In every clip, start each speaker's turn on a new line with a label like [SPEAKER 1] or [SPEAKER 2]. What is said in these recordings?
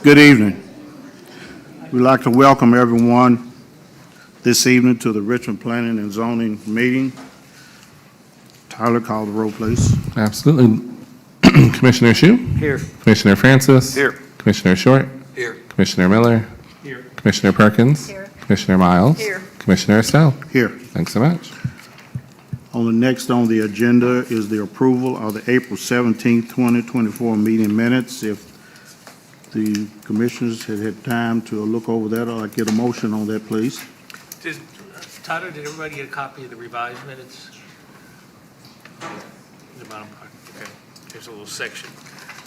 [SPEAKER 1] Good evening. We'd like to welcome everyone this evening to the Richmond Planning and Zoning meeting. Tyler, call the roll, please.
[SPEAKER 2] Absolutely. Commissioner Shue?
[SPEAKER 3] Here.
[SPEAKER 2] Commissioner Francis?
[SPEAKER 3] Here.
[SPEAKER 2] Commissioner Short?
[SPEAKER 3] Here.
[SPEAKER 2] Commissioner Miller?
[SPEAKER 3] Here.
[SPEAKER 2] Commissioner Perkins?
[SPEAKER 4] Here.
[SPEAKER 2] Commissioner Miles?
[SPEAKER 4] Here.
[SPEAKER 2] Commissioner Estelle?
[SPEAKER 1] Here.
[SPEAKER 2] Thanks so much.
[SPEAKER 1] Next on the agenda is the approval of the April 17th, 2024 meeting minutes. If the commissioners had had time to look over that, I'd like to get a motion on that, please.
[SPEAKER 3] Tyler, did everybody get a copy of the revised minutes? The bottom part, okay. There's a little section.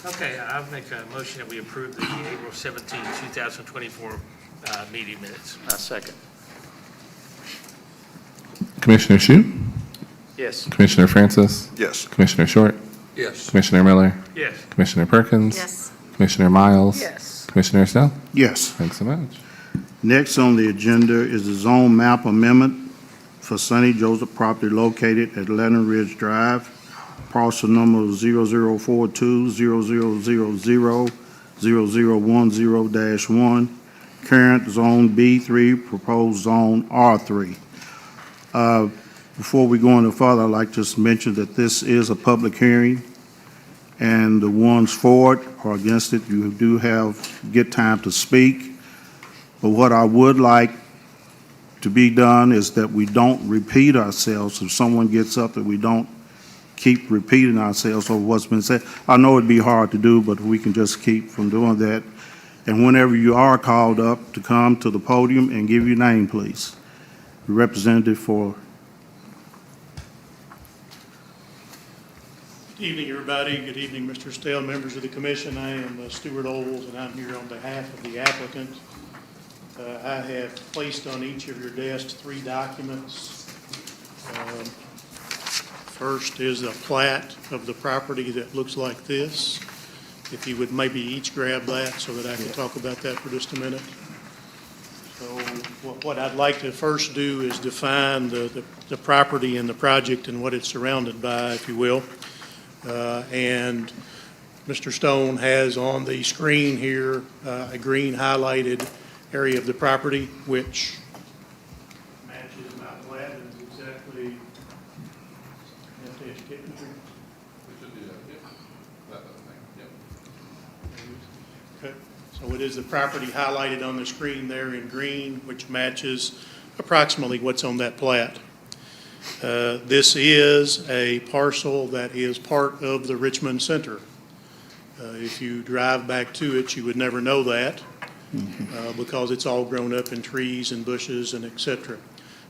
[SPEAKER 3] Okay, I'll make a motion that we approve the April 17, 2024 meeting minutes.
[SPEAKER 5] I second.
[SPEAKER 2] Commissioner Shue?
[SPEAKER 5] Yes.
[SPEAKER 2] Commissioner Francis?
[SPEAKER 5] Yes.
[SPEAKER 2] Commissioner Short?
[SPEAKER 3] Yes.
[SPEAKER 2] Commissioner Miller?
[SPEAKER 3] Yes.
[SPEAKER 2] Commissioner Perkins?
[SPEAKER 4] Yes.
[SPEAKER 2] Commissioner Miles?
[SPEAKER 4] Yes.
[SPEAKER 2] Commissioner Estelle?
[SPEAKER 1] Yes.
[SPEAKER 2] Thanks so much.
[SPEAKER 1] Next on the agenda is the zone map amendment for Sonny Joseph property located at Leonard Ridge Drive, parcel number 0042-0000-0010-1, current zone B3, proposed zone R3. Before we go any further, I'd like to just mention that this is a public hearing, and the ones for it or against it, you do get time to speak. But what I would like to be done is that we don't repeat ourselves. If someone gets up, that we don't keep repeating ourselves over what's been said. I know it'd be hard to do, but we can just keep from doing that. And whenever you are called up, to come to the podium and give your name, please. The representative for.
[SPEAKER 6] Good evening, everybody. Good evening, Mr. Estelle, members of the commission. I am Stuart Oles, and I'm here on behalf of the applicant. I have placed on each of your desks 3 documents. First is a plat of the property that looks like this. If you would maybe each grab that so that I can talk about that for just a minute. So what I'd like to first do is define the property and the project and what it's surrounded by, if you will. And Mr. Stone has on the screen here a green highlighted area of the property which matches my plat and is exactly. Okay. So it is the property highlighted on the screen there in green, which matches approximately what's on that plat. This is a parcel that is part of the Richmond Center. If you drive back to it, you would never know that because it's all grown up in trees and bushes and et cetera.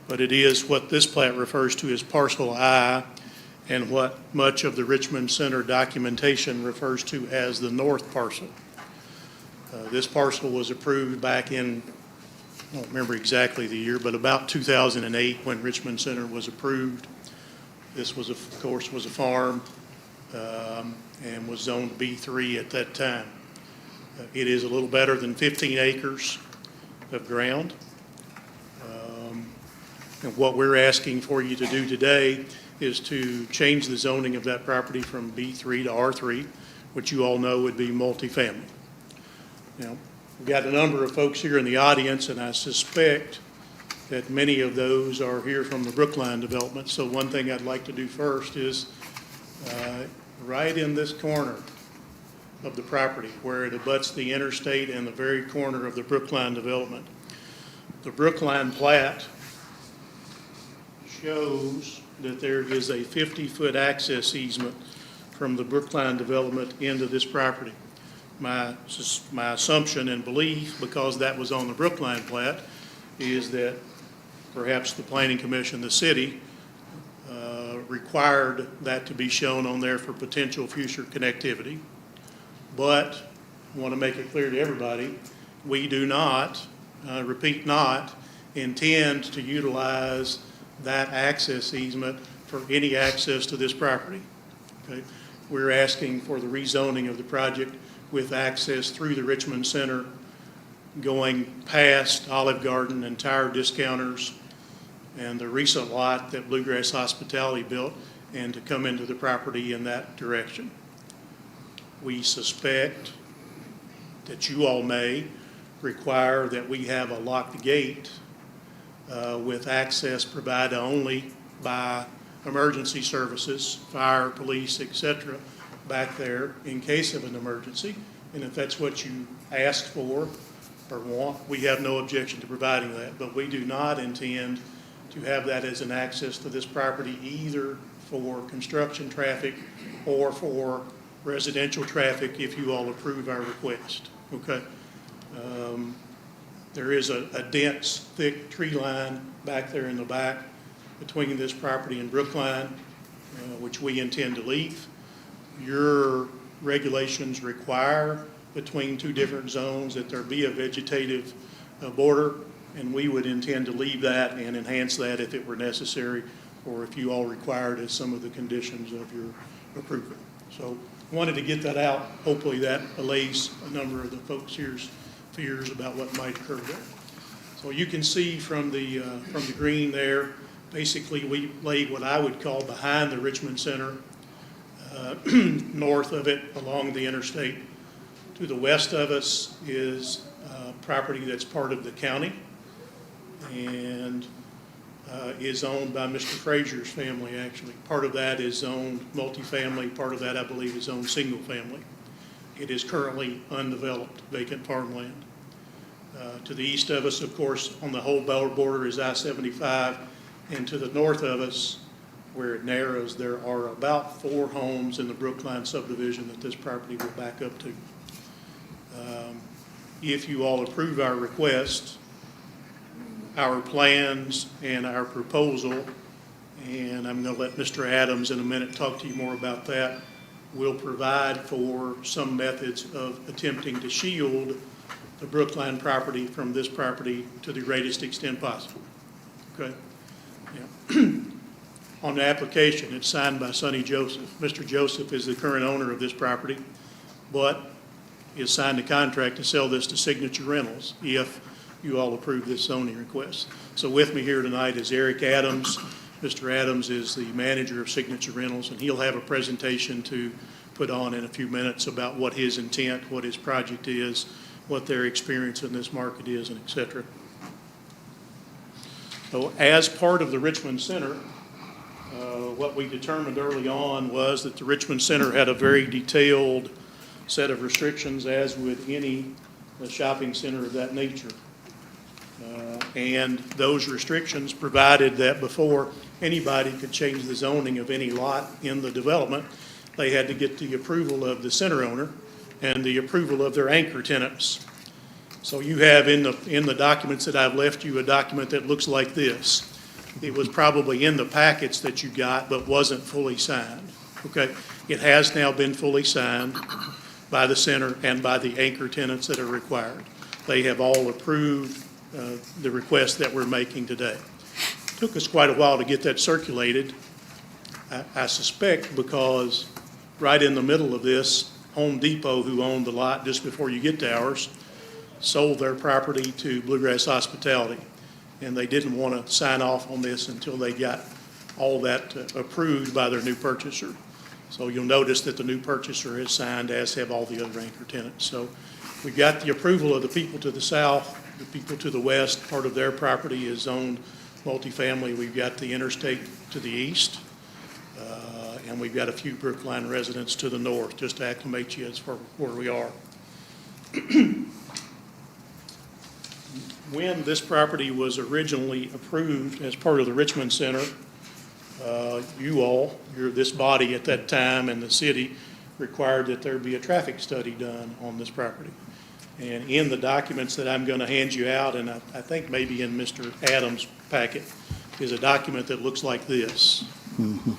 [SPEAKER 6] But it is what this plat refers to as Parcel I, and what much of the Richmond Center documentation refers to as the north parcel. This parcel was approved back in, I don't remember exactly the year, but about 2008 when Richmond Center was approved. This was, of course, was a farm and was zoned B3 at that time. It is a little better than 15 acres of ground. And what we're asking for you to do today is to change the zoning of that property from B3 to R3, which you all know would be multifamily. Now, we've got a number of folks here in the audience, and I suspect that many of those are here from the Brookline development. So one thing I'd like to do first is right in this corner of the property where it abuts the interstate and the very corner of the Brookline development. The Brookline plat shows that there is a 50-foot access easement from the Brookline development into this property. My assumption and belief, because that was on the Brookline plat, is that perhaps the Planning Commission, the city, required that to be shown on there for potential future connectivity. But I want to make it clear to everybody, we do not, repeat not, intend to utilize that access easement for any access to this property. Okay? We're asking for the rezoning of the project with access through the Richmond Center, going past Olive Garden and Tire Discounters and the recent lot that Bluegrass Hospitality built, and to come into the property in that direction. We suspect that you all may require that we have a locked gate with access provided only by emergency services, fire, police, et cetera, back there in case of an emergency. And if that's what you asked for or want, we have no objection to providing that. But we do not intend to have that as an access to this property either for construction traffic or for residential traffic if you all approve our request, okay? There is a dense, thick tree line back there in the back between this property and Brookline, which we intend to leave. Your regulations require between two different zones that there be a vegetative border, and we would intend to leave that and enhance that if it were necessary, or if you all required as some of the conditions of your approval. So wanted to get that out. Hopefully that allays a number of the folks here's fears about what might occur there. So you can see from the green there, basically we lay what I would call behind the Richmond Center, north of it along the interstate. To the west of us is property that's part of the county and is owned by Mr. Frazier's family, actually. Part of that is owned multifamily, part of that I believe is owned single family. It is currently undeveloped, vacant farmland. To the east of us, of course, on the whole border is I-75, and to the north of us, where it narrows, there are about 4 homes in the Brookline subdivision that this property will back up to. If you all approve our request, our plans and our proposal, and I'm going to let Mr. Adams in a minute talk to you more about that, will provide for some methods of attempting to shield the Brookline property from this property to the greatest extent possible. Okay? Yeah. On the application, it's signed by Sonny Joseph. Mr. Joseph is the current owner of this property, but he has signed a contract to sell this to Signature Rentals if you all approve this zoning request. So with me here tonight is Eric Adams. Mr. Adams is the manager of Signature Rentals, and he'll have a presentation to put on in a few minutes about what his intent, what his project is, what their experience in this market is, and et cetera. So as part of the Richmond Center, what we determined early on was that the Richmond Center had a very detailed set of restrictions, as would any shopping center of that nature. And those restrictions provided that before anybody could change the zoning of any lot in the development, they had to get the approval of the center owner and the approval of their anchor tenants. So you have in the documents that I've left you a document that looks like this. It was probably in the packets that you got, but wasn't fully signed. Okay, it has now been fully signed by the center and by the anchor tenants that are required. They have all approved the request that we're making today. Took us quite a while to get that circulated. I suspect because right in the middle of this, Home Depot, who owned the lot just before you get to ours, sold their property to Bluegrass Hospitality. And they didn't want to sign off on this until they got all that approved by their new purchaser. So you'll notice that the new purchaser has signed, as have all the other anchor tenants. So we've got the approval of the people to the south, the people to the west. Part of their property is zoned multifamily. We've got the interstate to the east, and we've got a few Brookline residents to the north, just to acclimate you as far where we are. When this property was originally approved as part of the Richmond Center, you all, this body at that time and the city required that there be a traffic study done on this property. And in the documents that I'm going to hand you out, and I think maybe in Mr. Adams' packet, is a document that looks like this. Mm-hmm.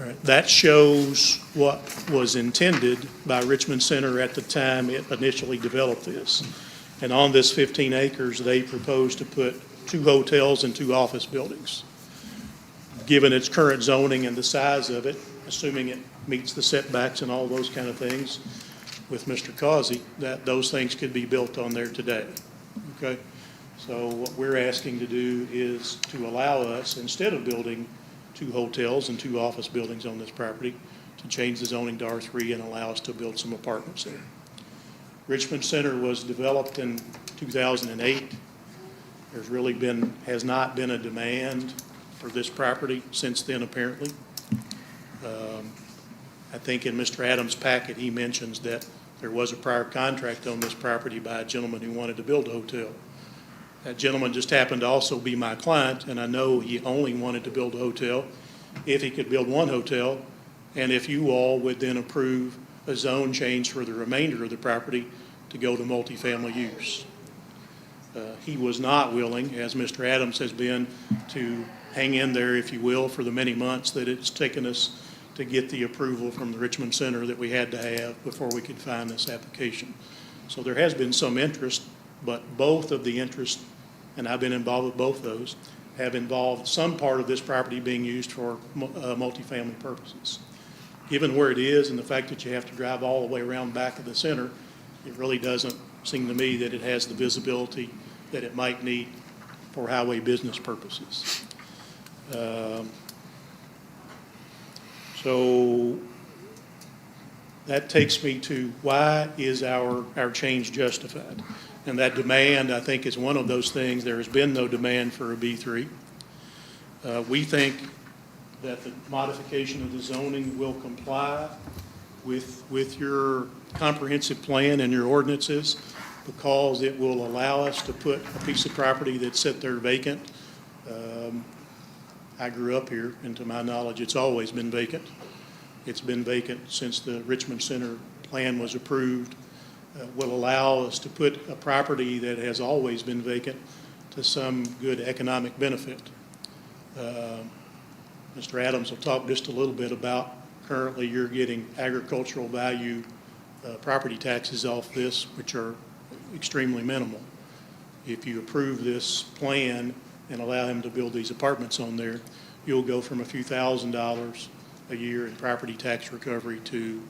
[SPEAKER 6] All right. That shows what was intended by Richmond Center at the time it initially developed this. And on this 15 acres, they proposed to put 2 hotels and 2 office buildings. Given its current zoning and the size of it, assuming it meets the setbacks and all those kind of things with Mr. Causey, that those things could be built on there today. Okay? So what we're asking to do is to allow us, instead of building 2 hotels and 2 office buildings on this property, to change the zoning to R3 and allow us to build some apartments there. Richmond Center was developed in 2008. Has not been a demand for this property since then, apparently. I think in Mr. Adams' packet, he mentions that there was a prior contract on this property by a gentleman who wanted to build a hotel. That gentleman just happened to also be my client, and I know he only wanted to build a hotel if he could build one hotel, and if you all would then approve a zone change for the remainder of the property to go to multifamily use. He was not willing, as Mr. Adams has been, to hang in there, if you will, for the many months that it's taken us to get the approval from the Richmond Center that we had to have before we could find this application. So there has been some interest, but both of the interests, and I've been involved with both those, have involved some part of this property being used for multifamily purposes. Given where it is and the fact that you have to drive all the way around back of the center, it really doesn't seem to me that it has the visibility that it might need for highway business purposes. So that takes me to why is our change justified? And that demand, I think, is one of those things. There has been no demand for a B3. We think that the modification of the zoning will comply with your comprehensive plan and your ordinances, because it will allow us to put a piece of property that's sit there vacant. I grew up here, and to my knowledge, it's always been vacant. It's been vacant since the Richmond Center plan was approved. Will allow us to put a property that has always been vacant to some good economic benefit. Mr. Adams will talk just a little bit about currently you're getting agricultural value property taxes off this, which are extremely minimal. If you approve this plan and allow him to build these apartments on there, you'll go from a few $1,000s a year in property tax recovery to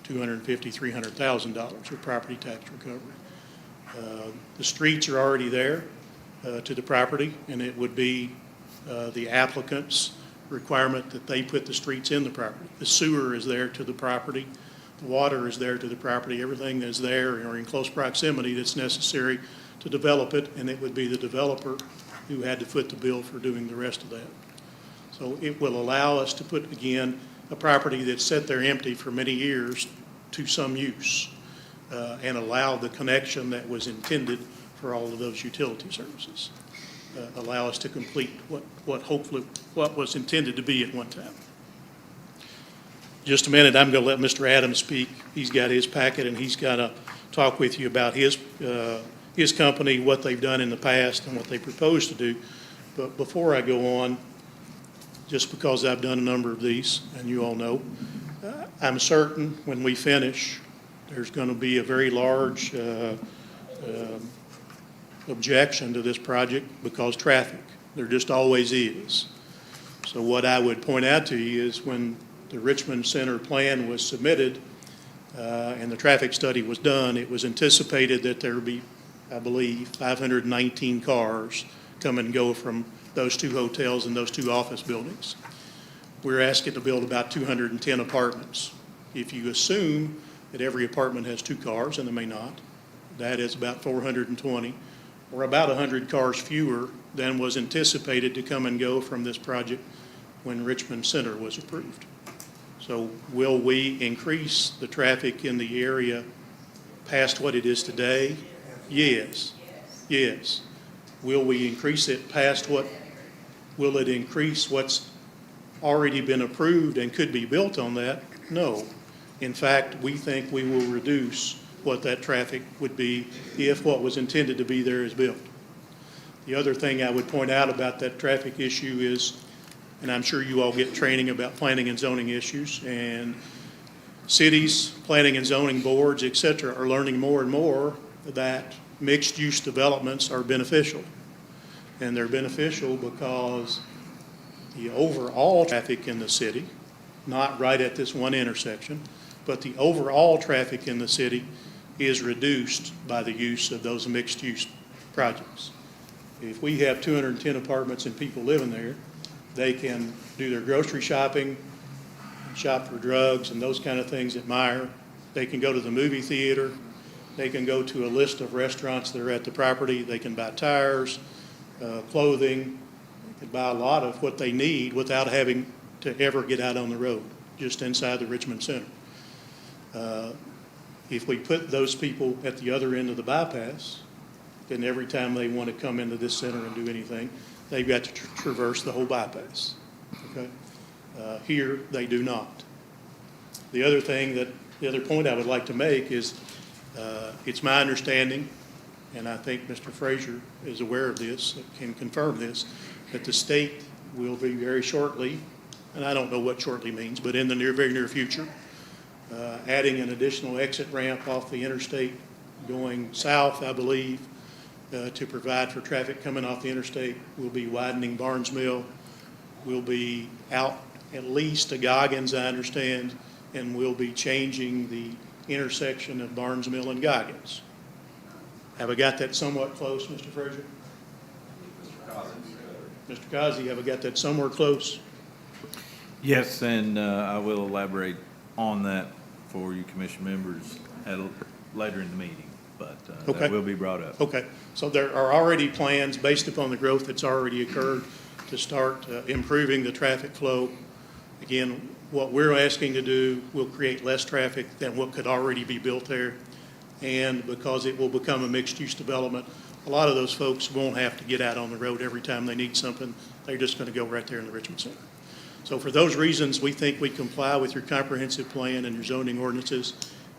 [SPEAKER 6] $250,000, $300,000 of property tax recovery. The streets are already there to the property, and it would be the applicant's requirement that they put the streets in the property. The sewer is there to the property. The water is there to the property. Everything that's there or in close proximity that's necessary to develop it, and it would be the developer who had to foot the bill for doing the rest of that. So it will allow us to put, again, a property that's sat there empty for many years to some use, and allow the connection that was intended for all of those utility services. Allow us to complete what was intended to be at one time. Just a minute, I'm going to let Mr. Adams speak. He's got his packet, and he's got to talk with you about his company, what they've done in the past, and what they propose to do. But before I go on, just because I've done a number of these, and you all know, I'm certain when we finish, there's going to be a very large objection to this project because traffic. There just always is. So what I would point out to you is when the Richmond Center plan was submitted and the traffic study was done, it was anticipated that there would be, I believe, 519 cars come and go from those two hotels and those two office buildings. We're asking to build about 210 apartments. If you assume that every apartment has two cars, and they may not, that is about 420, or about 100 cars fewer than was anticipated to come and go from this project when Richmond Center was approved. So will we increase the traffic in the area past what it is today? Yes. Yes. Will we increase it past what, will it increase what's already been approved and could be built on that? No. In fact, we think we will reduce what that traffic would be if what was intended to be there is built. The other thing I would point out about that traffic issue is, and I'm sure you all get training about planning and zoning issues, and cities, planning and zoning boards, et cetera, are learning more and more that mixed-use developments are beneficial. And they're beneficial because the overall traffic in the city, not right at this one intersection, but the overall traffic in the city is reduced by the use of those mixed-use projects. If we have 210 apartments and people living there, they can do their grocery shopping, shop for drugs and those kind of things at Meijer. They can go to the movie theater. They can go to a list of restaurants that are at the property. They can buy tires, clothing. They can buy a lot of what they need without having to ever get out on the road, just inside the Richmond Center. If we put those people at the other end of the bypass, then every time they want to come into this center and do anything, they've got to traverse the whole bypass. Okay? Here, they do not. The other point I would like to make is, it's my understanding, and I think Mr. Frazier is aware of this, can confirm this, that the state will be very shortly, and I don't know what shortly means, but in the very near future, adding an additional exit ramp off the interstate going south, I believe, to provide for traffic coming off the interstate. We'll be widening Barnes Mill. We'll be out at least to Goggins, I understand, and we'll be changing the intersection of Barnes Mill and Goggins. Have I got that somewhat close, Mr. Frazier? Mr. Kazi, have I got that somewhere close?
[SPEAKER 4] Yes, and I will elaborate on that for you commission members later in the meeting, but
[SPEAKER 6] Okay.
[SPEAKER 4] that will be brought up.
[SPEAKER 6] Okay, so there are already plans based upon the growth that's already occurred to start improving the traffic flow. Again, what we're asking to do will create less traffic than what could already be built there. And because it will become a mixed-use development, a lot of those folks won't have to get out on the road every time they need something. They're just going to go right there in the Richmond Center. So for those reasons, we think we comply with your comprehensive plan and your zoning ordinances,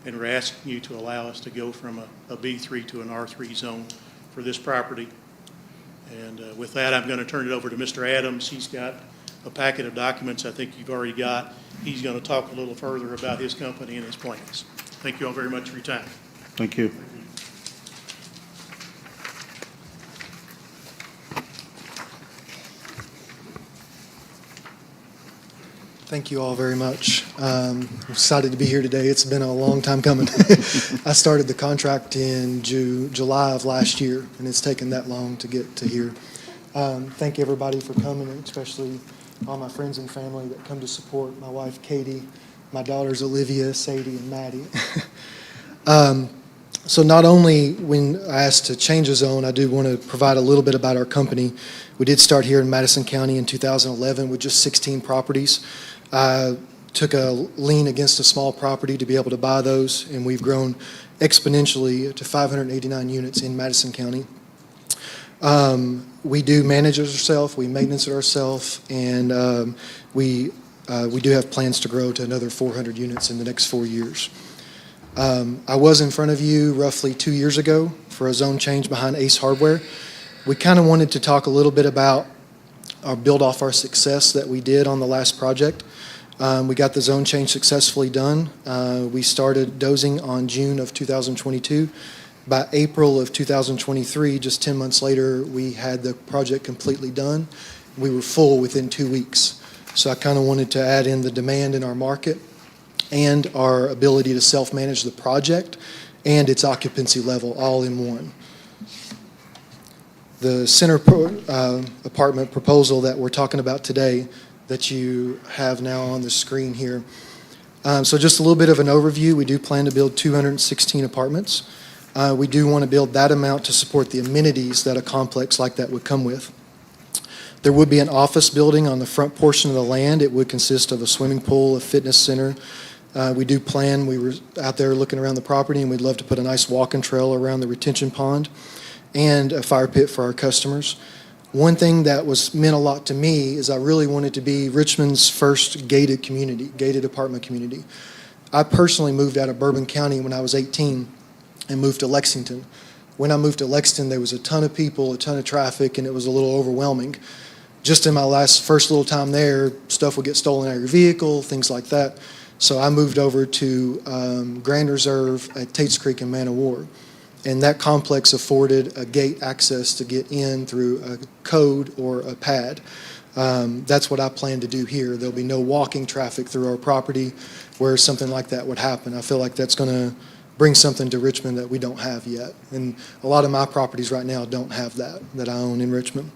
[SPEAKER 6] and we're asking you to allow us to go from a B3 to an R3 zone for this property. And with that, I'm going to turn it over to Mr. Adams. He's got a packet of documents I think you've already got. He's going to talk a little further about his company and his plans. Thank you all very much for your time.
[SPEAKER 1] Thank you.
[SPEAKER 5] Thank you all very much. I'm excited to be here today. It's been a long time coming. I started the contract in July of last year, and it's taken that long to get to here. Thank everybody for coming, especially all my friends and family that come to support, my wife Katie, my daughters Olivia, Sadie, and Maddie. So not only when I asked to change a zone, I do want to provide a little bit about our company. We did start here in Madison County in 2011 with just 16 properties. I took a lien against a small property to be able to buy those, and we've grown exponentially to 589 units in Madison County. We do manage it ourselves, we maintenance it ourselves, and we do have plans to grow to another 400 units in the next 4 years. I was in front of you roughly 2 years ago for a zone change behind Ace Hardware. We kind of wanted to talk a little bit about build off our success that we did on the last project. We got the zone change successfully done. We started dozing on June of 2022. By April of 2023, just 10 months later, we had the project completely done. We were full within 2 weeks. So I kind of wanted to add in the demand in our market and our ability to self-manage the project and its occupancy level all in one. The center apartment proposal that we're talking about today that you have now on the screen here. So just a little bit of an overview. We do plan to build 216 apartments. We do want to build that amount to support the amenities that a complex like that would come with. There would be an office building on the front portion of the land. It would consist of a swimming pool, a fitness center. We do plan, we were out there looking around the property, and we'd love to put a nice walking trail around the retention pond and a fire pit for our customers. One thing that meant a lot to me is I really wanted to be Richmond's first gated community, gated apartment community. I personally moved out of Bourbon County when I was 18 and moved to Lexington. When I moved to Lexington, there was a ton of people, a ton of traffic, and it was a little overwhelming. Just in my first little time there, stuff would get stolen out of your vehicle, things like that. So I moved over to Grand Reserve at Tates Creek and Man of War. And that complex afforded a gate access to get in through a code or a pad. That's what I plan to do here. There'll be no walking traffic through our property where something like that would happen. I feel like that's going to bring something to Richmond that we don't have yet. And a lot of my properties right now don't have that I own in Richmond.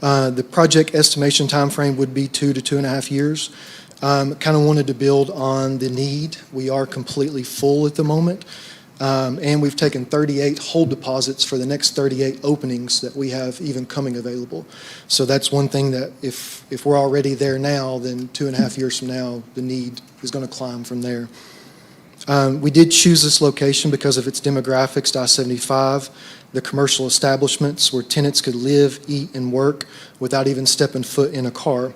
[SPEAKER 5] The project estimation timeframe would be 2 to 2.5 years. Kind of wanted to build on the need. We are completely full at the moment. And we've taken 38 hold deposits for the next 38 openings that we have even coming available. So that's one thing that if we're already there now, then 2.5 years from now, the need is going to climb from there. We did choose this location because of its demographics to I-75, the commercial establishments where tenants could live, eat, and work without even stepping foot in a car,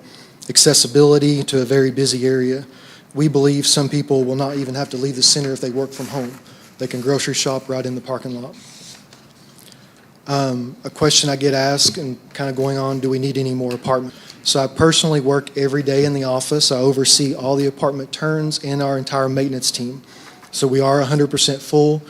[SPEAKER 5] accessibility to a very busy area. We believe some people will not even have to leave the center if they work from home. They can grocery shop right in the parking lot. A question I get asked and kind of going on, do we need any more apartments? So I personally work every day in the office. I oversee all the apartment turns and our entire maintenance team. So we are 100% full,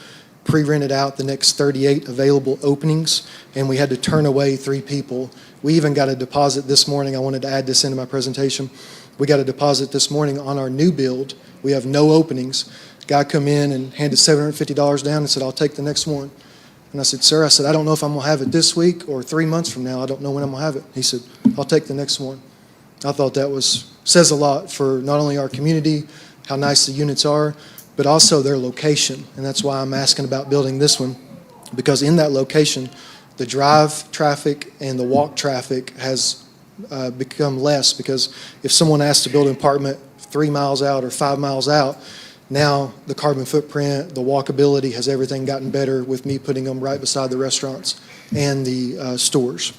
[SPEAKER 5] pre-rented out the next 38 available openings, and we had to turn away 3 people. We even got a deposit this morning. I wanted to add this into my presentation. We got a deposit this morning on our new build. We have no openings. Guy come in and handed $750 down and said, I'll take the next one. And I said, sir, I don't know if I'm going to have it this week or 3 months from now. I don't know when I'm going to have it. He said, I'll take the next one. I thought that says a lot for not only our community, how nice the units are, but also their location. And that's why I'm asking about building this one, because in that location, the drive traffic and the walk traffic has become less, because if someone asks to build an apartment 3 miles out or 5 miles out, now the carbon footprint, the walkability, has everything gotten better with me putting them right beside the restaurants and the stores.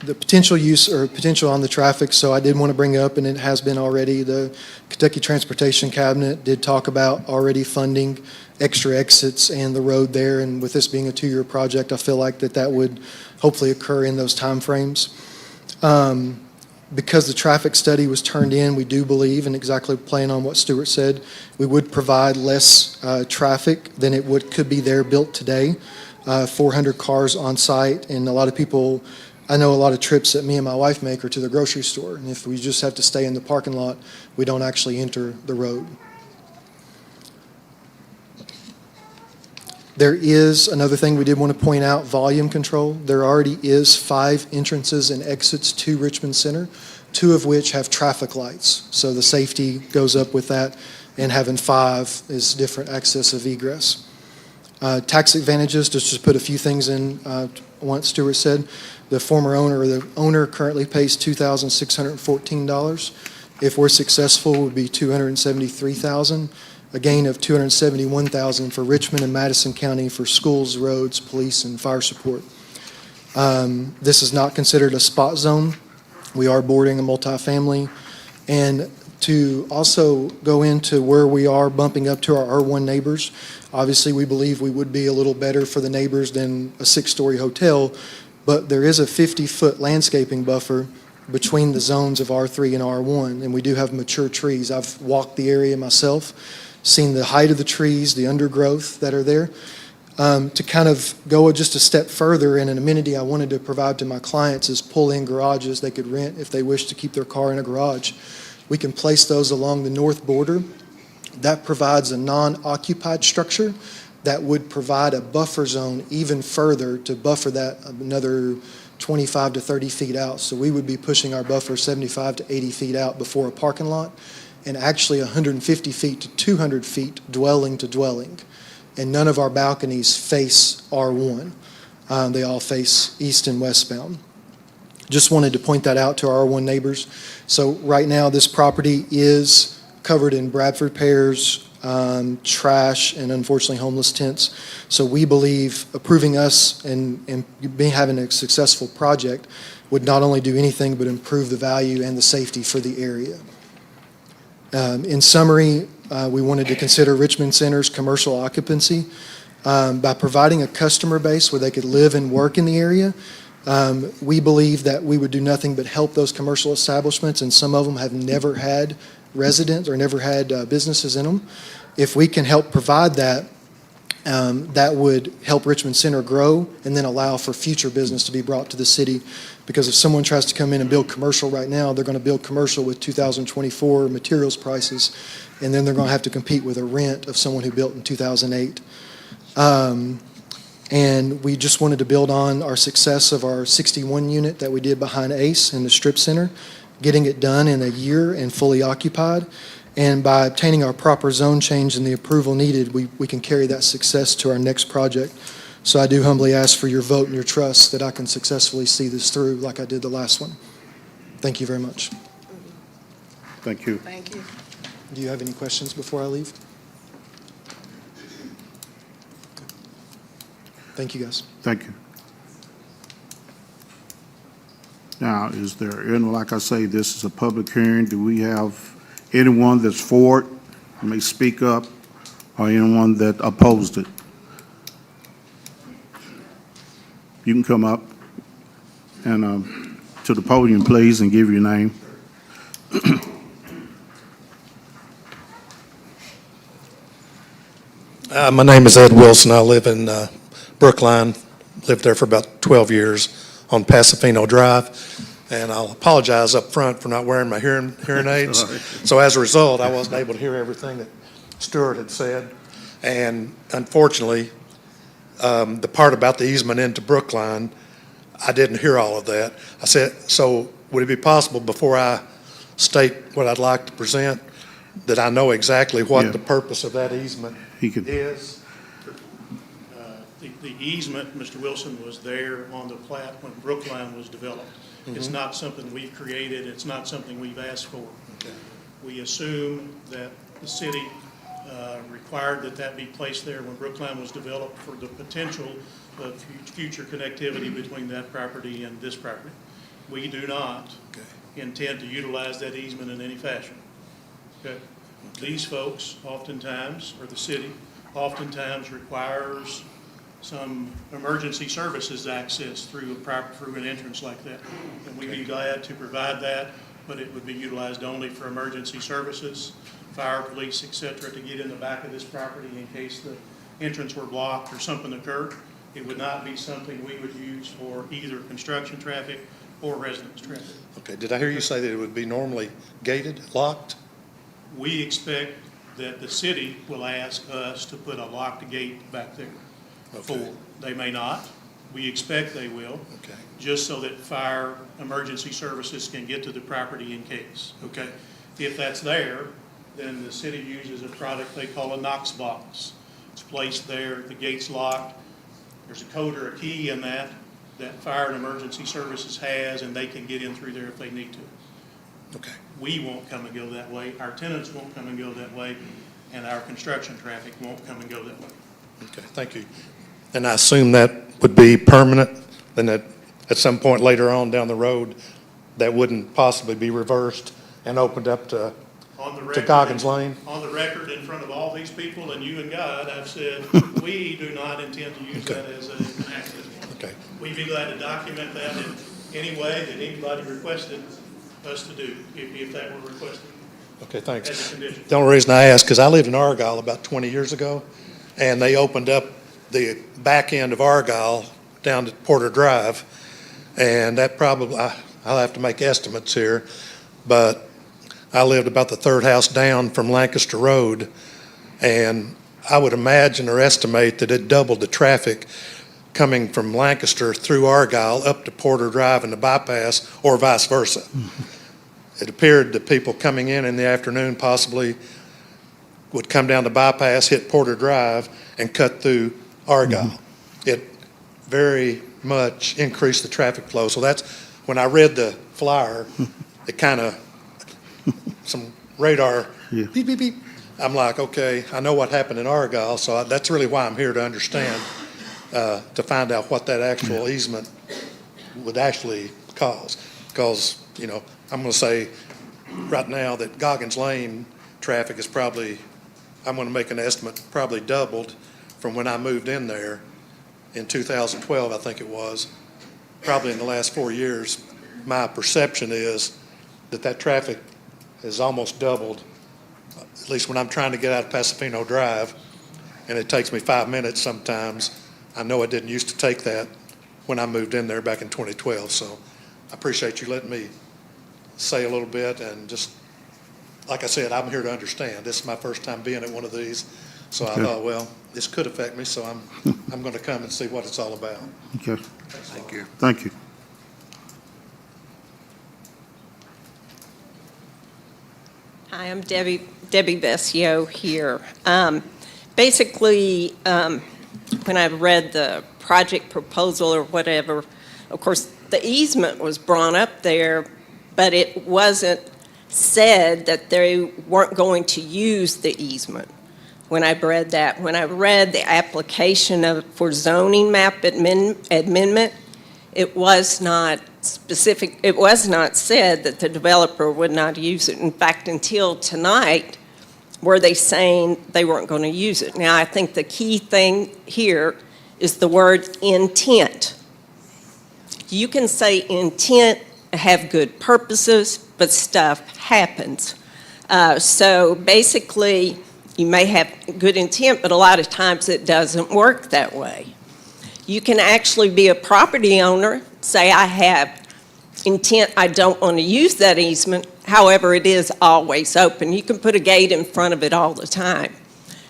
[SPEAKER 5] The potential use or potential on the traffic, so I did want to bring up, and it has been already, the Kentucky Transportation Cabinet did talk about already funding extra exits and the road there, and with this being a 2-year project, I feel like that would hopefully occur in those timeframes. Because the traffic study was turned in, we do believe, and exactly playing on what Stuart said, we would provide less traffic than it could be there built today. 400 cars on site, and a lot of people, I know a lot of trips that me and my wife make are to the grocery store, and if we just have to stay in the parking lot, we don't actually enter the road. There is another thing we did want to point out, volume control. There already is 5 entrances and exits to Richmond Center, 2 of which have traffic lights. So the safety goes up with that, and having 5 is different access of egress. Tax advantages, just to put a few things in what Stuart said. The former owner, or the owner currently pays $2,614. If we're successful, it would be $273,000. A gain of $271,000 for Richmond and Madison County for schools, roads, police, and fire support. This is not considered a spot zone. We are boarding a multifamily. And to also go into where we are bumping up to our R1 neighbors, obviously we believe we would be a little better for the neighbors than a 6-story hotel, but there is a 50-foot landscaping buffer between the zones of R3 and R1, and we do have mature trees. I've walked the area myself, seen the height of the trees, the undergrowth that are there. To kind of go just a step further, and an amenity I wanted to provide to my clients is pull-in garages they could rent if they wish to keep their car in a garage. We can place those along the north border. That provides a non-occupied structure that would provide a buffer zone even further to buffer that another 25 to 30 feet out. So we would be pushing our buffer 75 to 80 feet out before a parking lot, and actually 150 feet to 200 feet dwelling to dwelling. And none of our balconies face R1. They all face east and westbound. Just wanted to point that out to our R1 neighbors. So right now, this property is covered in Bradford pears, trash, and unfortunately homeless tents. So we believe approving us and having a successful project would not only do anything but improve the value and the safety for the area. In summary, we wanted to consider Richmond Center's commercial occupancy by providing a customer base where they could live and work in the area. We believe that we would do nothing but help those commercial establishments, and some of them have never had residents or never had businesses in them. If we can help provide that, that would help Richmond Center grow and then allow for future business to be brought to the city. Because if someone tries to come in and build commercial right now, they're going to build commercial with 2024 materials prices, and then they're going to have to compete with a rent of someone who built in 2008. And we just wanted to build on our success of our 61 unit that we did behind ACE in the Strip Center, getting it done in a year and fully occupied. And by obtaining our proper zone change and the approval needed, we can carry that success to our next project. So I do humbly ask for your vote and your trust that I can successfully see this through like I did the last one. Thank you very much.
[SPEAKER 1] Thank you.
[SPEAKER 7] Thank you.
[SPEAKER 5] Do you have any questions before I leave? Thank you, guys.
[SPEAKER 1] Thank you. Now, is there, and like I say, this is a public hearing. Do we have anyone that's for it, may speak up, or anyone that opposed it? You can come up and to the podium, please, and give your name.
[SPEAKER 8] My name is Ed Wilson. I live in Brookline, lived there for about 12 years on Pasofino Drive. And I'll apologize up front for not wearing my hearing aids. So as a result, I wasn't able to hear everything that Stuart had said. And unfortunately, the part about the easement into Brookline, I didn't hear all of that. I said, so would it be possible before I state what I'd like to present, that I know exactly what
[SPEAKER 1] Yeah.
[SPEAKER 8] the purpose of that easement
[SPEAKER 1] He could,
[SPEAKER 8] is?
[SPEAKER 6] The easement, Mr. Wilson, was there on the plat when Brookline was developed. It's not something we've created, it's not something we've asked for. We assume that the city required that that be placed there when Brookline was developed for the potential of future connectivity between that property and this property. We do not intend to utilize that easement in any fashion. Okay? These folks oftentimes, or the city, oftentimes requires some emergency services access through through an entrance like that. And we'd be glad to provide that, but it would be utilized only for emergency services, fire, police, et cetera, to get in the back of this property in case the entrance were blocked or something occurred. It would not be something we would use for either construction traffic or residence traffic.
[SPEAKER 8] Okay, did I hear you say that it would be normally gated, locked?
[SPEAKER 6] We expect that the city will ask us to put a locked gate back there.
[SPEAKER 8] Okay.
[SPEAKER 6] They may not. We expect they will,
[SPEAKER 8] Okay,
[SPEAKER 6] just so that fire, emergency services can get to the property in case, okay? If that's there, then the city uses a product they call a Knox box. It's placed there, the gate's locked. There's a code or a key in that fire and emergency services has, and they can get in through there if they need to.
[SPEAKER 8] okay.
[SPEAKER 6] We won't come and go that way, our tenants won't come and go that way, and our construction traffic won't come and go that way.
[SPEAKER 8] Okay, thank you. And I assume that would be permanent, then that at some point later on down the road, that wouldn't possibly be reversed and opened up to
[SPEAKER 6] On the record,
[SPEAKER 8] Goggins Lane?
[SPEAKER 6] on the record in front of all these people and you and God, I've said, we do not intend to use that as an access point.
[SPEAKER 8] Okay,
[SPEAKER 6] We'd be glad to document that in any way that anybody requested us to do, if that were requested
[SPEAKER 8] okay, thanks.
[SPEAKER 6] as a condition.
[SPEAKER 8] The only reason I ask, because I lived in Argyle about 20 years ago, and they opened up the back end of Argyle down to Porter Drive, and that probably, I'll have to make estimates here, but I lived about the third house down from Lancaster Road, and I would imagine or estimate that it doubled the traffic coming from Lancaster through Argyle up to Porter Drive and the bypass, or vice versa. It appeared that people coming in the afternoon possibly would come down the bypass, hit Porter Drive, and cut through Argyle. It very much increased the traffic flow. So that's, when I read the flyer, it kind of, some radar,
[SPEAKER 1] Yeah.
[SPEAKER 8] beep, beep, beep. I'm like, okay, I know what happened in Argyle, so that's really why I'm here to understand, to find out what that actual easement would actually cause. Because, you know, I'm going to say right now that Goggins Lane traffic is probably, I'm going to make an estimate, probably doubled from when I moved in there in 2012, I think it was. Probably in the last 4 years, my perception is that that traffic has almost doubled, at least when I'm trying to get out of Pasofino Drive, and it takes me 5 minutes sometimes. I know it didn't used to take that when I moved in there back in 2012, so I appreciate you letting me say a little bit, and just, like I said, I'm here to understand. This is my first time being at one of these, so I
[SPEAKER 1] Okay.
[SPEAKER 8] thought, well, this could affect me, so I'm going to come and see what it's all about.
[SPEAKER 1] Okay,
[SPEAKER 8] Thank you.
[SPEAKER 1] thank you.
[SPEAKER 7] Hi, I'm Debbie Debbie Vescio here. Basically, when I read the project proposal or whatever, of course, the easement was brought up there, but it wasn't said that they weren't going to use the easement. When I read that, when I read the application for zoning map amendment, it was not specific, it was not said that the developer would not use it. In fact, until tonight, were they saying they weren't going to use it. Now, I think the key thing here is the word intent. You can say intent, have good purposes, but stuff happens. So basically, you may have good intent, but a lot of times it doesn't work that way. You can actually be a property owner, say I have intent, I don't want to use that easement, however, it is always open. You can put a gate in front of it all the time.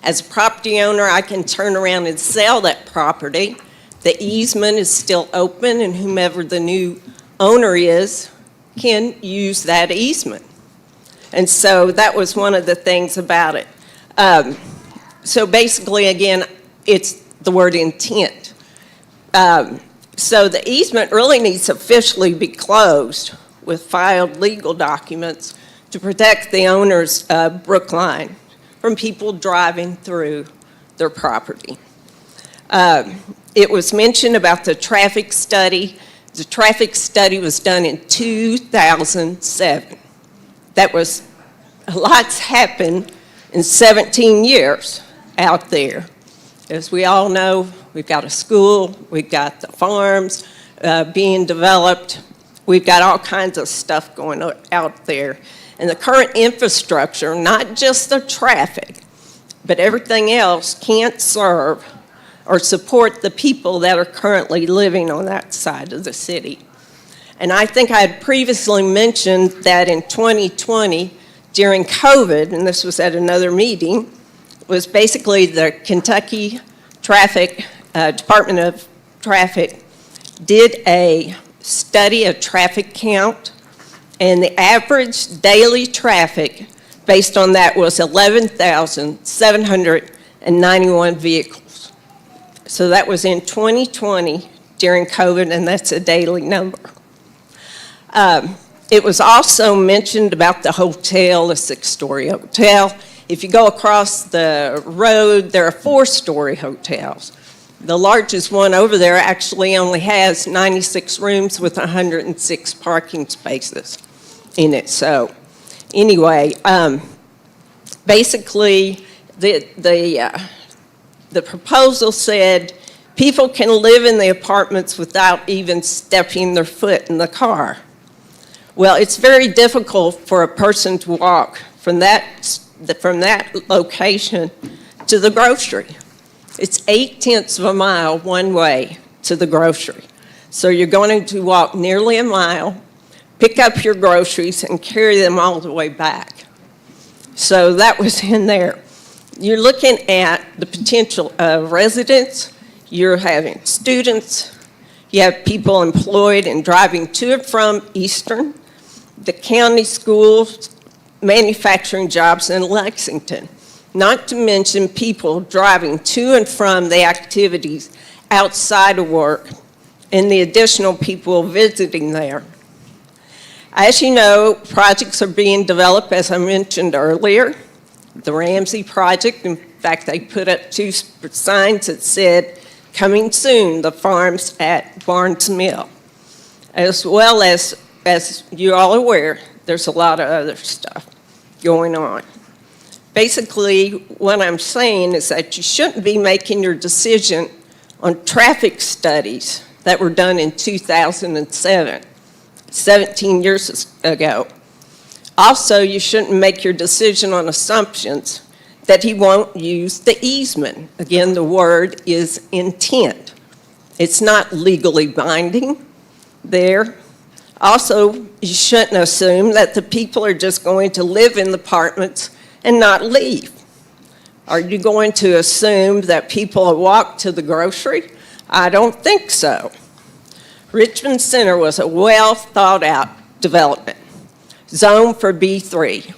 [SPEAKER 7] As a property owner, I can turn around and sell that property. The easement is still open, and whomever the new owner is can use that easement. And so that was one of the things about it. So basically, again, it's the word intent. So the easement really needs to officially be closed with filed legal documents to protect the owner's brook line from people driving through their property. It was mentioned about the traffic study. The traffic study was done in 2007. That was, a lot's happened in 17 years out there. As we all know, we've got a school, we've got the farms being developed, we've got all kinds of stuff going out there. And the current infrastructure, not just the traffic, but everything else can't serve or support the people that are currently living on that side of the city. And I think I had previously mentioned that in 2020, during COVID, and this was at another meeting, was basically the Kentucky Department of Traffic did a study of traffic count, and the average daily traffic based on that was 11,791 vehicles. So that was in 2020 during COVID, and that's a daily number. It was also mentioned about the hotel, the 6-story hotel. If you go across the road, there are 4-story hotels. The largest one over there actually only has 96 rooms with 106 parking spaces in it. So anyway, basically the proposal said people can live in the apartments without even stepping their foot in the car. Well, it's very difficult for a person to walk from that location to the grocery. It's 0.8 of a mile one way to the grocery. So you're going to walk nearly a mile, pick up your groceries, and carry them all the way back. So that was in there. You're looking at the potential of residents, you're having students, you have people employed and driving to and from Eastern, the county schools, manufacturing jobs in Lexington, not to mention people driving to and from the activities outside of work and the additional people visiting there. As you know, projects are being developed, as I mentioned earlier. The Ramsey project, in fact, they put up 2 signs that said, "Coming soon, the farms at Barnes Mill." As well as you're all aware, there's a lot of other stuff going on. Basically, what I'm saying is that you shouldn't be making your decision on traffic studies that were done in 2007, 17 years ago. Also, you shouldn't make your decision on assumptions that he won't use the easement. Again, the word is intent. It's not legally binding there. Also, you shouldn't assume that the people are just going to live in the apartments and not leave. Are you going to assume that people will walk to the grocery? I don't think so. Richmond Center was a well thought out development, zoned for B3.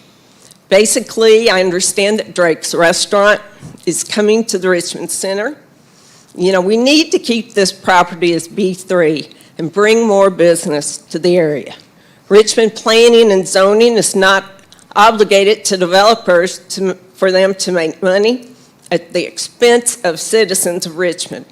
[SPEAKER 7] Basically, I understand that Drake's Restaurant is coming to the Richmond Center. You know, we need to keep this property as B3 and bring more business to the area. Richmond Planning and Zoning is not obligated to developers for them to make money at the expense of citizens of Richmond.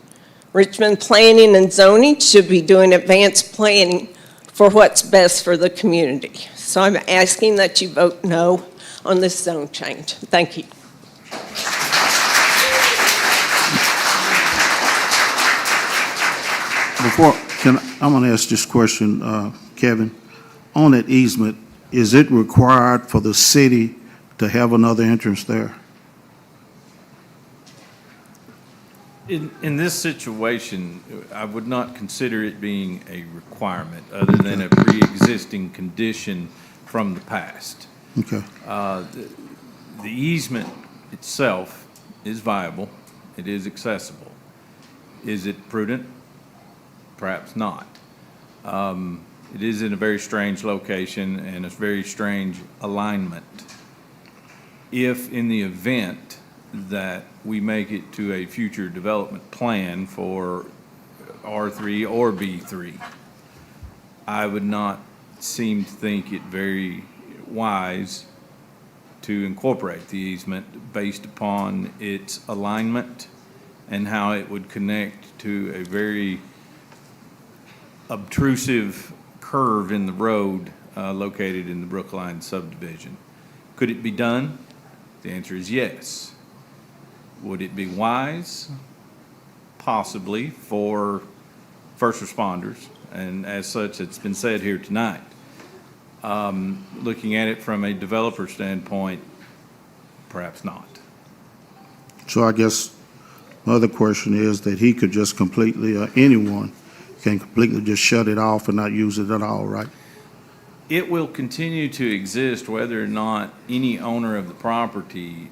[SPEAKER 7] Richmond Planning and Zoning should be doing advanced planning for what's best for the community. So I'm asking that you vote no on this zone change. Thank you.
[SPEAKER 1] I'm going to ask this question, Kevin. On that easement, is it required for the city to have another entrance there?
[SPEAKER 4] In this situation, I would not consider it being a requirement other than a pre-existing condition from the past.
[SPEAKER 1] Okay.
[SPEAKER 4] The easement itself is viable. It is accessible. Is it prudent? Perhaps not. It is in a very strange location and a very strange alignment. If in the event that we make it to a future development plan for R3 or B3, I would not seem to think it very wise to incorporate the easement based upon its alignment and how it would connect to a very obtrusive curve in the road located in the Brookline subdivision. Could it be done? The answer is yes. Would it be wise? Possibly for first responders, and as such, it's been said here tonight. Looking at it from a developer standpoint, perhaps not.
[SPEAKER 1] So I guess my other question is that he could just completely, anyone can completely just shut it off and not use it at all, right?
[SPEAKER 4] It will continue to exist whether or not any owner of the property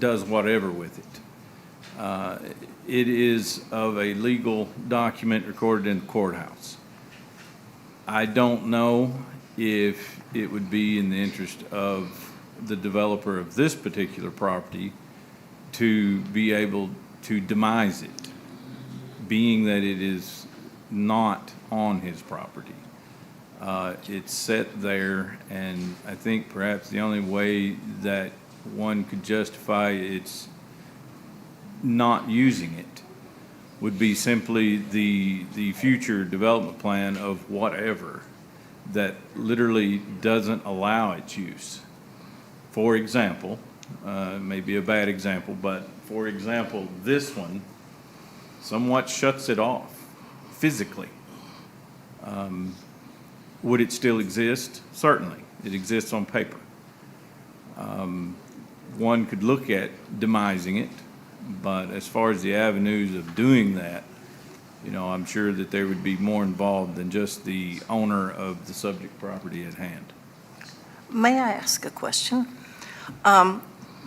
[SPEAKER 4] does whatever with it. It is of a legal document recorded in the courthouse. I don't know if it would be in the interest of the developer of this particular property to be able to demise it, being that it is not on his property. It's set there, and I think perhaps the only way that one could justify its not using it would be simply the future development plan of whatever that literally doesn't allow its use. For example, maybe a bad example, but for example, this one somewhat shuts it off physically. Would it still exist? Certainly. It exists on paper. One could look at demising it, but as far as the avenues of doing that, you know, I'm sure that there would be more involved than just the owner of the subject property at hand.
[SPEAKER 9] May I ask a question?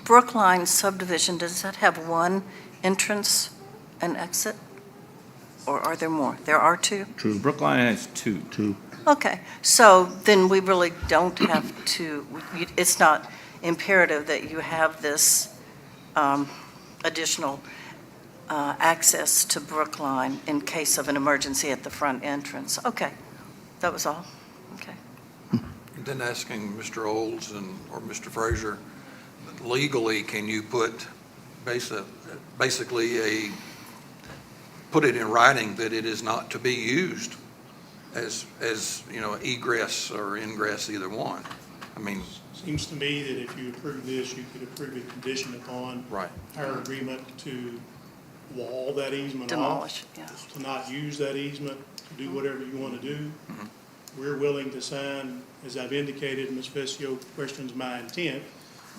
[SPEAKER 9] Brookline subdivision, does that have one entrance and exit? Or are there more? There are two?
[SPEAKER 1] True.
[SPEAKER 4] Brookline has two.
[SPEAKER 9] Okay, so then we really don't have to, it's not imperative that you have this additional access to Brookline in case of an emergency at the front entrance. Okay, that was all. Okay.
[SPEAKER 10] And then asking Mr. Olds or Mr. Frazier, legally, can you put basically put it in writing that it is not to be used as you know, egress or ingress, either one? I mean,
[SPEAKER 6] Seems to me that if you approve this, you could approve it conditioned upon
[SPEAKER 10] right.
[SPEAKER 6] our agreement to wall that easement
[SPEAKER 9] Demolish,
[SPEAKER 6] off,
[SPEAKER 9] yeah.
[SPEAKER 6] to not use that easement, to do whatever you want to do.
[SPEAKER 10] Mm-hmm.
[SPEAKER 6] We're willing to sign, as I've indicated, Ms. Vescio questions my intent,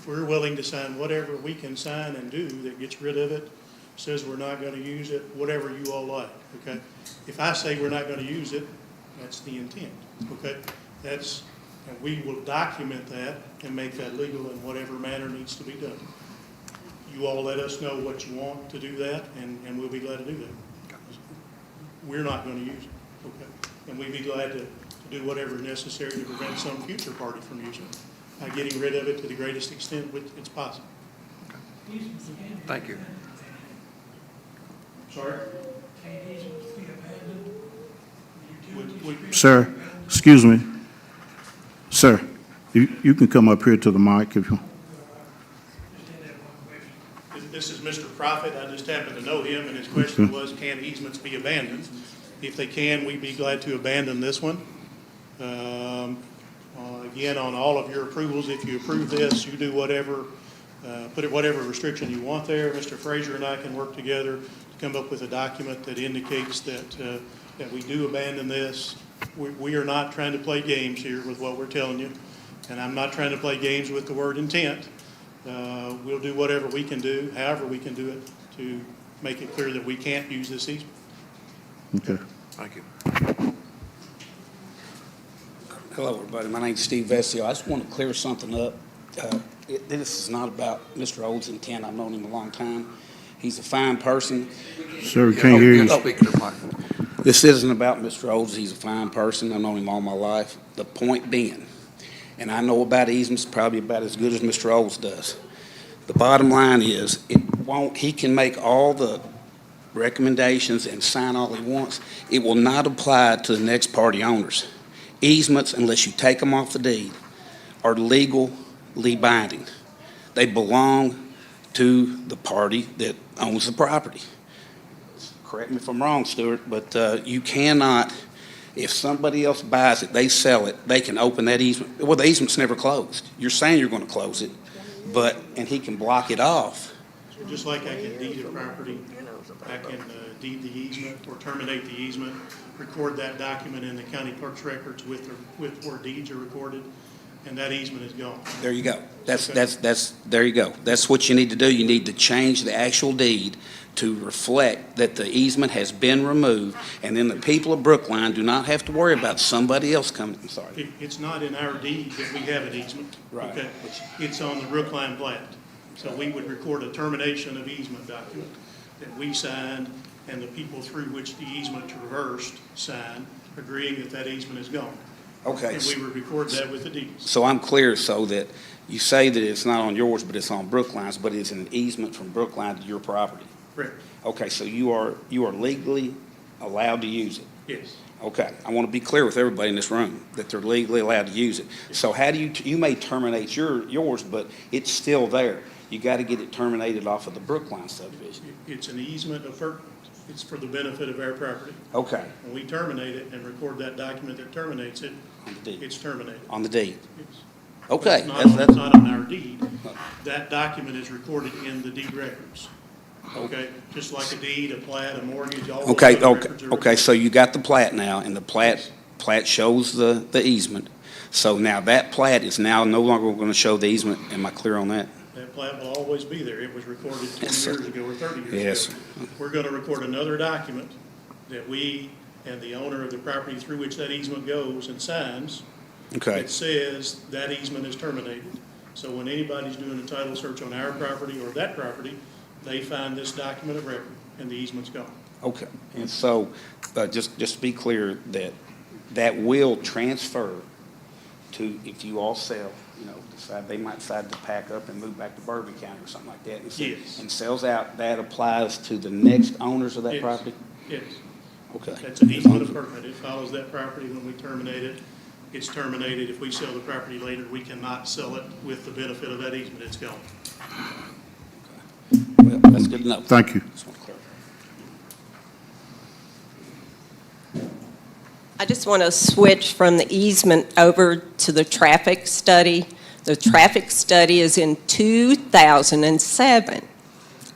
[SPEAKER 6] we're willing to sign whatever we can sign and do that gets rid of it, says we're not going to use it, whatever you all like, okay? If I say we're not going to use it, that's the intent, okay? And we will document that and make that legal in whatever manner needs to be done. You all let us know what you want to do that, and we'll be glad to do that. We're not going to use it, okay? And we'd be glad to do whatever is necessary to prevent some future party from using it. getting rid of it to the greatest extent which it's possible.
[SPEAKER 10] Thank you.
[SPEAKER 6] Sorry?
[SPEAKER 1] Sir, excuse me. Sir, you can come up here to the mic if you.
[SPEAKER 6] This is Mr. Prophet. I just happen to know him, and his question was, can easements be abandoned? If they can, we'd be glad to abandon this one. Again, on all of your approvals, if you approve this, you do whatever, put whatever restriction you want there. Mr. Frazier and I can work together to come up with a document that indicates that we do abandon this. We are not trying to play games here with what we're telling you, and I'm not trying to play games with the word intent. We'll do whatever we can do, however we can do it, to make it clear that we can't use this easement.
[SPEAKER 1] Okay.
[SPEAKER 10] Thank you.
[SPEAKER 11] Hello, everybody. My name's Steve Vesio. I just want to clear something up. This is not about Mr. Old's intent. I've known him a long time. He's a fine person.
[SPEAKER 1] Sir, we can't hear you.
[SPEAKER 10] Speak to the mic.
[SPEAKER 11] This isn't about Mr. Olds. He's a fine person. I've known him all my life. The point being, and I know about easements probably about as good as Mr. Olds does. The bottom line is, he can make all the recommendations and sign all he wants. It will not apply to the next party owners. Easements, unless you take them off the deed, are legally binding. They belong to the party that owns the property. Correct me if I'm wrong, Stuart, but you cannot, if somebody else buys it, they sell it, they can open that easement. Well, the easement's never closed. You're saying you're going to close it, and he can block it off.
[SPEAKER 6] So just like I can deed a property, I can deed the easement or terminate the easement, record that document in the county clerk's records with where deeds are recorded, and that easement is gone.
[SPEAKER 11] There you go. There you go. That's what you need to do. You need to change the actual deed to reflect that the easement has been removed, and then the people of Brookline do not have to worry about somebody else coming. I'm sorry.
[SPEAKER 6] It's not in our deed that we have an easement.
[SPEAKER 11] Right.
[SPEAKER 6] Okay? It's on the Brookline plat. So we would record a termination of easement document that we signed and the people through which the easement traversed signed, agreeing that that easement is gone.
[SPEAKER 11] Okay.
[SPEAKER 6] And we would record that with the deeds.
[SPEAKER 11] So I'm clear, so that you say that it's not on yours, but it's on Brookline's, but it's an easement from Brookline to your property.
[SPEAKER 6] Correct.
[SPEAKER 11] Okay, so you are legally allowed to use it.
[SPEAKER 6] Yes.
[SPEAKER 11] Okay, I want to be clear with everybody in this room that they're legally allowed to use it. So how do you may terminate yours, but it's still there. You got to get it terminated off of the Brookline subdivision.
[SPEAKER 6] It's an easement it's for the benefit of our property.
[SPEAKER 11] Okay,
[SPEAKER 6] When we terminate it and record that document that terminates it,
[SPEAKER 11] on the deed.
[SPEAKER 6] it's terminated.
[SPEAKER 11] On the deed.
[SPEAKER 6] It's-
[SPEAKER 11] Okay.
[SPEAKER 6] It's not on our deed. That document is recorded in the deed records. Okay? Just like a deed, a plat, a mortgage, all those
[SPEAKER 11] Okay,
[SPEAKER 6] other
[SPEAKER 11] okay,
[SPEAKER 6] records are
[SPEAKER 11] okay,
[SPEAKER 6] recorded.
[SPEAKER 11] so you got the plat now, and the plat shows the easement. So now that plat is now no longer going to show the easement. Am I clear on that?
[SPEAKER 6] That plat will always be there. It was recorded 20
[SPEAKER 11] Yes, sir.
[SPEAKER 6] years ago or 30 years ago.
[SPEAKER 11] Yes.
[SPEAKER 6] We're going to record another document that we and the owner of the property through which that easement goes and signs.
[SPEAKER 11] Okay,
[SPEAKER 6] It says that easement is terminated. So when anybody's doing a title search on our property or that property, they find this document of record and the easement's gone.
[SPEAKER 11] okay. And so, just to be clear, that will transfer to, if you all sell, they might decide to pack up and move back to Bourbon County or something like that.
[SPEAKER 6] Yes.
[SPEAKER 11] And sells out, that applies to the next owners of that
[SPEAKER 6] Yes.
[SPEAKER 11] property?
[SPEAKER 6] Yes.
[SPEAKER 11] Okay.
[SPEAKER 6] That's an easement of permit. It follows that property when we terminate it. It's terminated. If we sell the property later, we cannot sell it with the benefit of that easement. It's gone.
[SPEAKER 11] Well, that's good enough.
[SPEAKER 1] Thank you.
[SPEAKER 11] Just want to clarify.
[SPEAKER 7] I just want to switch from the easement over to the traffic study. The traffic study is in 2007.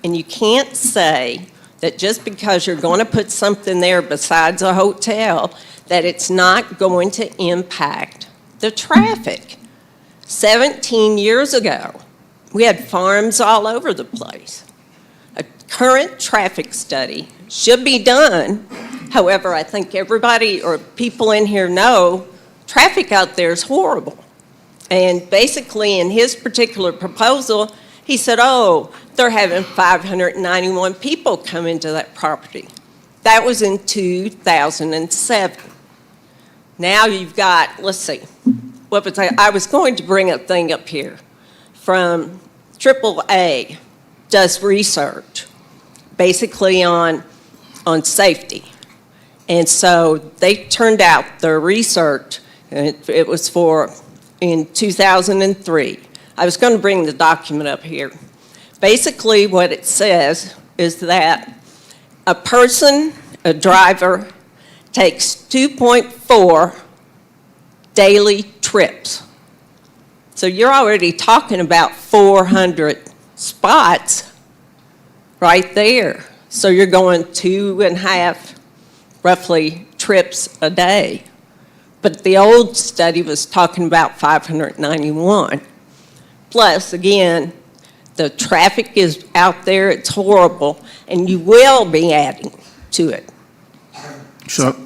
[SPEAKER 7] And you can't say that just because you're going to put something there besides a hotel, that it's not going to impact the traffic. 17 years ago, we had farms all over the place. A current traffic study should be done. However, I think everybody or people in here know traffic out there is horrible. And basically, in his particular proposal, he said, oh, they're having 591 people come into that property. That was in 2007. Now you've got, let's see, what was I was going to bring a thing up here from AAA does research basically on safety. And so they turned out their research, and it was for in 2003. I was going to bring the document up here. Basically, what it says is that a person, a driver, takes 2.4 daily trips. So you're already talking about 400 spots right there. So you're going 2.5, roughly, trips a day. But the old study was talking about 591. Plus, again, the traffic is out there, it's horrible, and you will be adding to it.
[SPEAKER 1] So,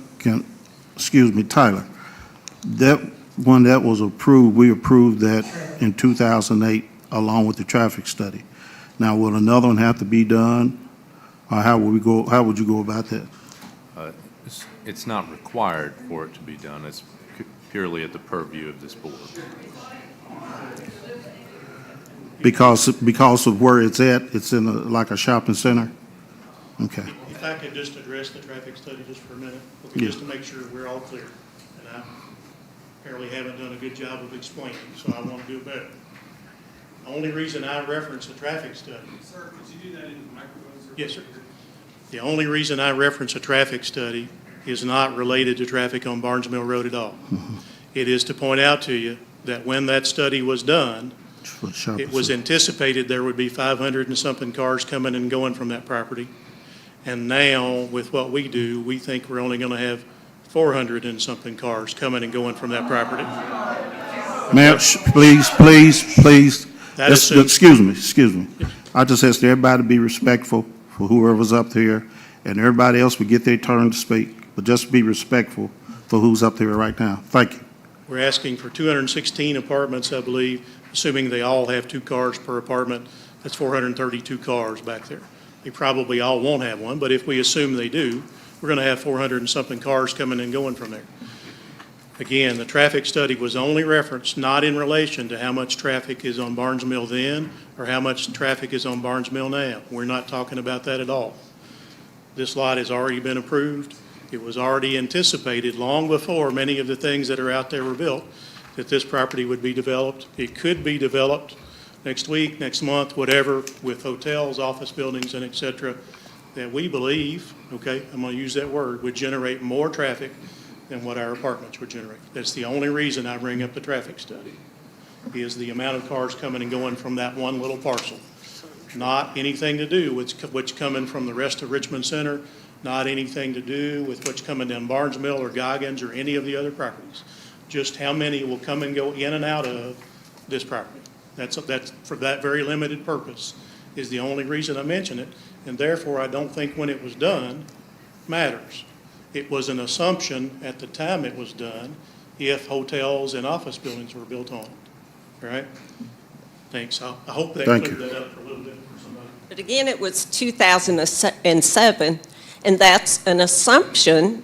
[SPEAKER 1] excuse me, Tyler, that one that was approved, we approved that in 2008 along with the traffic study. Now, will another one have to be done? Or how would you go about that?
[SPEAKER 12] It's not required for it to be done. It's purely at the purview of this board.
[SPEAKER 1] Because of where it's at, it's in like a shopping center? Okay.
[SPEAKER 6] If I could just address the traffic study just for a minute,
[SPEAKER 1] Yeah.
[SPEAKER 6] just to make sure we're all clear. And I apparently haven't done a good job of explaining, so I want to do it better. The only reason I reference the traffic study.
[SPEAKER 13] Sir, could you do that in the microphone, sir?
[SPEAKER 6] Yes, sir. The only reason I reference a traffic study is not related to traffic on Barnes Mill Road at all. It is to point out to you that when that study was done,
[SPEAKER 1] For the shopping
[SPEAKER 6] it was
[SPEAKER 1] center.
[SPEAKER 6] anticipated there would be 500 and something cars coming and going from that property. And now, with what we do, we think we're only going to have 400 and something cars coming and going from that property.
[SPEAKER 1] Ma'am, please.
[SPEAKER 6] That assumes-
[SPEAKER 1] Excuse me. I just asked everybody to be respectful for whoever's up there, and everybody else will get their turn to speak, but just be respectful for who's up there right now. Thank you.
[SPEAKER 6] We're asking for 216 apartments, I believe, assuming they all have 2 cars per apartment. That's 432 cars back there. They probably all won't have one, but if we assume they do, we're going to have 400 and something cars coming and going from there. Again, the traffic study was only referenced, not in relation to how much traffic is on Barnes Mill then or how much traffic is on Barnes Mill now. We're not talking about that at all. This lot has already been approved. It was already anticipated long before many of the things that are out there were built that this property would be developed. It could be developed next week, next month, whatever, with hotels, office buildings, and et cetera, that we believe, okay, I'm going to use that word, would generate more traffic than what our apartments would generate. That's the only reason I bring up the traffic study, is the amount of cars coming and going from that one little parcel. Not anything to do with what's coming from the rest of Richmond Center, not anything to do with what's coming down Barnes Mill or Goggins or any of the other properties. Just how many will come and go in and out of this property. That's for that very limited purpose is the only reason I mention it, and therefore I don't think when it was done matters. It was an assumption at the time it was done if hotels and office buildings were built on it, right? Thanks. I hope that
[SPEAKER 1] Thank
[SPEAKER 6] cleared
[SPEAKER 1] you.
[SPEAKER 6] that up for a little bit for somebody.
[SPEAKER 7] But again, it was 2007, and that's an assumption.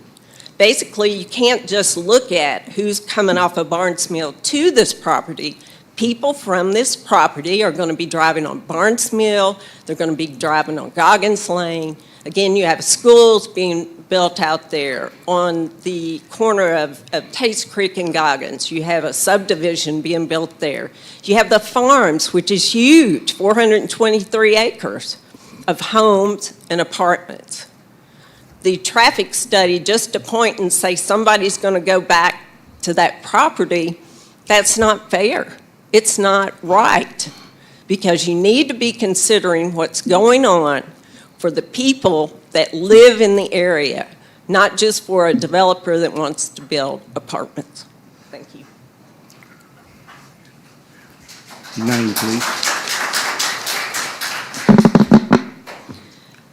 [SPEAKER 7] Basically, you can't just look at who's coming off of Barnes Mill to this property. People from this property are going to be driving on Barnes Mill. They're going to be driving on Goggins Lane. Again, you have schools being built out there on the corner of Taste Creek and Goggins. You have a subdivision being built there. You have the farms, which is huge, 423 acres of homes and apartments. The traffic study, just to point and say somebody's going to go back to that property, that's not fair. It's not right, because you need to be considering what's going on for the people that live in the area, not just for a developer that wants to build apartments. Thank you.
[SPEAKER 1] Name, please.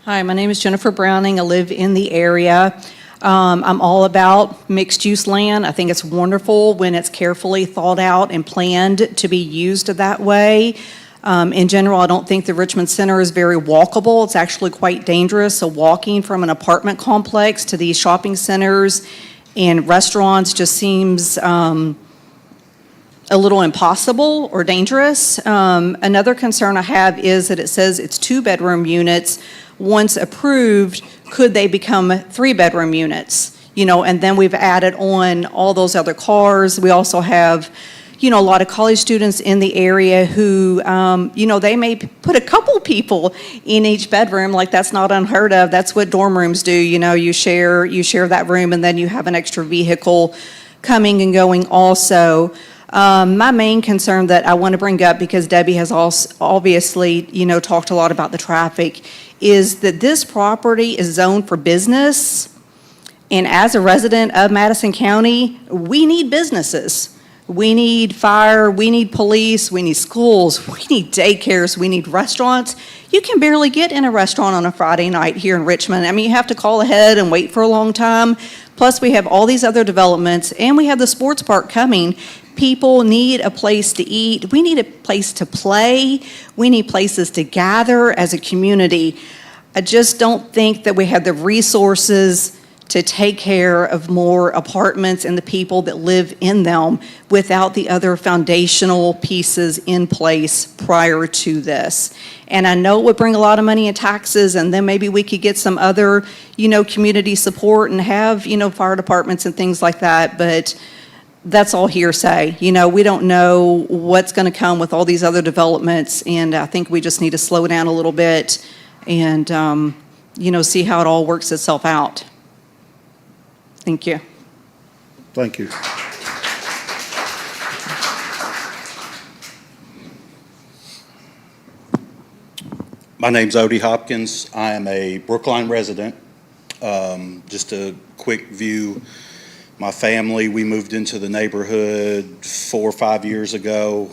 [SPEAKER 14] Hi, my name is Jennifer Browning. I live in the area. I'm all about mixed-use land. I think it's wonderful when it's carefully thought out and planned to be used that way. In general, I don't think the Richmond Center is very walkable. It's actually quite dangerous. So walking from an apartment complex to these shopping centers and restaurants just seems a little impossible or dangerous. Another concern I have is that it says it's 2-bedroom units. Once approved, could they become 3-bedroom units? You know, and then we've added on all those other cars. We also have, you know, a lot of college students in the area who, you know, they may put a couple people in each bedroom. Like, that's not unheard of. That's what dorm rooms do. You know, you share that room, and then you have an extra vehicle coming and going also. My main concern that I want to bring up, because Debbie has also obviously, you know, talked a lot about the traffic, is that this property is zoned for business. And as a resident of Madison County, we need businesses. We need fire, we need police, we need schools, we need daycares, we need restaurants. You can barely get in a restaurant on a Friday night here in Richmond. I mean, you have to call ahead and wait for a long time. Plus, we have all these other developments, and we have the sports park coming. People need a place to eat. We need a place to play. We need places to gather as a community. I just don't think that we have the resources to take care of more apartments and the people that live in them without the other foundational pieces in place prior to this. And I know it would bring a lot of money in taxes, and then maybe we could get some other, you know, community support and have, you know, fire departments and things like that, but that's all hearsay. You know, we don't know what's going to come with all these other developments, and I think we just need to slow down a little bit and, you know, see how it all works itself out. Thank you.
[SPEAKER 1] Thank you.
[SPEAKER 15] My name's Odie Hopkins. I am a Brookline resident. Just a quick view. My family, we moved into the neighborhood 4 or 5 years ago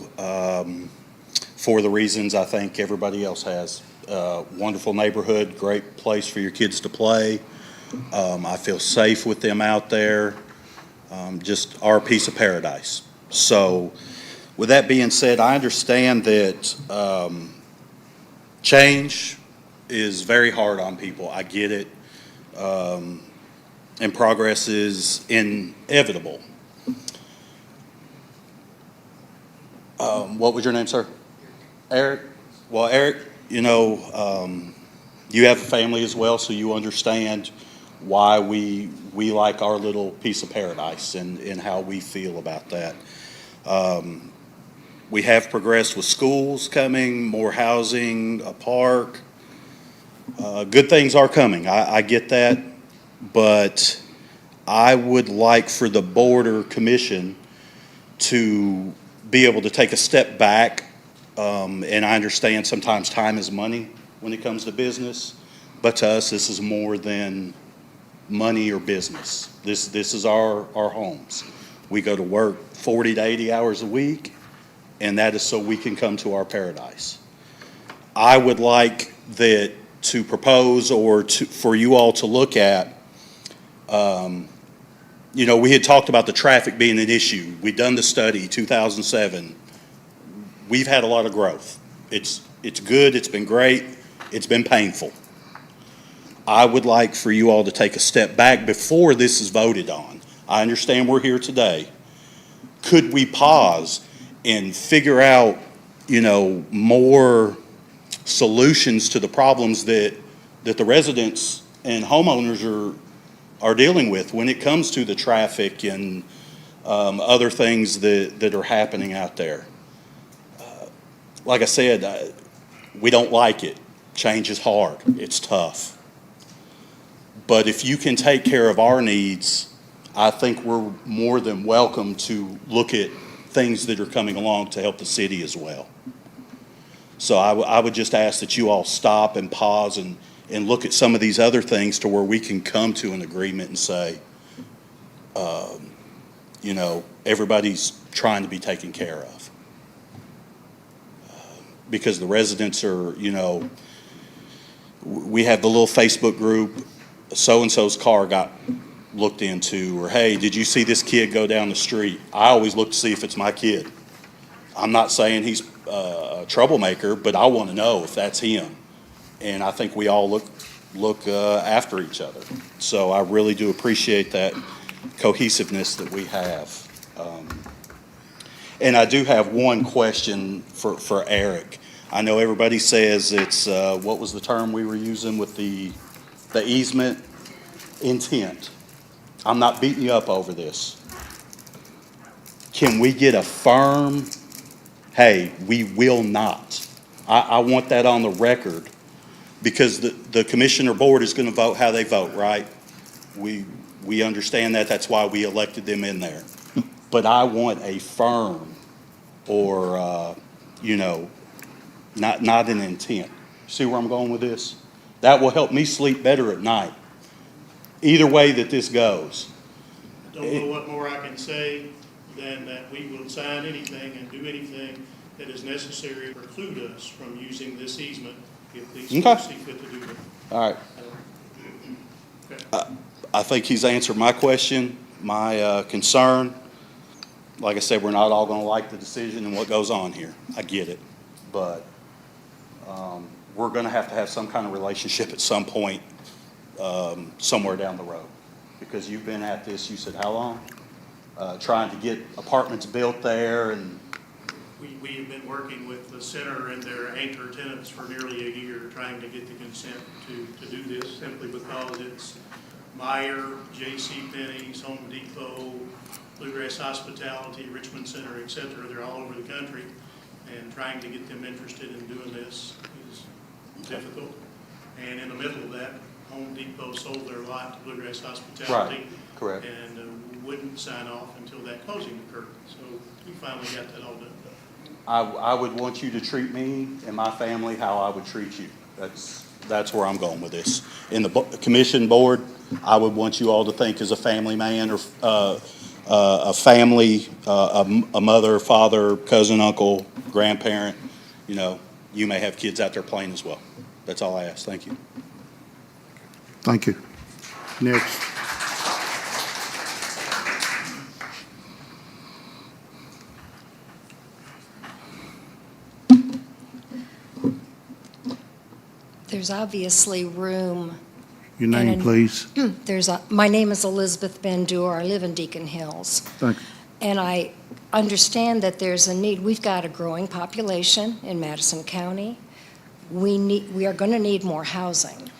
[SPEAKER 15] for the reasons I think everybody else has. Wonderful neighborhood, great place for your kids to play. I feel safe with them out there. Just our piece of paradise. So with that being said, I understand that change is very hard on people. I get it. And progress is inevitable. What was your name, sir? Eric? Well, Eric, you know, you have a family as well, so you understand why we like our little piece of paradise and how we feel about that. We have progressed with schools coming, more housing, a park. Good things are coming. I get that. But I would like for the board or commission to be able to take a step back. And I understand sometimes time is money when it comes to business. But to us, this is more than money or business. This is our homes. We go to work 40 to 80 hours a week, and that is so we can come to our paradise. I would like that to propose or for you all to look at, you know, we had talked about the traffic being an issue. We'd done the study, 2007. We've had a lot of growth. It's good, it's been great, it's been painful. I would like for you all to take a step back before this is voted on. I understand we're here today. Could we pause and figure out, you know, more solutions to the problems that the residents and homeowners are dealing with when it comes to the traffic and other things that are happening out there? Like I said, we don't like it. Change is hard. It's tough. But if you can take care of our needs, I think we're more than welcome to look at things that are coming along to help the city as well. So I would just ask that you all stop and pause and look at some of these other things to where we can come to an agreement and say, you know, everybody's trying to be taken care of. Because the residents are, you know, we have the little Facebook group, so-and-so's car got looked into, or hey, did you see this kid go down the street? I always look to see if it's my kid. I'm not saying he's a troublemaker, but I want to know if that's him. And I think we all look after each other. So I really do appreciate that cohesiveness that we have. And I do have one question for Eric. I know everybody says it's, what was the term we were using with the easement? Intent. I'm not beating you up over this. Can we get a firm, hey, we will not? I want that on the record, because the commissioner board is going to vote how they vote, right? We understand that. That's why we elected them in there. But I want a firm or, not an intent. See where I'm going with this? That will help me sleep better at night. Either way that this goes.
[SPEAKER 6] I don't know what more I can say than that we will sign anything and do anything that is necessary to preclude us from using this easement if these
[SPEAKER 15] Okay.
[SPEAKER 6] folks see fit to do that.
[SPEAKER 15] All right.
[SPEAKER 6] Okay.
[SPEAKER 15] I think he's answered my question, my concern. Like I said, we're not all going to like the decision and what goes on here. I get it. But we're going to have some kind of relationship at some point, somewhere down the road. Because you've been at this, you said how long? Trying to get apartments built there and.
[SPEAKER 6] We have been working with the center and their anchor tenants for nearly a year, trying to get the consent to do this, simply because it's Meijer, J.C. Penney's, Home Depot, Bluegrass Hospitality, Richmond Center, et cetera. They're all over the country, and trying to get them interested in doing this is difficult. And in the middle of that, Home Depot sold their lot to Bluegrass Hospitality.
[SPEAKER 15] Right, correct.
[SPEAKER 6] And wouldn't sign off until that closing occurred. So we finally got that all done.
[SPEAKER 15] I would want you to treat me and my family how I would treat you. That's where I'm going with this. In the commission board, I would want you all to think as a family man or a family, a mother, father, cousin, uncle, grandparent. You may have kids out there playing as well. That's all I ask. Thank you.
[SPEAKER 1] Thank you. Next.
[SPEAKER 16] There's obviously room.
[SPEAKER 1] Your name, please.
[SPEAKER 16] My name is Elizabeth Bendur. I live in Deacon Hills.
[SPEAKER 1] Thank you.
[SPEAKER 16] And I understand that there's a need. We've got a growing population in Madison County. We are going to need more housing.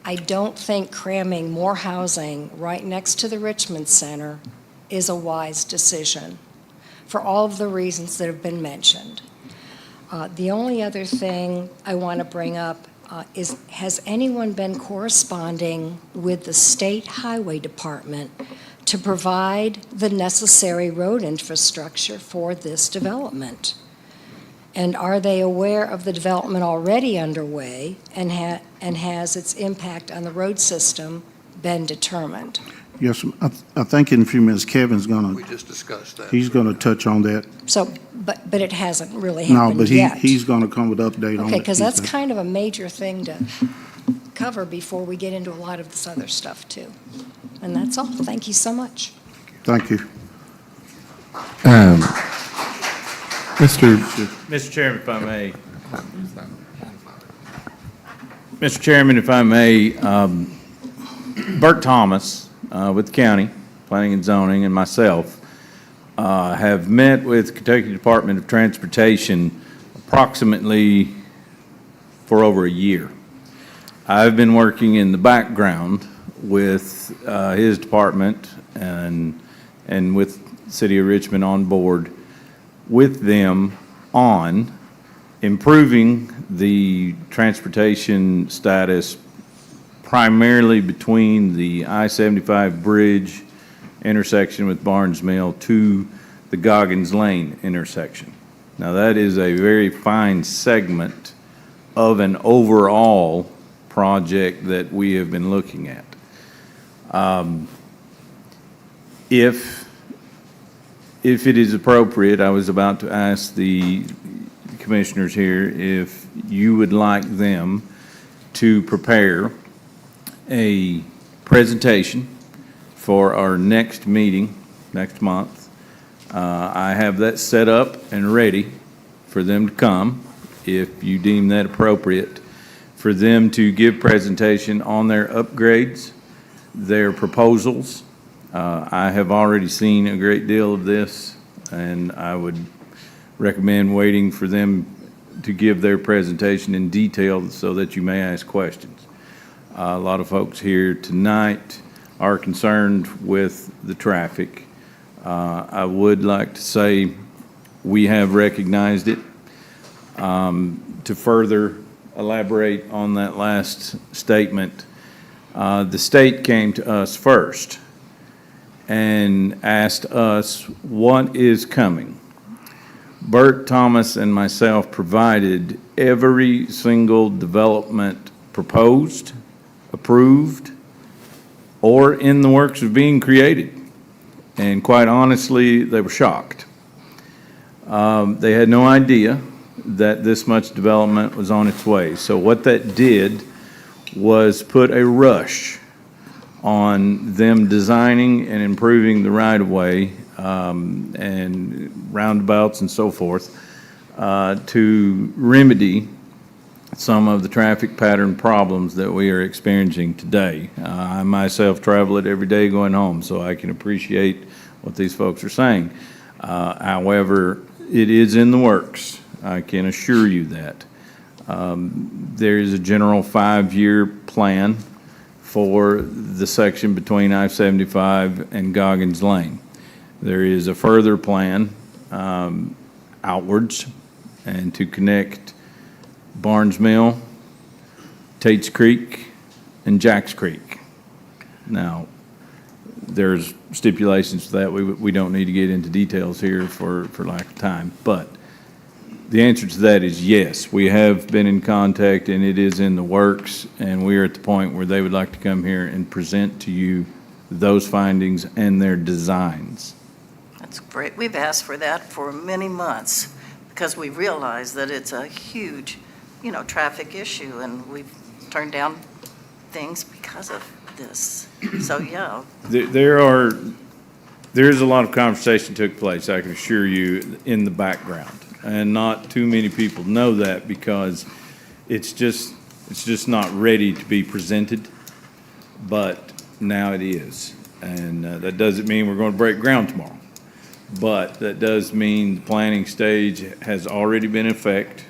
[SPEAKER 16] I don't think cramming more housing right next to the Richmond Center is a wise decision for all of the reasons that have been mentioned. The only other thing I want to bring up is, has anyone been corresponding with the State Highway Department to provide the necessary road infrastructure for this development? And are they aware of the development already underway and has its impact on the road system been determined?
[SPEAKER 1] Yes, I think in a few minutes Kevin's
[SPEAKER 10] We just discussed that.
[SPEAKER 1] he's going to touch on that.
[SPEAKER 16] So, but it hasn't really
[SPEAKER 1] No,
[SPEAKER 16] happened
[SPEAKER 1] but
[SPEAKER 16] yet.
[SPEAKER 1] he's going to come with an update on it.
[SPEAKER 16] Okay, because that's
[SPEAKER 1] He's-
[SPEAKER 16] kind of a major thing to cover before we get into a lot of this other stuff too. And that's all. Thank you so much.
[SPEAKER 1] Thank you.
[SPEAKER 4] Mr. Chairman, if I may. Mr. Chairman, if I may, Bert Thomas with the county, Planning and Zoning, and myself have met with Kentucky Department of Transportation approximately for over a year. I've been working in the background with his department and with the City of Richmond on board with them on improving the transportation status primarily between the I-75 bridge intersection with Barnes Mill to the Goggins Lane intersection. Now, that is a very fine segment of an overall project that we have been looking at. If it is appropriate, I was about to ask the commissioners here if you would like them to prepare a presentation for our next meeting next month. I have that set up and ready for them to come, if you deem that appropriate, for them to give presentation on their upgrades, their proposals. I have already seen a great deal of this and I would recommend waiting for them to give their presentation in detail so that you may ask questions. A lot of folks here tonight are concerned with the traffic. I would like to say we have recognized it. To further elaborate on that last statement, the state came to us first and asked us what is coming. Bert, Thomas, and myself provided every single development proposed, approved, or in the works of being created. And quite honestly, they were shocked. They had no idea that this much development was on its way. So what that did was put a rush on them designing and improving the right-of-way and roundabouts and so forth to remedy some of the traffic pattern problems that we are experiencing today. I myself travel it every day going home, so I can appreciate what these folks are saying. However, it is in the works. I can assure you that. There is a general 5-year plan for the section between I-75 and Goggins Lane. There is a further plan outwards and to connect Barnes Mill, Tate's Creek, and Jacks Creek. Now, there's stipulations to that. We don't need to get into details here for lack of time, but the answer to that is yes. We have been in contact, and it is in the works, and we are at the point where they would like to come here and present to you those findings and their designs.
[SPEAKER 9] That's great. We've asked for that for many months because we realize that it's a huge, traffic issue, and we've turned down things because of this. So, yeah.
[SPEAKER 4] There is a lot of conversation took place, I can assure you, in the background. And not too many people know that because it's just not ready to be presented, but now it is. And that doesn't mean we're going to break ground tomorrow. But that does mean the planning stage has already been in effect,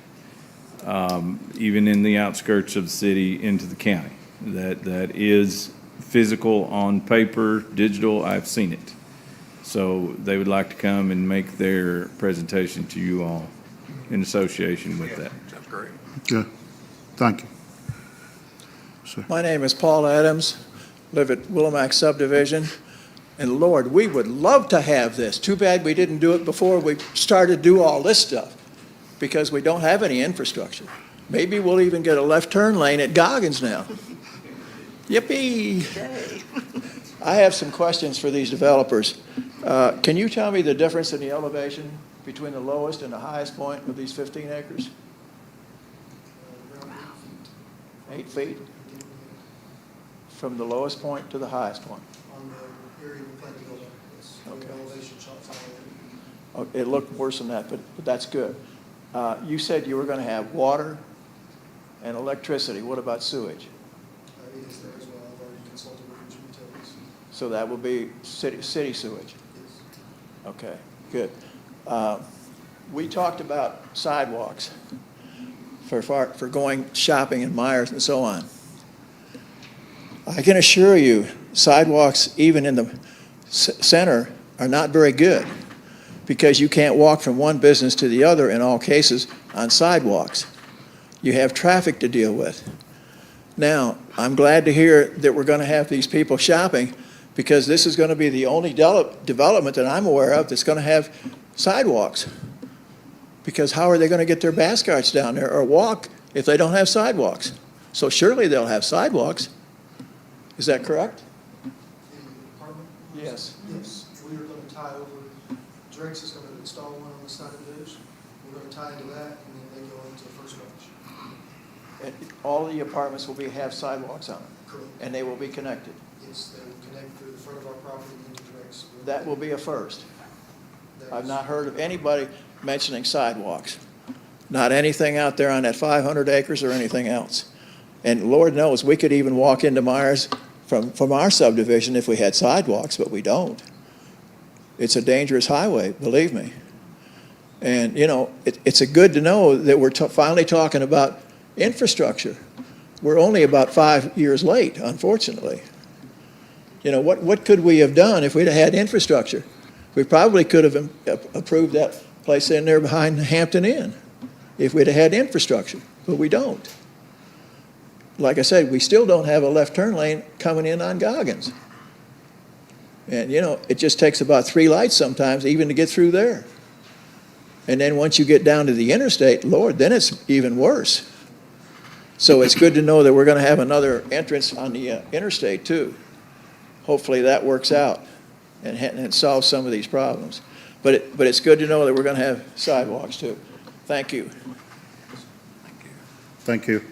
[SPEAKER 4] even in the outskirts of the city into the county. That is physical on paper, digital, I've seen it. So they would like to come and make their presentation to you all in association with that.
[SPEAKER 10] Sounds great.
[SPEAKER 1] Good. Thank you. Sir.
[SPEAKER 17] My name is Paul Adams, live at Willimack Subdivision, and Lord, we would love to have this. Too bad we didn't do it before we started to do all this stuff, because we don't have any infrastructure. Maybe we'll even get a left turn lane at Goggins now. Yippee! I have some questions for these developers. Can you tell me the difference in the elevation between the lowest and the highest point of these 15 acres? 8 feet? From the lowest point to the highest point?
[SPEAKER 5] On the area we plan to build, it's
[SPEAKER 17] Okay.
[SPEAKER 5] elevation shots all over.
[SPEAKER 17] Oh, it looked worse than that, but that's good. You said you were going to have water and electricity. What about sewage?
[SPEAKER 5] It is there as well. I've already consulted with Richmond utilities.
[SPEAKER 17] So that will be city sewage?
[SPEAKER 5] Yes.
[SPEAKER 17] Okay, good. We talked about sidewalks for going shopping in Myers and so on. I can assure you, sidewalks even in the center are not very good because you can't walk from one business to the other in all cases on sidewalks. You have traffic to deal with. Now, I'm glad to hear that we're going to have these people shopping because this is going to be the only development that I'm aware of that's going to have sidewalks. Because how are they going to get their basket carts down there or walk if they don't have sidewalks? So surely they'll have sidewalks. Is that correct?
[SPEAKER 5] The apartment?
[SPEAKER 17] Yes.
[SPEAKER 5] Yes. We are going to tie over, Drake's is going to install one on the side of the ditch. We're going to tie into that, and then they go into the first bunch.
[SPEAKER 17] And all the apartments will have sidewalks on them?
[SPEAKER 5] Correct.
[SPEAKER 17] And they will be connected?
[SPEAKER 5] Yes, they will connect through the front of our property into Drake's.
[SPEAKER 17] That will be a first.
[SPEAKER 5] That
[SPEAKER 17] I've
[SPEAKER 5] is-
[SPEAKER 17] not heard of anybody mentioning sidewalks. Not anything out there on that 500 acres or anything else. And Lord knows, we could even walk into Myers from our subdivision if we had sidewalks, but we don't. It's a dangerous highway, believe me. And, you know, it's a good to know that we're finally talking about infrastructure. We're only about 5 years late, unfortunately. You know, what could we have done if we'd have had infrastructure? We probably could have approved that place in there behind the Hampton Inn if we'd have had infrastructure, but we don't. Like I said, we still don't have a left turn lane coming in on Goggins. And, you know, it just takes about 3 lights sometimes even to get through there. And then once you get down to the interstate, Lord, then it's even worse. So it's good to know that we're going to have another entrance on the interstate too. Hopefully that works out and solves some of these problems. But it's good to know that we're going to have sidewalks too. Thank you.
[SPEAKER 1] Thank you.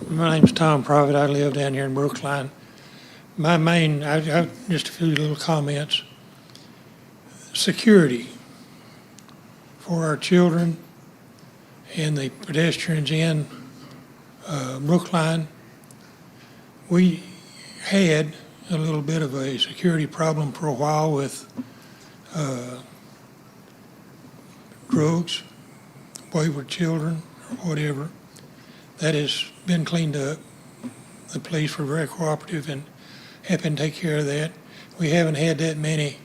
[SPEAKER 13] My name's Tom Profit. I live down here in Brookline. My main, I've just a few little comments. Security for our children and the pedestrians in Brookline. We had a little bit of a security problem for a while with drugs, wayward children, or whatever. That has been cleaned up. The police were very cooperative in helping take care of that. We haven't had that many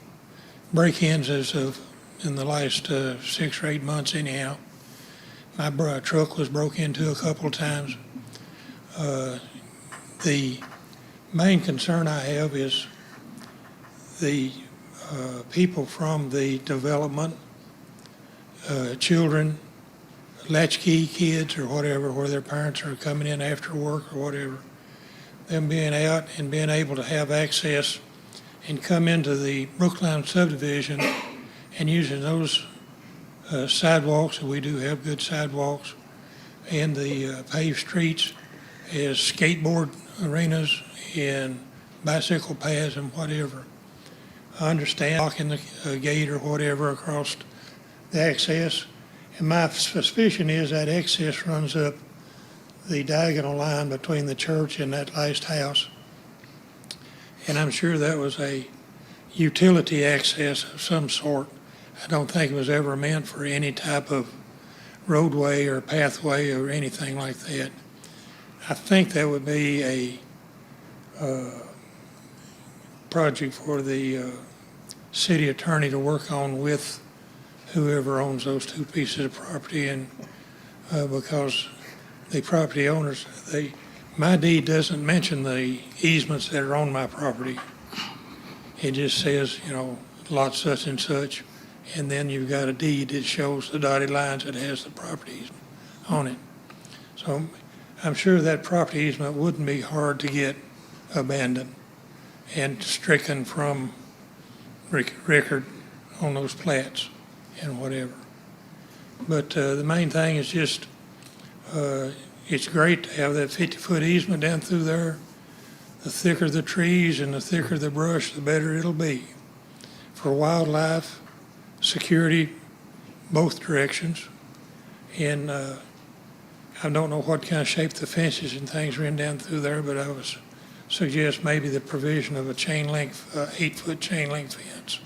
[SPEAKER 13] break-ins as of in the last 6 or 8 months anyhow. My truck was broke into a couple of times. The main concern I have is the people from the development, children, latchkey kids or whatever, where their parents are coming in after work or whatever, them being out and being able to have access and come into the Brookline subdivision and using those sidewalks, and we do have good sidewalks, and the paved streets as skateboard arenas and bicycle paths and whatever. I understand locking the gate or whatever across the access, and my suspicion is that access runs up the diagonal line between the church and that last house. And I'm sure that was a utility access of some sort. I don't think it was ever meant for any type of roadway or pathway or anything like that. I think that would be a project for the city attorney to work on with whoever owns those 2 pieces of property, and because the property owners, my deed doesn't mention the easements that are on my property. It just says, you know, lot such and such, and then you've got a deed that shows the dotted lines that has the property easement on it. So I'm sure that property easement wouldn't be hard to get abandoned and stricken from record on those plats and whatever. But the main thing is just, it's great to have that 50-foot easement down through there. The thicker the trees and the thicker the brush, the better it'll be. For wildlife, security, both directions. And I don't know what kind of shape the fences and things are in down through there, but I would suggest maybe the provision of a chain link, 8-foot chain link fence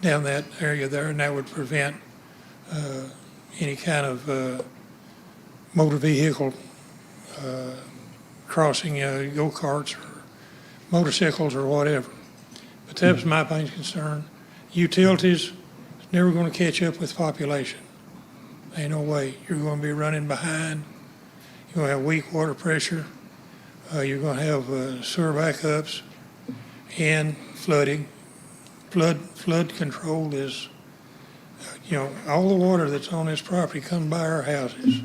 [SPEAKER 13] down that area there, and that would prevent any kind of motor vehicle crossing, go-karts or motorcycles or whatever. But that was my main concern. Utilities is never going to catch up with population. Ain't no way. You're going to be running behind. You're going to have weak water pressure. You're going to have sewer backups and flooding. Flood control is, you know, all the water that's on this property comes by our houses.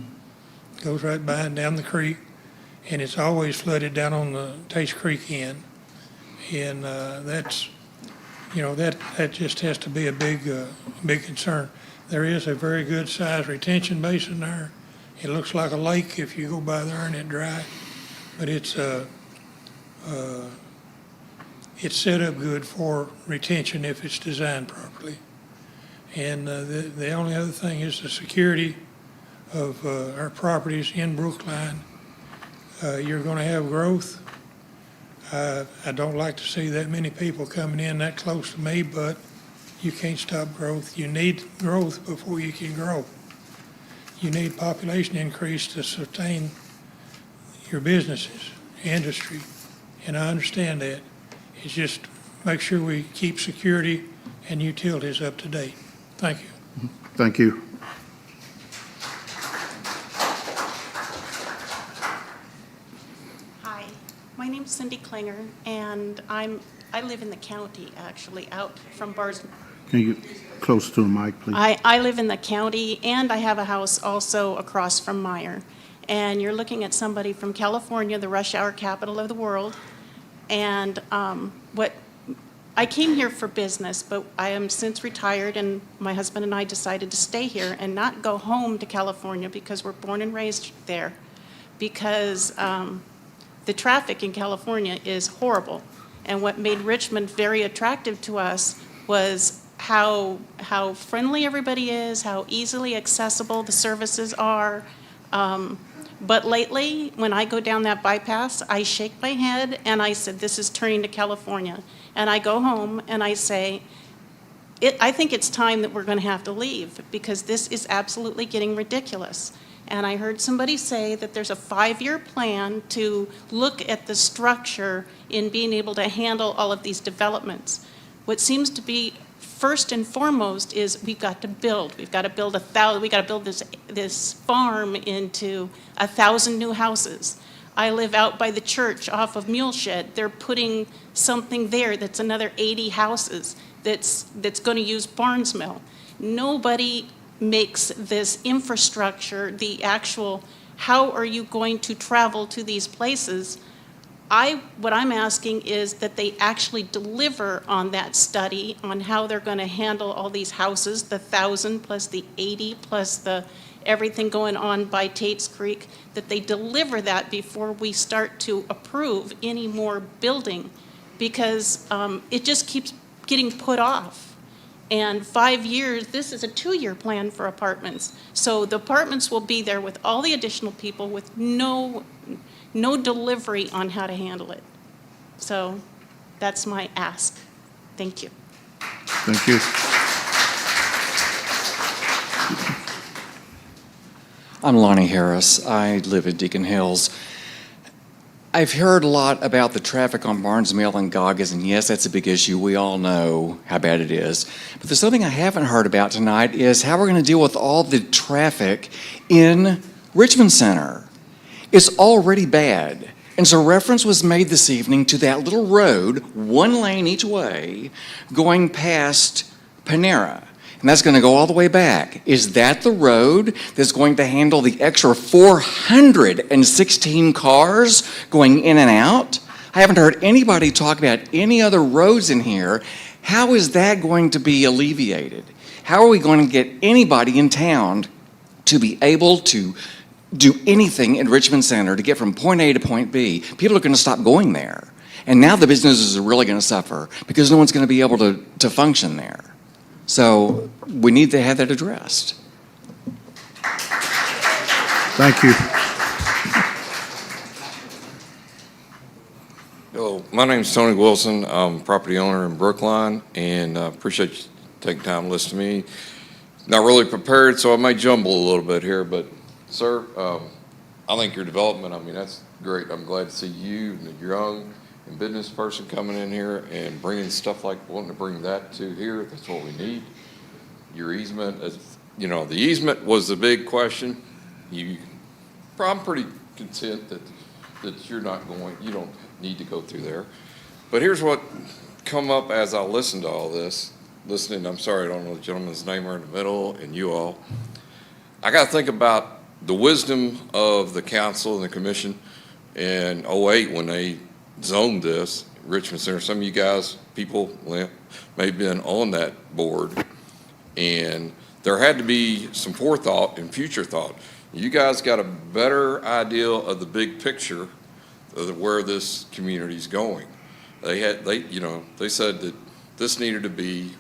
[SPEAKER 13] Goes right by and down the creek, and it's always flooded down on the Taste Creek end. And that's, you know, that just has to be a big concern. There is a very good sized retention basin there. It looks like a lake if you go by there and it's dry, but it's set up good for retention if it's designed properly. And the only other thing is the security of our properties in Brookline. You're going to have growth. I don't like to see that many people coming in that close to me, but you can't stop growth. You need growth before you can grow. You need population increase to sustain your businesses, industry, and I understand that. It's just make sure we keep security and utilities up to date. Thank you.
[SPEAKER 1] Thank you.
[SPEAKER 18] Hi, my name's Cindy Klinger, and I live in the county, actually, out from Bars.
[SPEAKER 1] Can you get closer to the mic, please?
[SPEAKER 18] I live in the county, and I have a house also across from Meyer. And you're looking at somebody from California, the rush hour capital of the world. And I came here for business, but I am since retired, and my husband and I decided to stay here and not go home to California because we're born and raised there. Because the traffic in California is horrible. And what made Richmond very attractive to us was how friendly everybody is, how easily accessible the services are. But lately, when I go down that bypass, I shake my head and I said, this is turning to California. And I go home and I say, I think it's time that we're going to have to leave because this is absolutely getting ridiculous. And I heard somebody say that there's a 5-year plan to look at the structure in being able to handle all of these developments. What seems to be first and foremost is we've got to build. We've got to build this farm into 1,000 new houses. I live out by the church off of Muleshed. They're putting something there that's another 80 houses that's going to use Barnes Mill. Nobody makes this infrastructure, the actual, how are you going to travel to these places? What I'm asking is that they actually deliver on that study on how they're going to handle all these houses, the 1,000 plus the 80 plus the everything going on by Tate's Creek, that they deliver that before we start to approve any more building, because it just keeps getting put off. And 5 years, this is a 2-year plan for apartments. So the apartments will be there with all the additional people with no delivery on how to handle it. So that's my ask. Thank you.
[SPEAKER 1] Thank you.
[SPEAKER 19] I'm Lonnie Harris. I live in Deacon Hills. I've heard a lot about the traffic on Barnes Mill and Goggins, and yes, that's a big issue. We all know how bad it is. But there's something I haven't heard about tonight is how we're going to deal with all the traffic in Richmond Center. It's already bad. And so reference was made this evening to that little road, 1 lane each way, going past Panera. And that's going to go all the way back. Is that the road that's going to handle the extra 416 cars going in and out? I haven't heard anybody talk about any other roads in here. How is that going to be alleviated? How are we going to get anybody in town to be able to do anything in Richmond Center to get from point A to point B? People are going to stop going there. And now the businesses are really going to suffer because no one's going to be able to function there. So we need to have that addressed.
[SPEAKER 1] Thank you.
[SPEAKER 20] Hello, my name is Tony Wilson. I'm a property owner in Brookline, and I appreciate you taking time to listen to me. Not really prepared, so I may jumble a little bit here, but sir, I think your development, that's great. I'm glad to see you and the young and business person coming in here and bringing stuff like wanting to bring that to here. That's what we need. Your easement, the easement was the big question. I'm pretty content that you don't need to go through there. But here's what come up as I listened to all this. I'm sorry, I don't know the gentleman's name right in the middle, and you all. I got to think about the wisdom of the council and the commission in 2008 when they zoned this, Richmond Center. Some of you guys, people may have been on that board, and there had to be some forethought and future thought. You guys got a better idea of the big picture of where this community's going. They said that this needed to be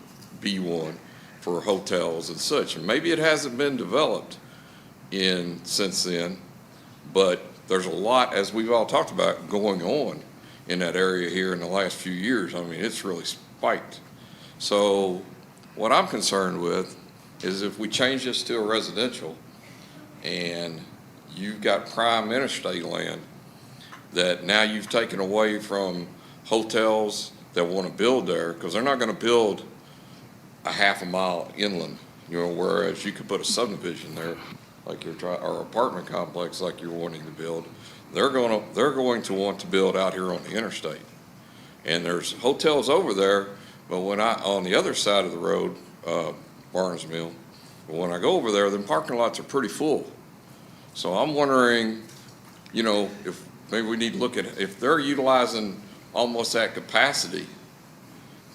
[SPEAKER 20] B1 for hotels and such, and maybe it hasn't been developed since then, but there's a lot, as we've all talked about, going on in that area here in the last few years. I mean, it's really spiked. So what I'm concerned with is if we change this to a residential and you've got prime interstate land that now you've taken away from hotels that want to build there, because they're not going to build a half a mile inland, whereas you could put a subdivision there, like you're trying, or apartment complex like you're wanting to build. They're going to want to build out here on the interstate. And there's hotels over there, but on the other side of the road, Barnes Mill, but when I go over there, then parking lots are pretty full. So I'm wondering, if maybe we need to look at, if they're utilizing almost that capacity,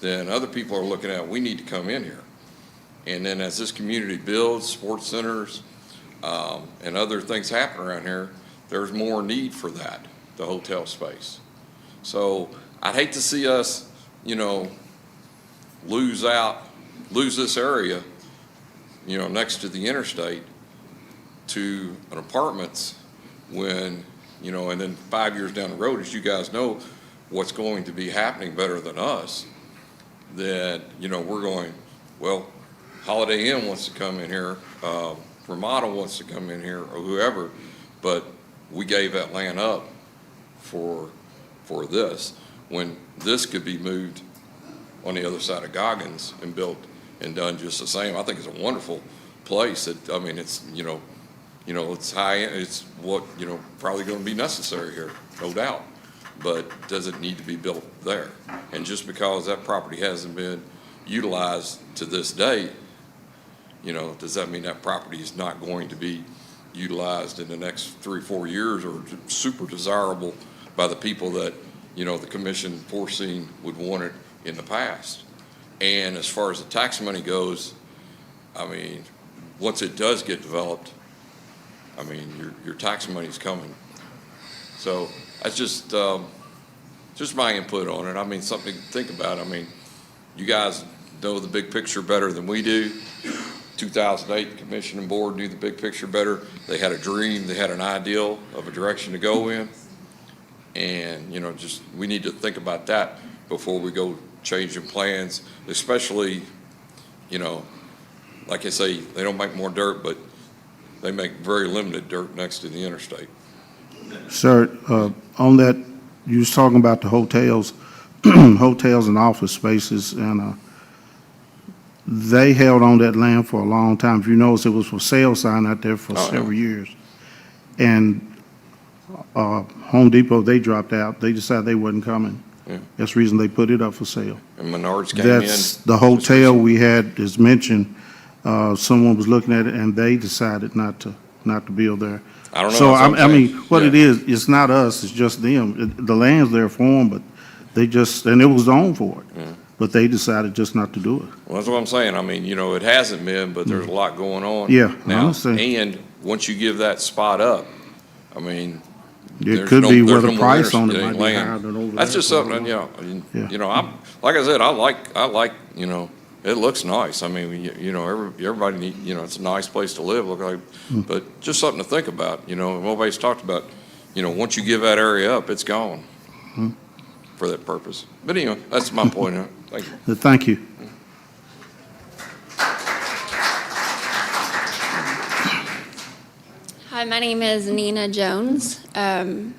[SPEAKER 20] then other people are looking at, we need to come in here. And then as this community builds, sports centers, and other things happen around here, there's more need for that, the hotel space. So I'd hate to see us, lose this area, next to the interstate to an apartments when, and then 5 years down the road, as you guys know, what's going to be happening better than us, that, we're going, well, Holiday Inn wants to come in here, Ramada wants to come in here, or whoever, but we gave that land up for this, when this could be moved on the other side of Goggins and built and done just the same. I think it's a wonderful place. It's, it's high, it's what, probably going to be necessary here, no doubt. But does it need to be built there? And just because that property hasn't been utilized to this day, does that mean that property is not going to be utilized in the next 3 or 4 years, or super desirable by the people that, the commission foreseen would want it in the past? And as far as the tax money goes, I mean, once it does get developed, I mean, your tax money's coming. So that's just my input on it. I mean, something to think about. I mean, you guys know the big picture better than we do. 2008, the commission and board knew the big picture better. They had a dream, they had an ideal of a direction to go in. And, just, we need to think about that before we go changing plans, especially, like I say, they don't make more dirt, but they make very limited dirt next to the interstate.
[SPEAKER 1] Sir, on that, you was talking about the hotels, hotels and office spaces, and they held on that land for a long time. If you notice, it was for sale sign out there for several years. And Home Depot, they dropped out. They decided they wasn't coming.
[SPEAKER 20] Yeah.
[SPEAKER 1] That's the reason they put it up for sale.
[SPEAKER 20] And Menards came in.
[SPEAKER 1] That's the hotel we had is mentioned. Someone was looking at it, and they decided not to build there.
[SPEAKER 20] I don't know.
[SPEAKER 1] So I mean, what it is, it's not us, it's just them. The land's there for them, but they just, and it was zoned for it.
[SPEAKER 20] Yeah.
[SPEAKER 1] But they decided just not to do it.
[SPEAKER 20] Well, that's what I'm saying. I mean, it hasn't been, but there's a lot going on.
[SPEAKER 1] Yeah, I
[SPEAKER 20] now.
[SPEAKER 1] understand.
[SPEAKER 20] And once you give that spot up, I mean,
[SPEAKER 1] It could be where the
[SPEAKER 20] more
[SPEAKER 1] price on it
[SPEAKER 20] interstate
[SPEAKER 1] might be
[SPEAKER 20] land.
[SPEAKER 1] higher than over there.
[SPEAKER 20] That's just something,
[SPEAKER 1] Yeah.
[SPEAKER 20] I'm, like I said, I like, it looks nice. I mean, everybody need, it's a nice place to live, look like, but just something to think about, nobody's talked about, once you give that area up, it's gone for that purpose. But anyway, that's my point. Thank you.
[SPEAKER 1] Thank you.
[SPEAKER 21] Hi, my name is Nina Jones. I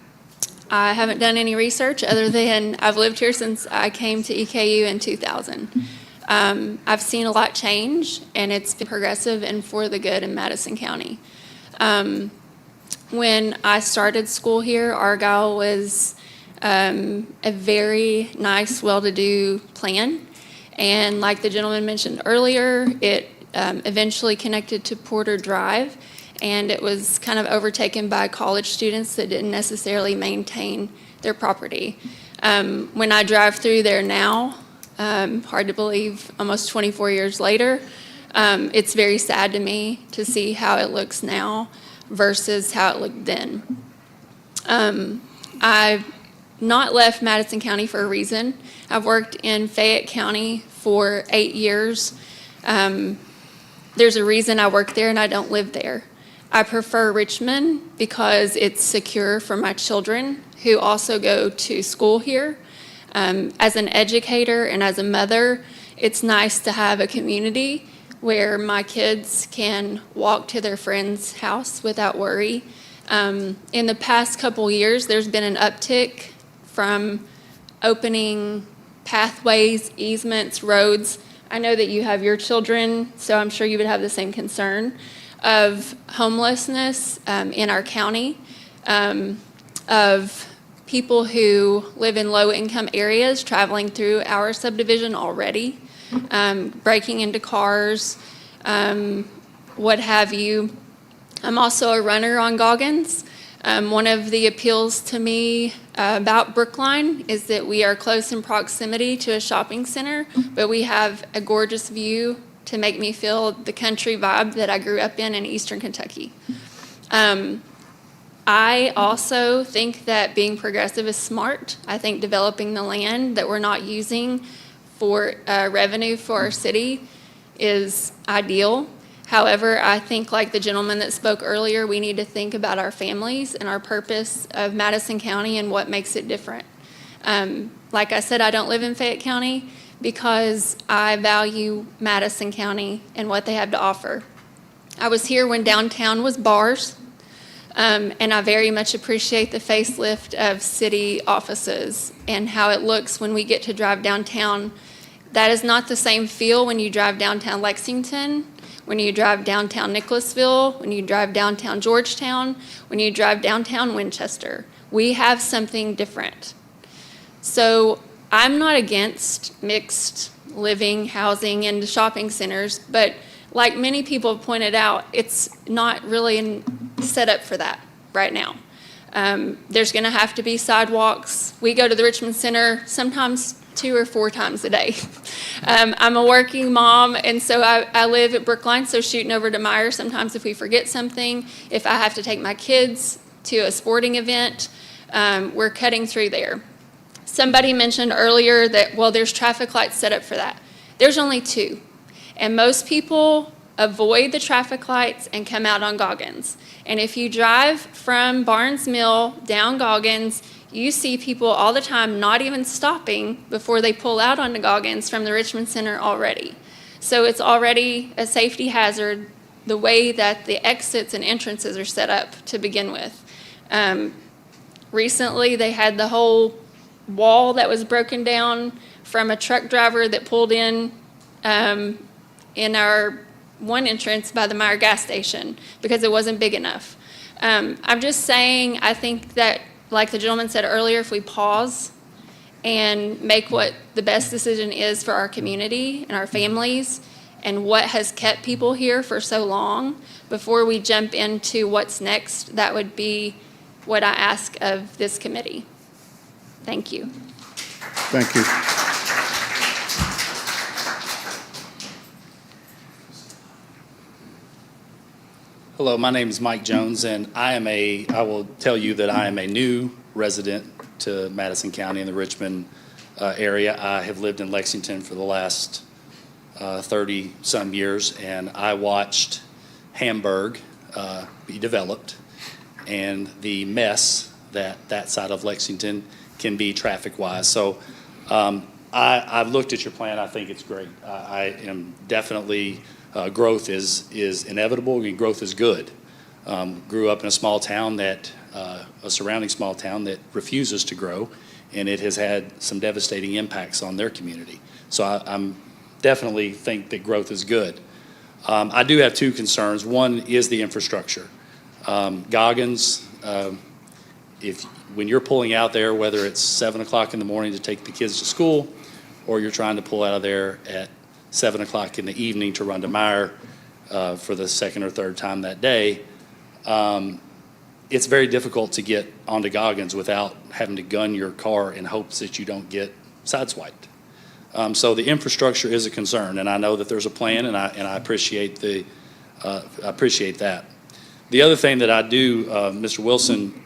[SPEAKER 21] haven't done any research other than I've lived here since I came to EKU in 2000. I've seen a lot change, and it's been progressive and for the good in Madison County. When I started school here, Argyle was a very nice, well-to-do plan. And like the gentleman mentioned earlier, it eventually connected to Porter Drive, and it was kind of overtaken by college students that didn't necessarily maintain their property. When I drive through there now, hard to believe, almost 24 years later, it's very sad to me to see how it looks now versus how it looked then. I've not left Madison County for a reason. I've worked in Fayette County for 8 years. There's a reason I work there and I don't live there. I prefer Richmond because it's secure for my children who also go to school here. As an educator and as a mother, it's nice to have a community where my kids can walk to their friend's house without worry. In the past couple years, there's been an uptick from opening pathways, easements, roads. I know that you have your children, so I'm sure you would have the same concern of homelessness in our county, of people who live in low-income areas traveling through our subdivision already, breaking into cars, what have you. I'm also a runner on Goggins. One of the appeals to me about Brookline is that we are close in proximity to a shopping center, but we have a gorgeous view to make me feel the country vibe that I grew up in Eastern Kentucky. I also think that being progressive is smart. I think developing the land that we're not using for revenue for our city is ideal. However, I think like the gentleman that spoke earlier, we need to think about our families and our purpose of Madison County and what makes it different. Like I said, I don't live in Fayette County because I value Madison County and what they have to offer. I was here when downtown was bars, and I very much appreciate the facelift of city offices and how it looks when we get to drive downtown. That is not the same feel when you drive downtown Lexington, when you drive downtown Nicholasville, when you drive downtown Georgetown, when you drive downtown Winchester. We have something different. So I'm not against mixed living, housing, and shopping centers, but like many people have pointed out, it's not really set up for that right now. There's going to have to be sidewalks. We go to the Richmond Center sometimes 2 or 4 times a day. I'm a working mom, and so I live at Brookline, so shooting over to Meyer sometimes if we forget something, if I have to take my kids to a sporting event, we're cutting through there. Somebody mentioned earlier that, well, there's traffic lights set up for that. There's only 2, and most people avoid the traffic lights and come out on Goggins. And if you drive from Barnes Mill down Goggins, you see people all the time not even stopping before they pull out onto Goggins from the Richmond Center already. So it's already a safety hazard the way that the exits and entrances are set up to begin with. Recently, they had the whole wall that was broken down from a truck driver that pulled in our one entrance by the Meyer gas station because it wasn't big enough. I'm just saying, I think that, like the gentleman said earlier, if we pause and make what the best decision is for our community and our families and what has kept people here for so long before we jump into what's next, that would be what I ask of this committee. Thank you.
[SPEAKER 1] Thank you.
[SPEAKER 15] Hello, my name is Mike Jones, and I will tell you that I am a new resident to Madison County in the Richmond area. I have lived in Lexington for the last 30-some years, and I watched Hamburg be developed and the mess that side of Lexington can be traffic-wise. So I've looked at your plan. I think it's great. I am definitely growth is inevitable and growth is good. Grew up in a small town a surrounding small town that refuses to grow, and it has had some devastating impacts on their community. So I'm definitely think that growth is good. I do have 2 concerns. One is the infrastructure. Goggins, when you're pulling out there, whether it's 7 o'clock in the morning to take the kids to school, or you're trying to pull out of there at 7 o'clock in the evening to run to Meyer for the 2nd or 3rd time that day, it's very difficult to get onto Goggins without having to gun your car in hopes that you don't get sideswiped. So the infrastructure is a concern, and I know that there's a plan, and I appreciate that. The other thing that I do, Mr. Wilson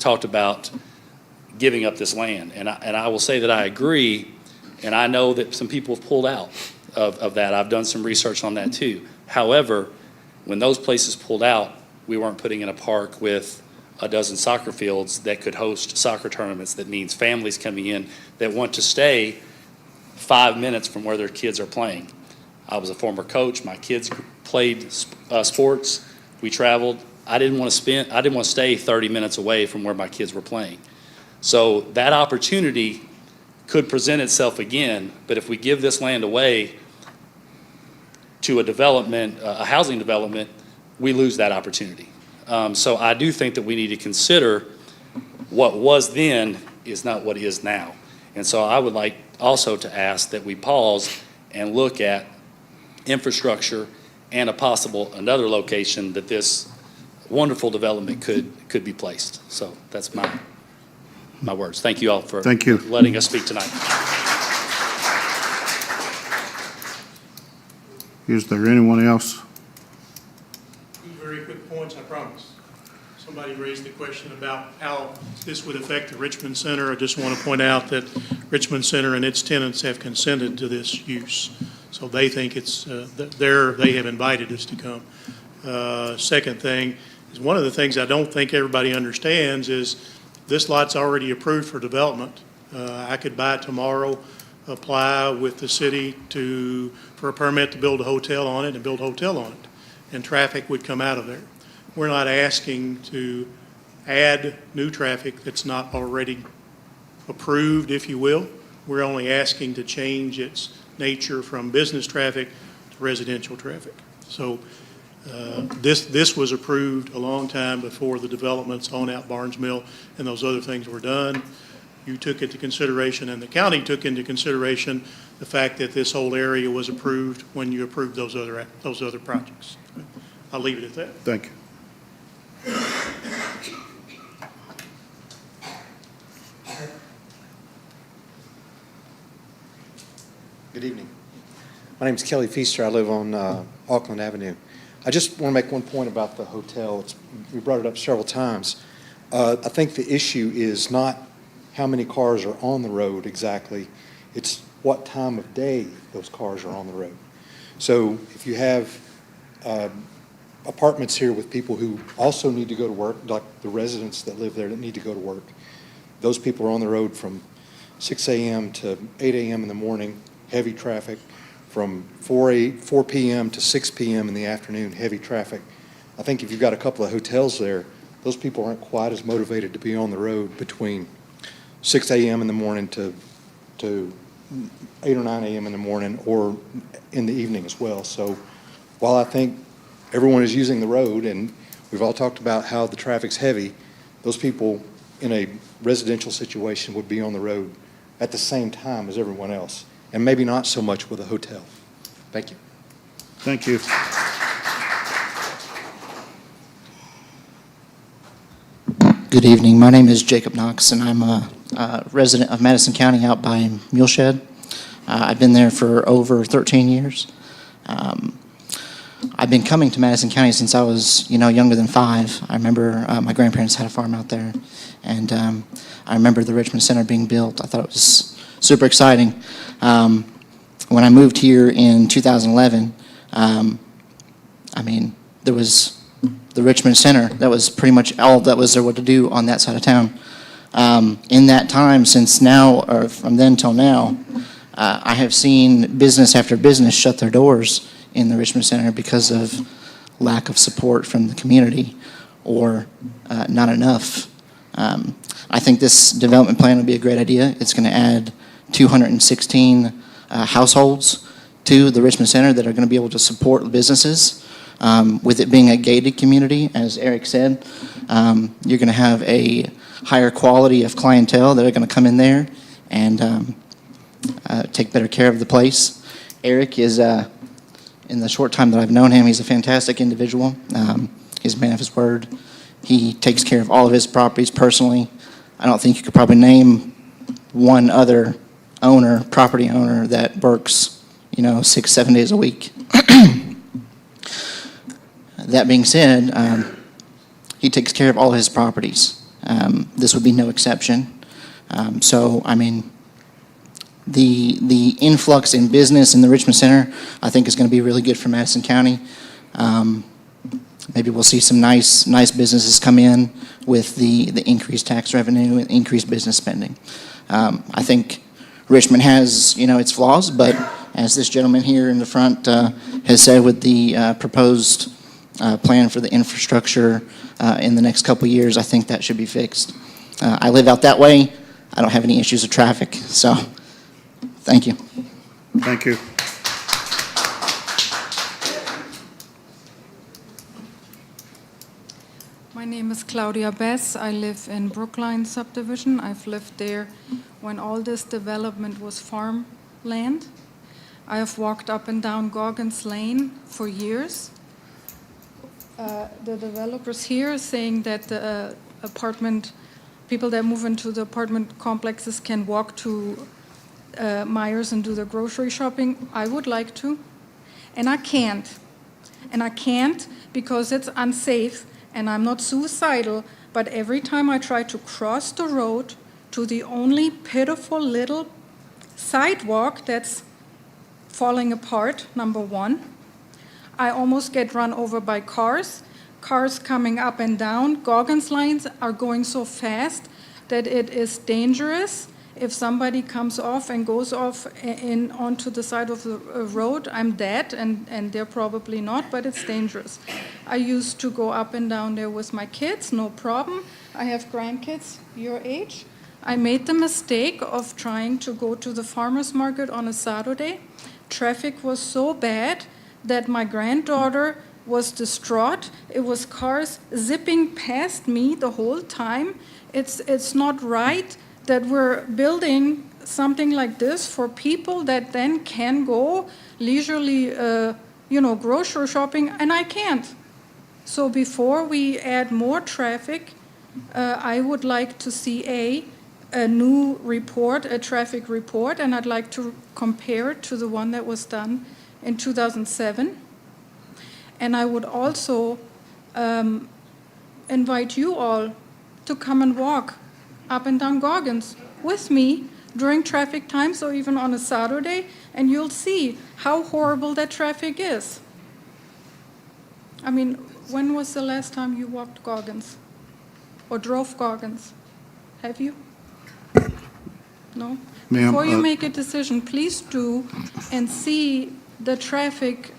[SPEAKER 15] talked about giving up this land, and I will say that I agree, and I know that some people have pulled out of that. I've done some research on that too. However, when those places pulled out,
[SPEAKER 3] we weren't putting in a park with a dozen soccer fields that could host soccer tournaments. That means families coming in that want to stay 5 minutes from where their kids are playing. I was a former coach. My kids played sports. We traveled. I didn't want to stay 30 minutes away from where my kids were playing. So that opportunity could present itself again, but if we give this land away to a housing development, we lose that opportunity. So I do think that we need to consider what was then is not what is now. And so I would like also to ask that we pause and look at infrastructure and another location that this wonderful development could be placed. So that's my words. Thank you all for letting us speak tonight.
[SPEAKER 1] Is there anyone else?
[SPEAKER 6] Two very quick points, I promise. Somebody raised the question about how this would affect the Richmond Center. I just want to point out that Richmond Center and its tenants have consented to this use. So they think they have invited us to come. Second thing is, one of the things I don't think everybody understands is this lot's already approved for development. I could buy tomorrow, apply with the city for a permit to build a hotel on it and build a hotel on it, and traffic would come out of there. We're not asking to add new traffic that's not already approved, if you will. We're only asking to change its nature from business traffic to residential traffic. So this was approved a long time before the developments on out Barnes Mill and those other things were done. You took into consideration, and the county took into consideration, the fact that this whole area was approved when you approved those other projects. I'll leave it at that.
[SPEAKER 1] Thank you.
[SPEAKER 22] Good evening. My name is Kelly Feaster. I live on Auckland Avenue. I just want to make one point about the hotel. We brought it up several times. I think the issue is not how many cars are on the road exactly. It's what time of day those cars are on the road. So if you have apartments here with people who also need to go to work, like the residents that live there that need to go to work, those people are on the road from 6 a.m. to 8 a.m. in the morning, heavy traffic. From 4 p.m. to 6 p.m. in the afternoon, heavy traffic. I think if you've got a couple of hotels there, those people aren't quite as motivated to be on the road between 6 a.m. in the morning to 8 or 9 a.m. in the morning, or in the evening as well. So while I think everyone is using the road, and we've all talked about how the traffic's heavy, those people in a residential situation would be on the road at the same time as everyone else, and maybe not so much with a hotel. Thank you.
[SPEAKER 1] Thank you.
[SPEAKER 23] Good evening. My name is Jacob Knox, and I'm a resident of Madison County out by Muleshed. I've been there for over 13 years. I've been coming to Madison County since I was, younger than 5. I remember my grandparents had a farm out there, and I remember the Richmond Center being built. I thought it was super exciting. When I moved here in 2011, there was the Richmond Center. That was pretty much all that was there what to do on that side of town. In that time, since now, or from then till now, I have seen business after business shut their doors in the Richmond Center because of lack of support from the community, or not enough. I think this development plan would be a great idea. It's going to add 216 households to the Richmond Center that are going to be able to support businesses. With it being a gated community, as Eric said, you're going to have a higher quality of clientele that are going to come in there and take better care of the place. Eric is, in the short time that I've known him, he's a fantastic individual. He's a man of his word. He takes care of all of his properties personally. I don't think you could probably name one other property owner that works, 6-7 days a week. That being said, he takes care of all of his properties. This would be no exception. The influx in business in the Richmond Center, I think, is going to be really good for Madison County. maybe we'll see some nice businesses come in with the increased tax revenue and increased business spending. I think Richmond has, its flaws, but as this gentleman here in the front has said, with the proposed plan for the infrastructure in the next couple of years, I think that should be fixed. I live out that way. I don't have any issues with traffic, so thank you.
[SPEAKER 1] Thank you.
[SPEAKER 2] My name is Claudia Bess. I live in Brookline subdivision. I've lived there when all this development was farmland. I have walked up and down Goggins Lane for years. The developers here are saying that the people that move into the apartment complexes can walk to Myers and do their grocery shopping. I would like to, and I can't. And I can't because it's unsafe, and I'm not suicidal, but every time I try to cross the road to the only pitiful little sidewalk that's falling apart, number one, I almost get run over by cars coming up and down. Goggins lines are going so fast that it is dangerous. If somebody comes off and goes off onto the side of the road, I'm dead, and they're probably not, but it's dangerous. I used to go up and down there with my kids, no problem. I have grandkids your age. I made the mistake of trying to go to the farmer's market on a Saturday. Traffic was so bad that my granddaughter was distraught. It was cars zipping past me the whole time. It's not right that we're building something like this for people that then can go leisurely, grocery shopping, and I can't. So before we add more traffic, I would like to see a new report, a traffic report, and I'd like to compare it to the one that was done in 2007. And I would also invite you all to come and walk up and down Goggins with me during traffic times or even on a Saturday, and you'll see how horrible that traffic is. I mean, when was the last time you walked Goggins or drove Goggins? Have you? No?
[SPEAKER 1] Ma'am,
[SPEAKER 2] Before you make a decision, please do and see the traffic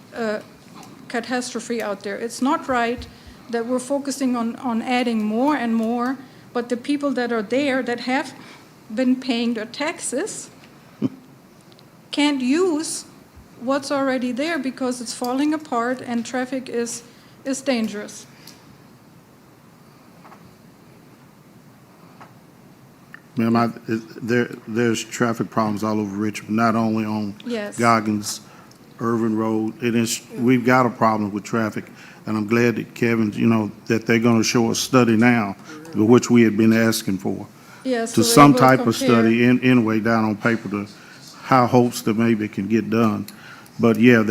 [SPEAKER 2] catastrophe out there. It's not right that we're focusing on adding more and more, but the people that are there that have been paying their taxes can't use what's already there because it's falling apart and traffic is dangerous.
[SPEAKER 1] Ma'am, there's traffic problems all over Richmond, not only on
[SPEAKER 2] Yes.
[SPEAKER 1] Goggins, Irvin Road. We've got a problem with traffic, and I'm glad that Kevin, that they're going to show a study now, which we had been asking for.
[SPEAKER 2] Yes,
[SPEAKER 1] To
[SPEAKER 2] so
[SPEAKER 1] some
[SPEAKER 2] they will
[SPEAKER 1] type of
[SPEAKER 2] compare.
[SPEAKER 1] study, anyway, down on paper, to high hopes that maybe it can get done. But yeah,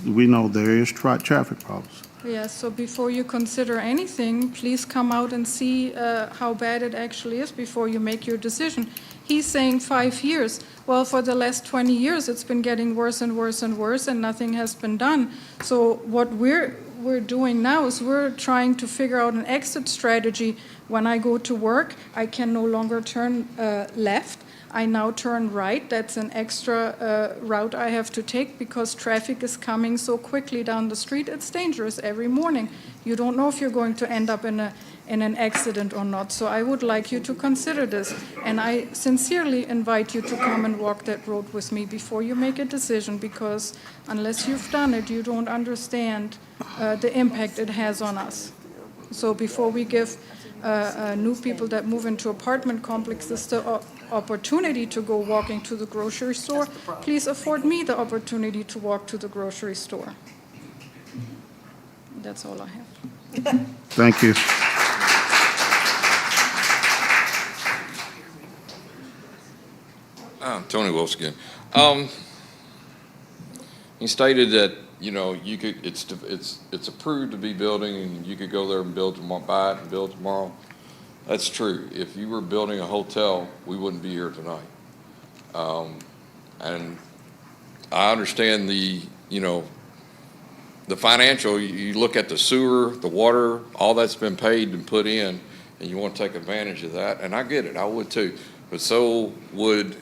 [SPEAKER 1] we know there is traffic problems.
[SPEAKER 2] Yes, so before you consider anything, please come out and see how bad it actually is before you make your decision. He's saying 5 years. Well, for the last 20 years, it's been getting worse and worse and worse, and nothing has been done. So what we're doing now is we're trying to figure out an exit strategy. When I go to work, I can no longer turn left. I now turn right. That's an extra route I have to take because traffic is coming so quickly down the street. It's dangerous every morning. You don't know if you're going to end up in an accident or not. So I would like you to consider this. And I sincerely invite you to come and walk that road with me before you make a decision, because unless you've done it, you don't understand the impact it has on us. So before we give new people that move into apartment complexes the opportunity to go walking to the grocery store, please afford me the opportunity to walk to the grocery store. That's all I have.
[SPEAKER 1] Thank you.
[SPEAKER 20] Tony Wilson again. He stated that, you could, it's approved to be building and you could go there and build tomorrow, buy it and build tomorrow. That's true. If you were building a hotel, we wouldn't be here tonight. And I understand the the financial, you look at the sewer, the water, all that's been paid and put in, and you want to take advantage of that, and I get it, I would too. But so would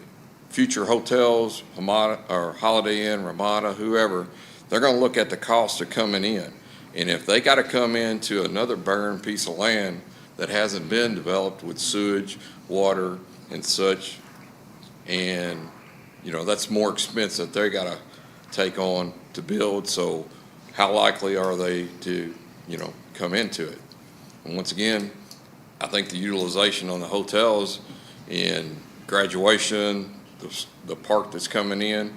[SPEAKER 20] future hotels, Ramada, or Holiday Inn, Ramada, whoever. They're gonna look at the cost of coming in. And if they gotta come into another barren piece of land that hasn't been developed with sewage, water, and such, and, you know, that's more expense that they gotta take on to build, so how likely are they to, you know, come into it? And once again, I think the utilization on the hotels in graduation, the park that's coming in,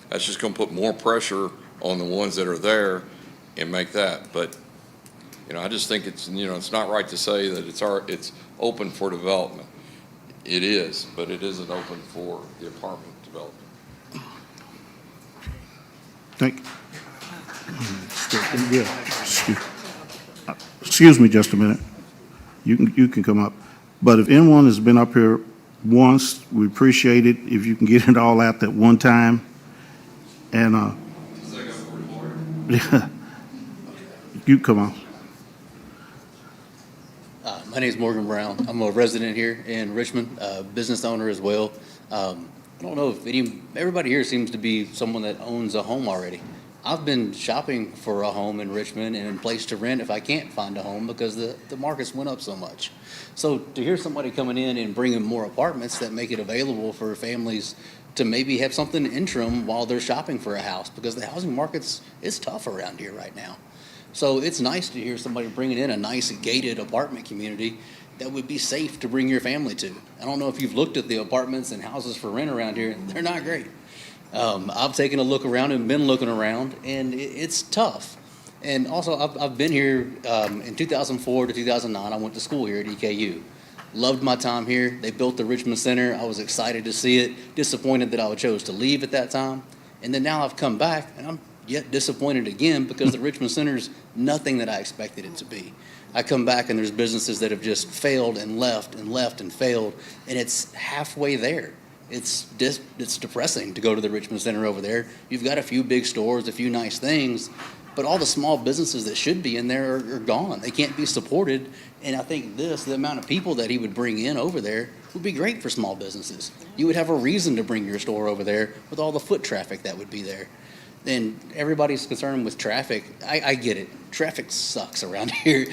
[SPEAKER 20] that's just gonna put more pressure on the ones that are there and make that. But, you know, I just think it's, you know, it's not right to say that it's open for development. It is, but it isn't open for the apartment development.
[SPEAKER 1] Thank you. Yeah. Excuse me just a minute. You can come up. But if anyone has been up here once, we appreciate it if you can get it all out at one time. And you come on.
[SPEAKER 8] My name is Morgan Brown. I'm a resident here in Richmond, business owner as well. I don't know if everybody here seems to be someone that owns a home already. I've been shopping for a home in Richmond and a place to rent if I can't find a home because the markets went up so much. So to hear somebody coming in and bringing more apartments that make it available for families to maybe have something interim while they're shopping for a house, because the housing market's is tough around here right now. So it's nice to hear somebody bringing in a nice gated apartment community that would be safe to bring your family to. I don't know if you've looked at the apartments and houses for rent around here. They're not great. I've taken a look around and been looking around, and it's tough. And also, I've been here in 2004 to 2009. I went to school here at EKU. Loved my time here. They built the Richmond Center. I was excited to see it. Disappointed that I chose to leave at that time. And then now I've come back, and I'm yet disappointed again because the Richmond Center's nothing that I expected it to be. I come back and there's businesses that have just failed and left and left and failed, and it's halfway there. It's depressing to go to the Richmond Center over there. You've got a few big stores, a few nice things, but all the small businesses that should be in there are gone. They can't be supported, and I think the amount of people that he would bring in over there would be great for small businesses. You would have a reason to bring your store over there with all the foot traffic that would be there. And everybody's concerned with traffic. I get it. Traffic sucks around here.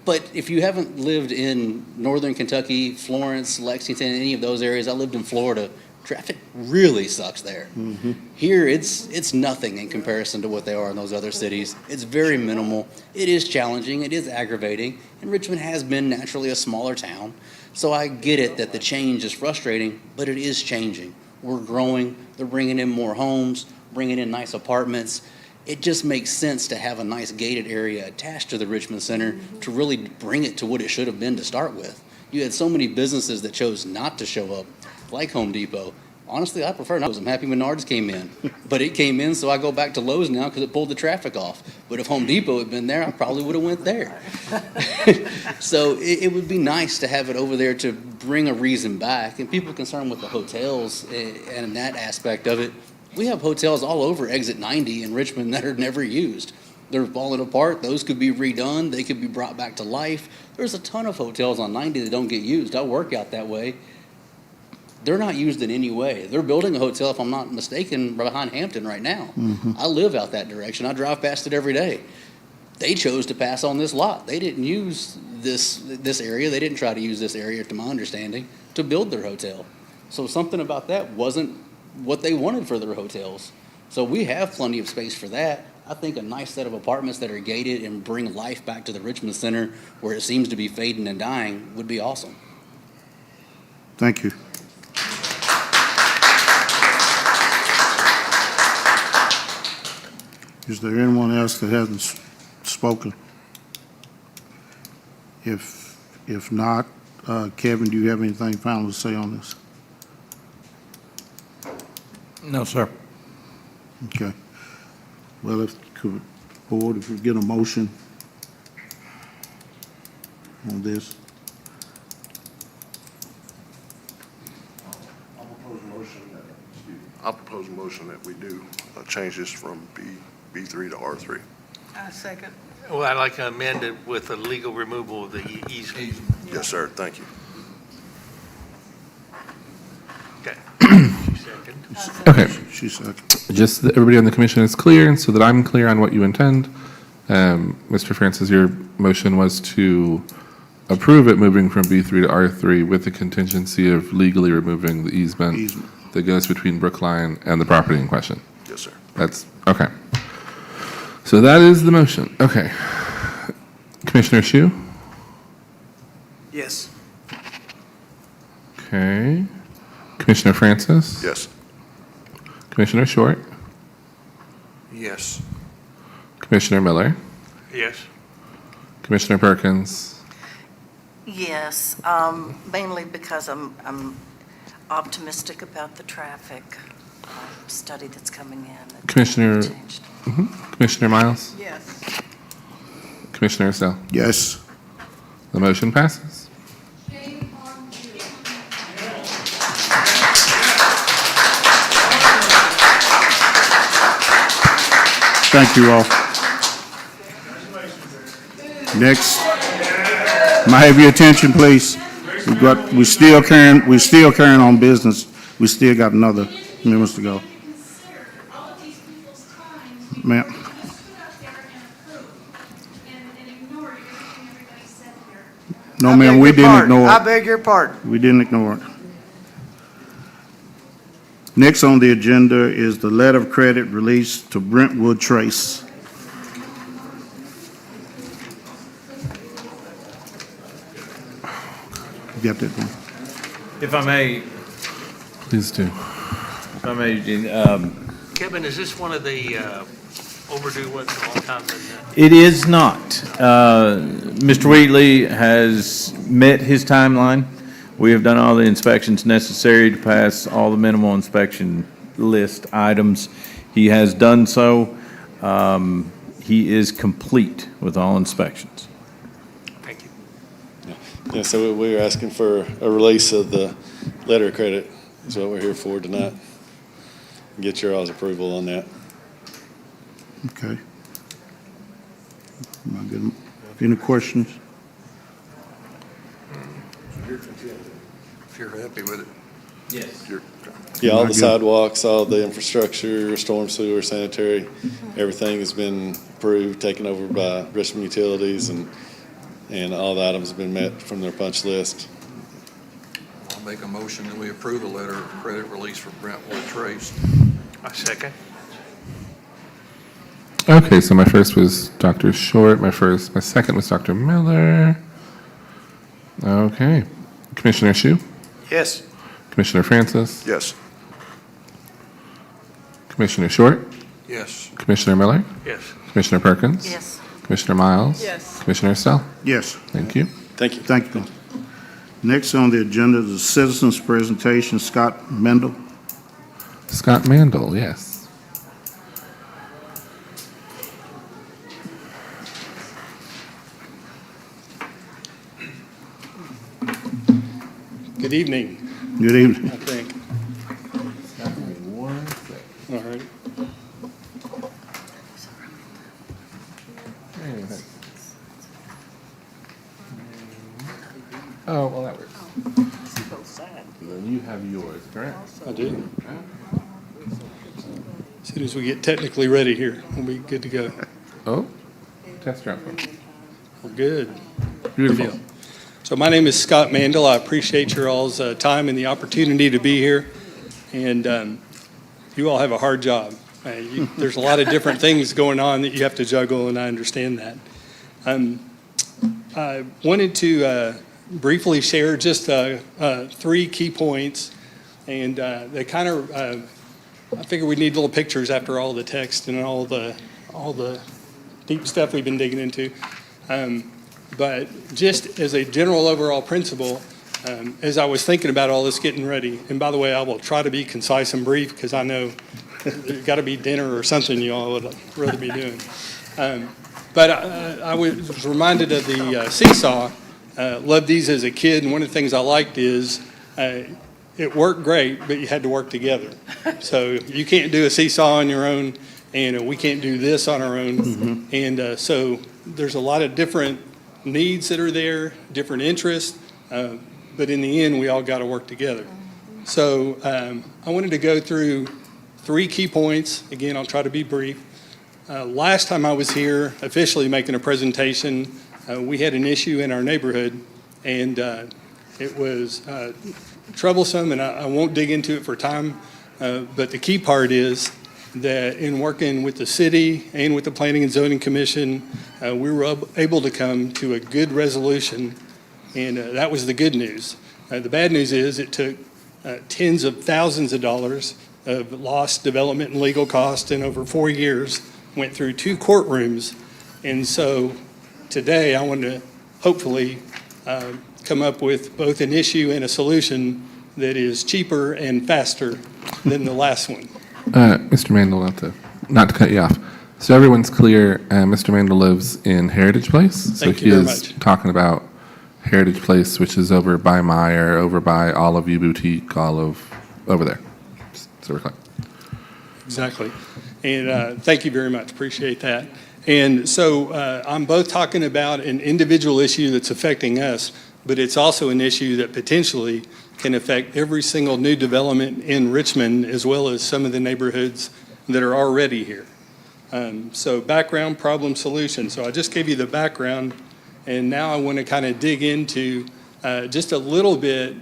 [SPEAKER 8] But if you haven't lived in northern Kentucky, Florence, Lexington, any of those areas, I lived in Florida, traffic really sucks there.
[SPEAKER 1] Mm-hmm.
[SPEAKER 8] Here, it's nothing in comparison to what they are in those other cities. It's very minimal. It is challenging. It is aggravating. And Richmond has been naturally a smaller town. So I get it that the change is frustrating, but it is changing. We're growing. They're bringing in more homes, bringing in nice apartments. It just makes sense to have a nice gated area attached to the Richmond Center to really bring it to what it should have been to start with. You had so many businesses that chose not to show up, like Home Depot. Honestly, I prefer not. I'm happy Menards came in, but it came in, so I go back to Lowe's now because it pulled the traffic off. But if Home Depot had been there, I probably would have went there. So it would be nice to have it over there to bring a reason back. And people concerned with the hotels and that aspect of it, we have hotels all over Exit 90 in Richmond that are never used. They're falling apart. Those could be redone. They could be brought back to life. There's a ton of hotels on 90 that don't get used. I work out that way. They're not used in any way. They're building a hotel, if I'm not mistaken, behind Hampton right now.
[SPEAKER 1] Mm-hmm.
[SPEAKER 8] I live out that direction. I drive past it every day. They chose to pass on this lot. They didn't use this area. They didn't try to use this area, to my understanding, to build their hotel. So something about that wasn't what they wanted for their hotels. So we have plenty of space for that. I think a nice set of apartments that are gated and bring life back to the Richmond Center where it seems to be fading and dying would be awesome.
[SPEAKER 1] Thank you. Is there anyone else that hasn't spoken? If not, Kevin, do you have anything final to say on this?
[SPEAKER 4] No, sir.
[SPEAKER 1] Okay. Well, board, if we get a motion on this.
[SPEAKER 11] I'll propose a motion that we do change this from B3 to R3.
[SPEAKER 7] I second.
[SPEAKER 11] Well, I'd like to amend it with the legal removal of the easement.
[SPEAKER 12] Yes, sir, thank you.
[SPEAKER 11] Okay. Second.
[SPEAKER 24] Okay,
[SPEAKER 1] She second.
[SPEAKER 24] just so that everybody on the commission is clear, and so that I'm clear on what you intend. Mr. Francis, your motion was to approve it moving from B3 to R3 with the contingency of legally removing the easement that goes between Brookline and the property in question.
[SPEAKER 12] Yes, sir.
[SPEAKER 24] That's, okay. So that is the motion. Okay. Commissioner Shu?
[SPEAKER 11] Yes.
[SPEAKER 24] Okay. Commissioner Francis?
[SPEAKER 12] Yes.
[SPEAKER 24] Commissioner Short?
[SPEAKER 10] Yes.
[SPEAKER 24] Commissioner Miller?
[SPEAKER 11] Yes.
[SPEAKER 24] Commissioner Perkins?
[SPEAKER 9] Yes, mainly because I'm optimistic about the traffic study that's coming in. It's
[SPEAKER 24] Commissioner,
[SPEAKER 9] changed.
[SPEAKER 24] Commissioner Miles?
[SPEAKER 7] Yes.
[SPEAKER 24] Commissioner Sell?
[SPEAKER 1] Yes.
[SPEAKER 24] The motion passes.
[SPEAKER 1] Thank you all. Next, may I have your attention, please? We're still carrying on business. We still got another minutes to go. Ma'am. No, ma'am, we didn't ignore
[SPEAKER 11] I
[SPEAKER 1] it.
[SPEAKER 11] beg your pardon.
[SPEAKER 1] We didn't ignore it. Next on the agenda is the letter of credit release to Brentwood Trace. You got that one?
[SPEAKER 4] If I may,
[SPEAKER 24] Please do.
[SPEAKER 4] if I may, Eugene,
[SPEAKER 11] Kevin, is this one of the overdue ones a long time?
[SPEAKER 4] it is not. Mr. Wheatley has met his timeline. We have done all the inspections necessary to pass all the minimal inspection list items. He has done so. He is complete with all inspections.
[SPEAKER 11] Thank you.
[SPEAKER 25] Yeah, so we were asking for a release of the letter of credit, is what we're here for tonight. Get your all's approval on that.
[SPEAKER 1] Okay. Am I good? Any questions?
[SPEAKER 10] If you're happy with it.
[SPEAKER 4] Yes.
[SPEAKER 25] Yeah, all
[SPEAKER 1] Am I
[SPEAKER 25] the
[SPEAKER 1] good?
[SPEAKER 25] sidewalks, all the infrastructure, storm sewer, sanitary, everything has been approved, taken over by Richmond Utilities, and all the items have been met from their punch list.
[SPEAKER 10] I'll make a motion that we approve the letter of credit release for Brentwood Trace.
[SPEAKER 11] I second.
[SPEAKER 24] Okay, so my first was Dr. Short, my second was Dr. Miller. Okay. Commissioner Shu?
[SPEAKER 11] Yes.
[SPEAKER 24] Commissioner Francis?
[SPEAKER 12] Yes.
[SPEAKER 24] Commissioner Short?
[SPEAKER 10] Yes.
[SPEAKER 24] Commissioner Miller?
[SPEAKER 11] Yes.
[SPEAKER 24] Commissioner Perkins?
[SPEAKER 9] Yes.
[SPEAKER 24] Commissioner Miles?
[SPEAKER 7] Yes.
[SPEAKER 24] Commissioner Sell?
[SPEAKER 1] Yes.
[SPEAKER 24] Thank you.
[SPEAKER 25] Thank you.
[SPEAKER 1] Thank you. Next on the agenda is the citizens' presentation, Scott Mendel.
[SPEAKER 24] Scott Mandel, yes.
[SPEAKER 26] Good evening,
[SPEAKER 1] Good evening.
[SPEAKER 26] I think. All right.
[SPEAKER 24] Oh, well, that works. And then you have yours, correct?
[SPEAKER 26] I do. As soon as we get technically ready here, we'll be good to go.
[SPEAKER 24] Oh, test drive.
[SPEAKER 26] We're good.
[SPEAKER 24] Beautiful.
[SPEAKER 26] Good deal. So my name is Scott Mandel. I appreciate your all's time and the opportunity to be here. And you all have a hard job. There's a lot of different things going on that you have to juggle, and I understand that. I wanted to briefly share just 3 key points, and they kind of, I figure we need little pictures after all the text and all the deep stuff we've been digging into. But just as a general overall principle, as I was thinking about all this getting ready, and by the way, I will try to be concise and brief because I know there's got to be dinner or something you all would rather be doing. But I was reminded of the seesaw. Loved these as a kid, and one of the things I liked is it worked great, but you had to work together. So you can't do a seesaw on your own, and we can't do this on our own. And so there's a lot of different needs that are there, different interests, but in the end, we all got to work together. So I wanted to go through 3 key points. Again, I'll try to be brief. Last time I was here officially making a presentation, we had an issue in our neighborhood, and it was troublesome, and I won't dig into it for time, but the key part is that in working with the city and with the Planning and Zoning Commission, we were able to come to a good resolution, and that was the good news. The bad news is it took tens of thousands of dollars of lost development and legal costs, and over 4 years, went through 2 courtrooms. And so today, I want to hopefully come up with both an issue and a solution that is cheaper and faster than the last one.
[SPEAKER 24] Mr. Mandel, not to cut you off. So everyone's clear, Mr. Mandel lives in Heritage Place.
[SPEAKER 26] Thank
[SPEAKER 24] so
[SPEAKER 26] you very
[SPEAKER 24] he is
[SPEAKER 26] much.
[SPEAKER 24] talking about Heritage Place, which is over by Meyer, over by Olive U Boutique, over there. So we're clear.
[SPEAKER 26] Exactly. And thank you very much. Appreciate that. And so I'm both talking about an individual issue that's affecting us, but it's also an issue that potentially can affect every single new development in Richmond, as well as some of the neighborhoods that are already here. So background, problem, solution. So I just gave you the background, and now I want to kind of dig into just a little bit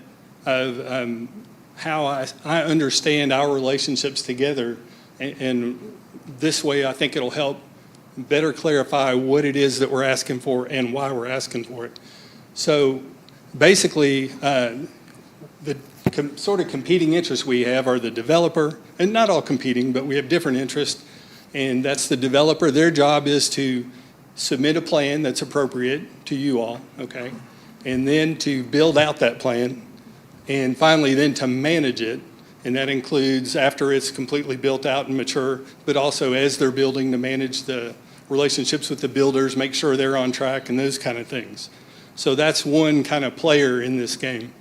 [SPEAKER 26] of how I understand our relationships together. And this way, I think it'll help better clarify what it is that we're asking for and why we're asking for it. So basically, the sort of competing interests we have are the developer, and not all competing, but we have different interests, and that's the developer. Their job is to submit a plan that's appropriate to you all, okay? And then to build out that plan, and finally then to manage it. And that includes after it's completely built out and mature, but also as they're building to manage the relationships with the builders, make sure they're on track and those kind of things. So that's one kind of player in this game.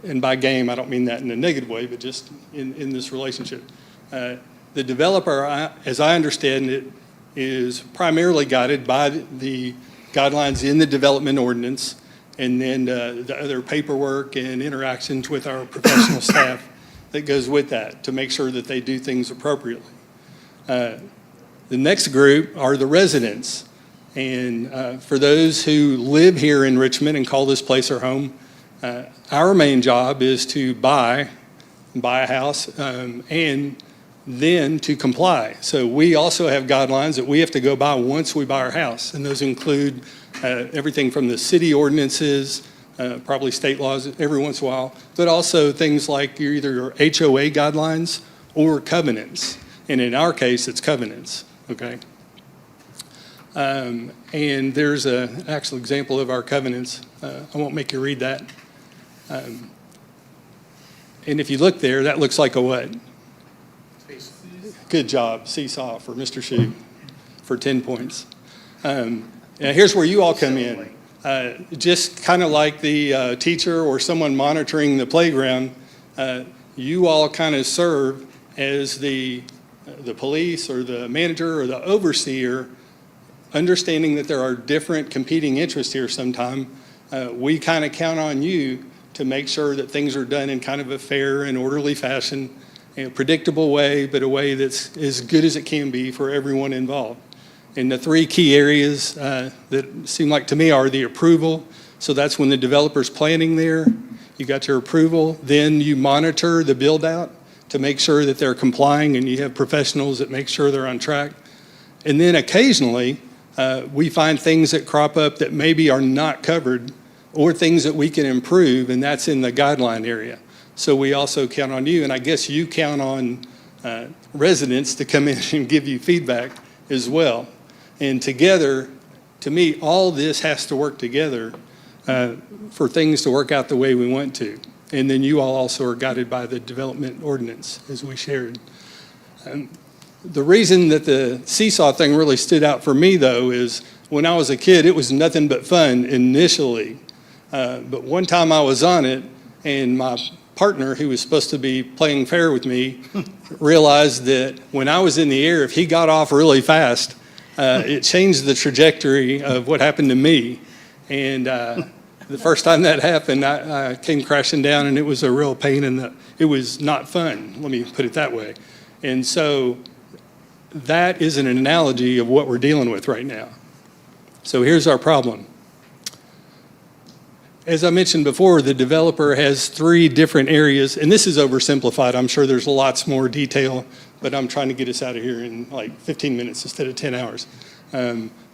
[SPEAKER 26] And by game, I don't mean that in a negative way, but just in this relationship. The developer, as I understand it, is primarily guided by the guidelines in the development ordinance, and then the other paperwork and interactions with our professional staff that goes with that to make sure that they do things appropriately. The next group are the residents. And for those who live here in Richmond and call this place their home, our main job is to buy a house and then to comply. So we also have guidelines that we have to go by once we buy our house. And those include everything from the city ordinances, probably state laws every once in a while, but also things like either your HOA guidelines or covenants. And in our case, it's covenants, okay? And there's an actual example of our covenants. I won't make you read that. And if you look there, that looks like a what? Good job, seesaw for Mr. Shu for 10 points. Now here's where you all come in. Just kind of like the teacher or someone monitoring the playground, you all kind of serve as the police or the manager or the overseer, understanding that there are different competing interests here sometime. We kind of count on you to make sure that things are done in kind of a fair and orderly fashion, in a predictable way, but a way that's as good as it can be for everyone involved. And the 3 key areas that seem like to me are the approval. So that's when the developer's planning there. You got your approval. Then you monitor the build out to make sure that they're complying, and you have professionals that make sure they're on track. And then occasionally, we find things that crop up that maybe are not covered or things that we can improve, and that's in the guideline area. So we also count on you, and I guess you count on residents to come in and give you feedback as well. And together, to me, all this has to work together for things to work out the way we want to. And then you all also are guided by the development ordinance, as we shared. The reason that the seesaw thing really stood out for me, though, is when I was a kid, it was nothing but fun initially. But one time I was on it, and my partner, who was supposed to be playing fair with me, realized that when I was in the air, if he got off really fast, it changed the trajectory of what happened to me. And the first time that happened, I came crashing down, and it was a real pain, and it was not fun, let me put it that way. And so that is an analogy of what we're dealing with right now. So here's our problem. As I mentioned before, the developer has 3 different areas, and this is oversimplified. I'm sure there's lots more detail, but I'm trying to get us out of here in like 15 minutes instead of 10 hours.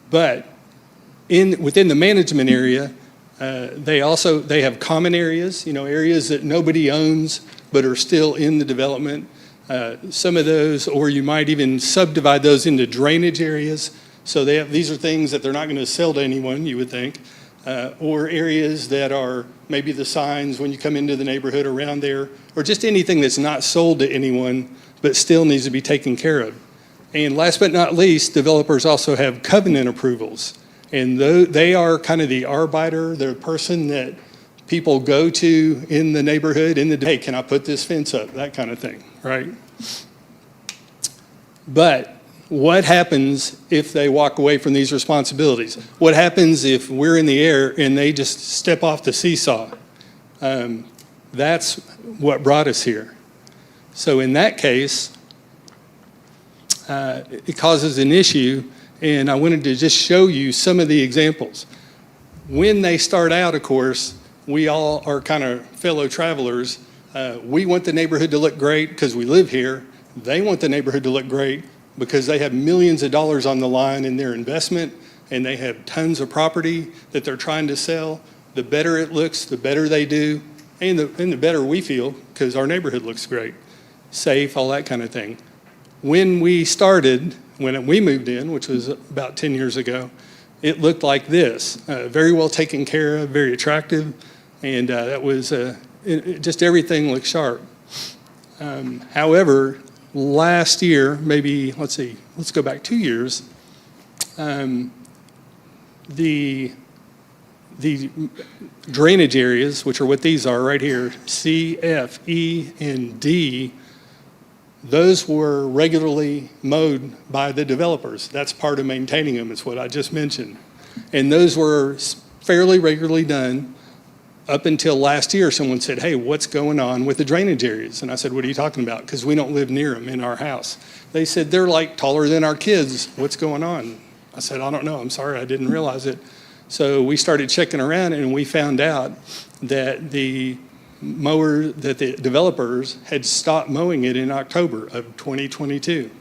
[SPEAKER 26] But within the management area, they have common areas, areas that nobody owns but are still in the development. Some of those, or you might even subdivide those into drainage areas. So these are things that they're not going to sell to anyone, you would think. Or areas that are maybe the signs when you come into the neighborhood around there, or just anything that's not sold to anyone but still needs to be taken care of. And last but not least, developers also have covenant approvals. And they are kind of the arbiter, the person that people go to in the neighborhood, hey, can I put this fence up? That kind of thing, right? But what happens if they walk away from these responsibilities? What happens if we're in the air and they just step off the seesaw? That's what brought us here. So in that case, it causes an issue, and I wanted to just show you some of the examples. When they start out, of course, we all are kind of fellow travelers. We want the neighborhood to look great because we live here. They want the neighborhood to look great because they have millions of dollars on the line in their investment, and they have tons of property that they're trying to sell. The better it looks, the better they do, and the better we feel because our neighborhood looks great, safe, all that kind of thing. When we started, when we moved in, which was about 10 years ago, it looked like this, very well taken care of, very attractive, and that was just everything looked sharp. However, last year, maybe, let's go back 2 years, the drainage areas, which are what these are right here, C, F, E, and D, those were regularly mowed by the developers. That's part of maintaining them, is what I just mentioned. And those were fairly regularly done up until last year. Someone said, hey, what's going on with the drainage areas? And I said, what are you talking about? Because we don't live near them in our house. They said, they're like taller than our kids. What's going on? I said, I don't know. I'm sorry, I didn't realize it. So we started checking around, and we found out that the developers had stopped mowing it in October of 2022.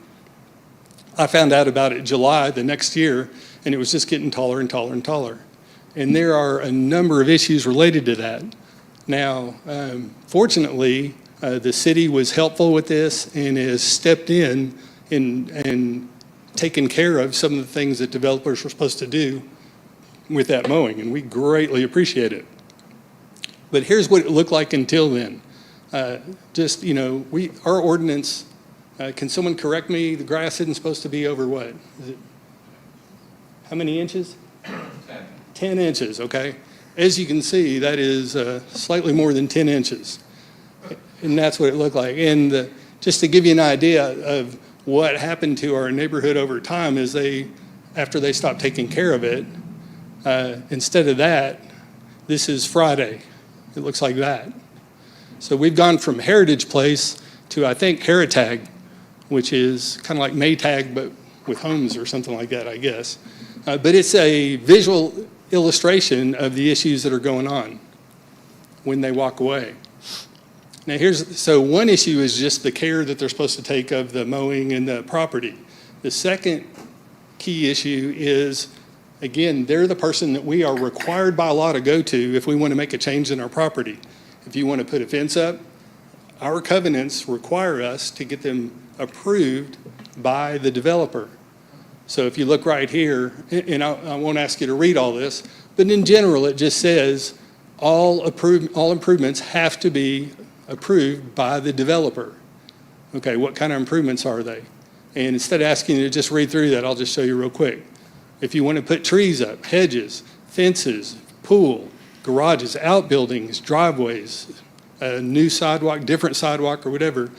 [SPEAKER 26] I found out about it July the next year, and it was just getting taller and taller and taller. And there are a number of issues related to that. Now, fortunately, the city was helpful with this and has stepped in and taken care of some of the things that developers were supposed to do with that mowing, and we greatly appreciate it. But here's what it looked like until then. Our ordinance, can someone correct me? The grass isn't supposed to be over what? How many inches? 10 inches, okay. As you can see, that is slightly more than 10 inches. And that's what it looked like. And just to give you an idea of what happened to our neighborhood over time is after they stopped taking care of it, instead of that, this is Friday. It looks like that. So we've gone from Heritage Place to, I think, Heritag, which is kind of like Maytag, but with homes or something like that, I guess. But it's a visual illustration of the issues that are going on when they walk away. Now so one issue is just the care that they're supposed to take of the mowing and the property. The second key issue is, again, they're the person that we are required by law to go to if we want to make a change in our property. If you want to put a fence up, our covenants require us to get them approved by the developer. So if you look right here, and I won't ask you to read all this, but in general, it just says all improvements have to be approved by the developer. Okay, what kind of improvements are they? And instead of asking you to just read through that, I'll just show you real quick. If you want to put trees up, hedges, fences, pool, garages, outbuildings, driveways, a new sidewalk, different sidewalk or whatever,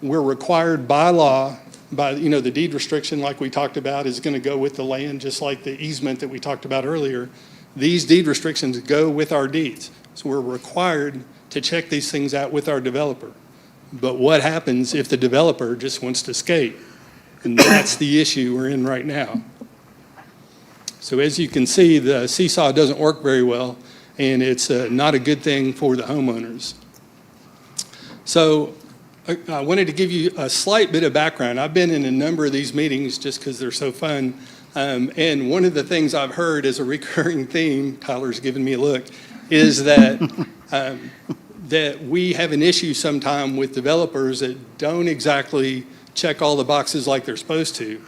[SPEAKER 26] we're required by law, by, the deed restriction like we talked about is going to go with the land, just like the easement that we talked about earlier. These deed restrictions go with our deeds. So we're required to check these things out with our developer. But what happens if the developer just wants to skate? And that's the issue we're in right now. So as you can see, the seesaw doesn't work very well, and it's not a good thing for the homeowners. So I wanted to give you a slight bit of background. I've been in a number of these meetings just because they're so fun. And one of the things I've heard as a recurring theme, Tyler's giving me a look, is that that we have an issue sometime with developers that don't exactly check all the boxes like they're supposed to.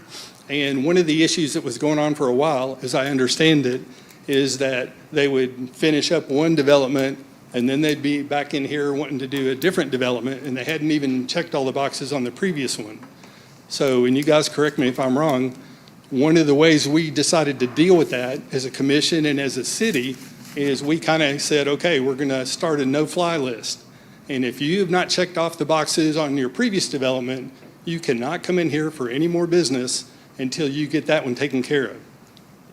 [SPEAKER 26] And one of the issues that was going on for a while, as I understand it, is that they would finish up one development and then they'd be back in here wanting to do a different development, and they hadn't even checked all the boxes on the previous one. So, and you guys correct me if I'm wrong, one of the ways we decided to deal with that as a commission and as a city is we kind of said, okay, we're going to start a no-fly list. And if you have not checked off the boxes on your previous development, you cannot come in here for any more business until you get that one taken care of.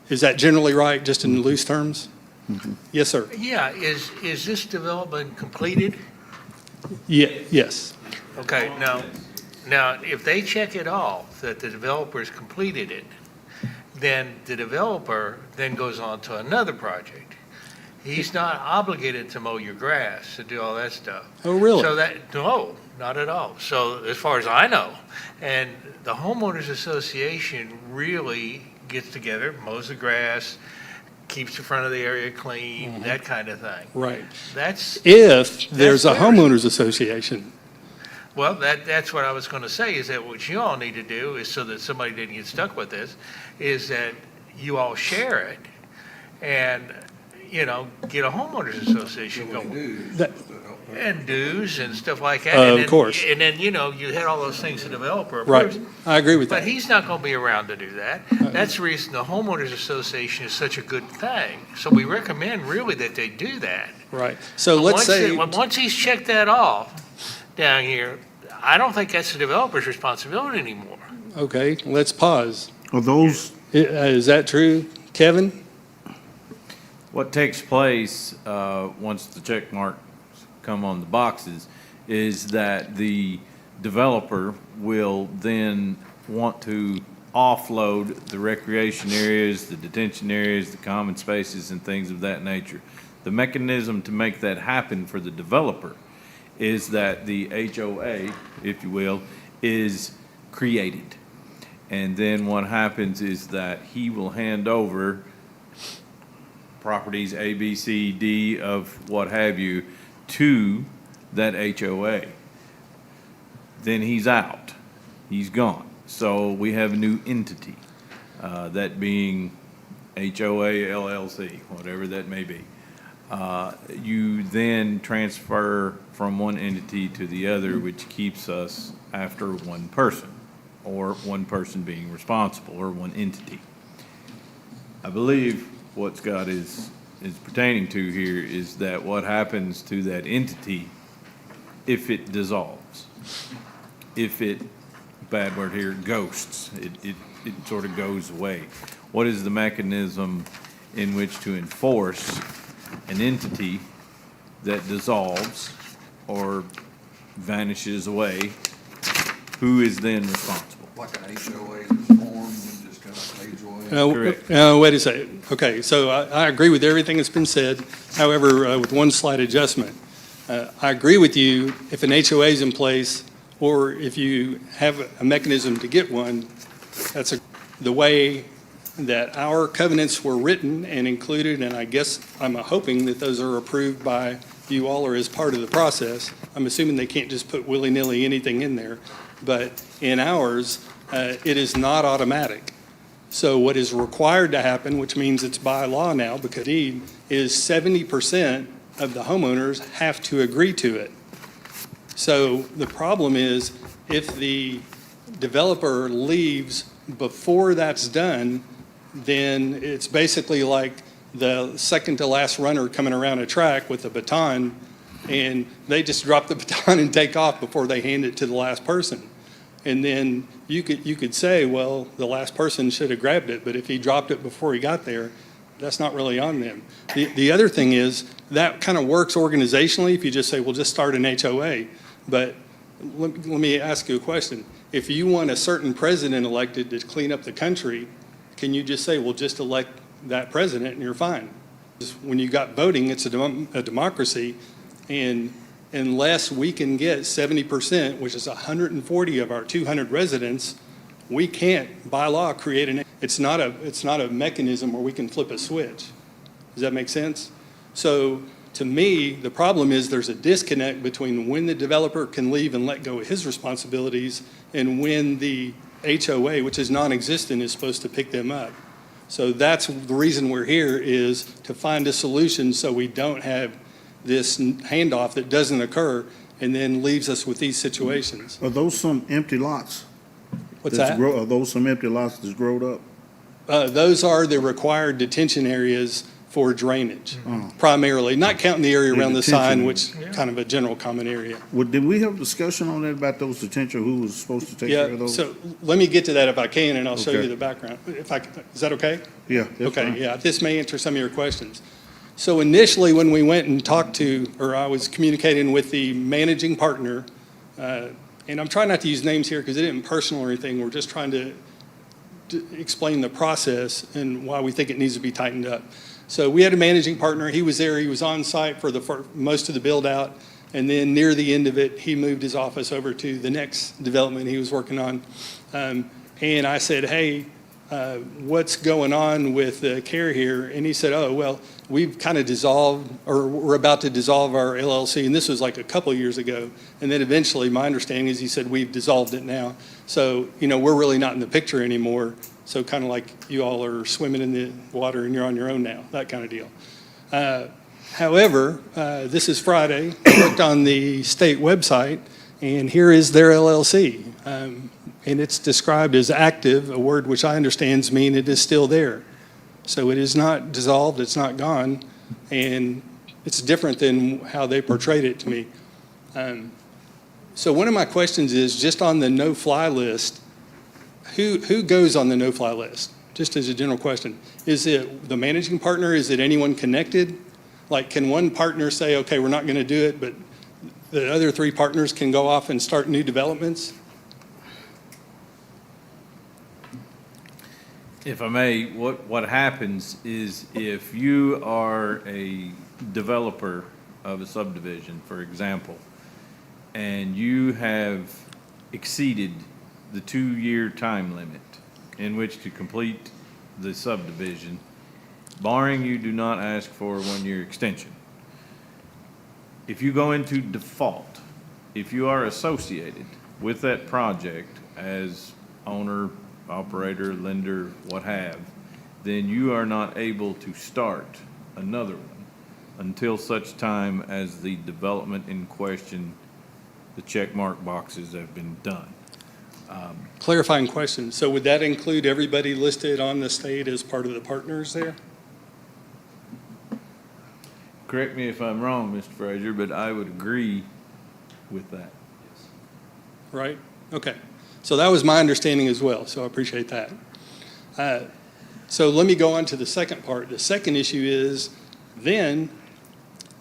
[SPEAKER 26] Is that generally right, just in loose terms? Mm-hmm. Yes, sir.
[SPEAKER 11] Yeah, is this development completed?
[SPEAKER 26] Yeah, yes.
[SPEAKER 11] Okay, now, if they check it off, that the developer's completed it, then the developer then goes on to another project. He's not obligated to mow your grass, to do all that stuff.
[SPEAKER 26] Oh, really?
[SPEAKER 11] So no, not at all. So as far as I know, and the homeowners association really gets together, mows the grass, keeps the front of the area clean, that kind of thing.
[SPEAKER 26] Right.
[SPEAKER 11] That's
[SPEAKER 26] If there's a
[SPEAKER 11] theirs.
[SPEAKER 26] homeowners association.
[SPEAKER 11] Well, that's what I was going to say, is that what you all need to do is, so that somebody didn't get stuck with this, is that you all share it and, get a homeowners association going. And dues and stuff like that. And
[SPEAKER 26] Of
[SPEAKER 11] then-
[SPEAKER 26] course.
[SPEAKER 11] And then, you had all those things the developer
[SPEAKER 26] Right.
[SPEAKER 11] approves.
[SPEAKER 26] I agree with
[SPEAKER 11] But
[SPEAKER 26] that.
[SPEAKER 11] he's not going to be around to do that. That's the reason the homeowners association is such a good thing. So we recommend really that they do that.
[SPEAKER 26] Right. So let's say,
[SPEAKER 11] Once he's checked that off down here, I don't think that's the developer's responsibility anymore.
[SPEAKER 26] okay, let's pause.
[SPEAKER 1] Are those,
[SPEAKER 26] Is that true, Kevin?
[SPEAKER 4] What takes place once the check marks come on the boxes is that the developer will then want to offload the recreation areas, the detention areas, the common spaces, and things of that nature. The mechanism to make that happen for the developer is that the HOA, if you will, is created. And then what happens is that he will hand over properties A, B, C, D of what have you to that HOA. Then he's out. He's gone. So we have a new entity, that being HOA, LLC, whatever that may be. You then transfer from one entity to the other, which keeps us after one person, or one person being responsible, or one entity. I believe what Scott is pertaining to here is that what happens to that entity if it dissolves, if it, bad word here, ghosts, it sort of goes away. What is the mechanism in which to enforce an entity that dissolves or vanishes away? Who is then responsible?
[SPEAKER 10] Like an HOA is formed and just kind of fades away.
[SPEAKER 4] Correct.
[SPEAKER 26] Wait a second. Okay, so I agree with everything that's been said. However, with one slight adjustment. I agree with you if an HOA is in place, or if you have a mechanism to get one, that's the way that our covenants were written and included, and I guess I'm hoping that those are approved by you all or as part of the process. I'm assuming they can't just put willy-nilly anything in there, but in ours, it is not automatic. So what is required to happen, which means it's by law now, because deed, is 70% of the homeowners have to agree to it. So the problem is, if the developer leaves before that's done, then it's basically like the second to last runner coming around a track with a baton. and they just drop the baton and take off before they hand it to the last person. And then you could say, well, the last person should have grabbed it, but if he dropped it before he got there, that's not really on them. The other thing is, that kind of works organizationally if you just say, well, just start an HOA. But let me ask you a question. If you want a certain president elected to clean up the country, can you just say, well, just elect that president and you're fine? When you got voting, it's a democracy, and unless we can get 70%, which is 140 of our 200 residents, we can't, by law, create it's not a mechanism where we can flip a switch. Does that make sense? So to me, the problem is there's a disconnect between when the developer can leave and let go of his responsibilities and when the HOA, which is non-existent, is supposed to pick them up. So that's the reason we're here, is to find a solution so we don't have this handoff that doesn't occur and then leaves us with these situations.
[SPEAKER 1] Are those some empty lots?
[SPEAKER 26] What's that?
[SPEAKER 1] Are those some empty lots that's growed up?
[SPEAKER 26] Those are the required detention areas for drainage, primarily, not counting the area around the sign, which kind of a general common area.
[SPEAKER 1] Well, did we have a discussion on that about those detention, who was supposed to take care of
[SPEAKER 26] Yeah,
[SPEAKER 1] those?
[SPEAKER 26] so let me get to that if I can, and I'll show
[SPEAKER 1] Okay.
[SPEAKER 26] you the background. Is that okay?
[SPEAKER 1] Yeah. that's
[SPEAKER 26] Okay,
[SPEAKER 1] fine.
[SPEAKER 26] yeah, this may answer some of your questions. So initially, when we went and talked to, or I was communicating with the managing partner, and I'm trying not to use names here because it isn't personal or anything, we're just trying to explain the process and why we think it needs to be tightened up. So we had a managing partner, he was there, he was on site for most of the build out, and then near the end of it, he moved his office over to the next development he was working on. And I said, hey, what's going on with the care here? And he said, oh, well, we've kind of dissolved, or we're about to dissolve our LLC, and this was like a couple of years ago. And then eventually, my understanding is he said, we've dissolved it now. So, we're really not in the picture anymore. So kind of like you all are swimming in the water and you're on your own now, that kind of deal. However, this is Friday. I looked on the state website, and here is their LLC. And it's described as active, a word which I understand means it is still there. So it is not dissolved, it's not gone, and it's different than how they portrayed it to me. So one of my questions is, just on the no-fly list, who goes on the no-fly list? Just as a general question. Is it the managing partner? Is it anyone connected? Like, can one partner say, okay, we're not going to do it, but the other three partners can go off and start new developments?
[SPEAKER 4] If I may, what happens is, if you are a developer of a subdivision, for example, and you have exceeded the 2-year time limit in which to complete the subdivision, barring you do not ask for a 1-year extension. If you go into default, if you are associated with that project as owner, operator, lender, what have, then you are not able to start another one until such time as the development in question, the check mark boxes have been done.
[SPEAKER 26] Clarifying question. So would that include everybody listed on the state as part of the partners there?
[SPEAKER 4] Correct me if I'm wrong, Mr. Frazier, but I would agree with that.
[SPEAKER 26] Right? Okay. So that was my understanding as well, so I appreciate that. So let me go on to the second part. The second issue is, then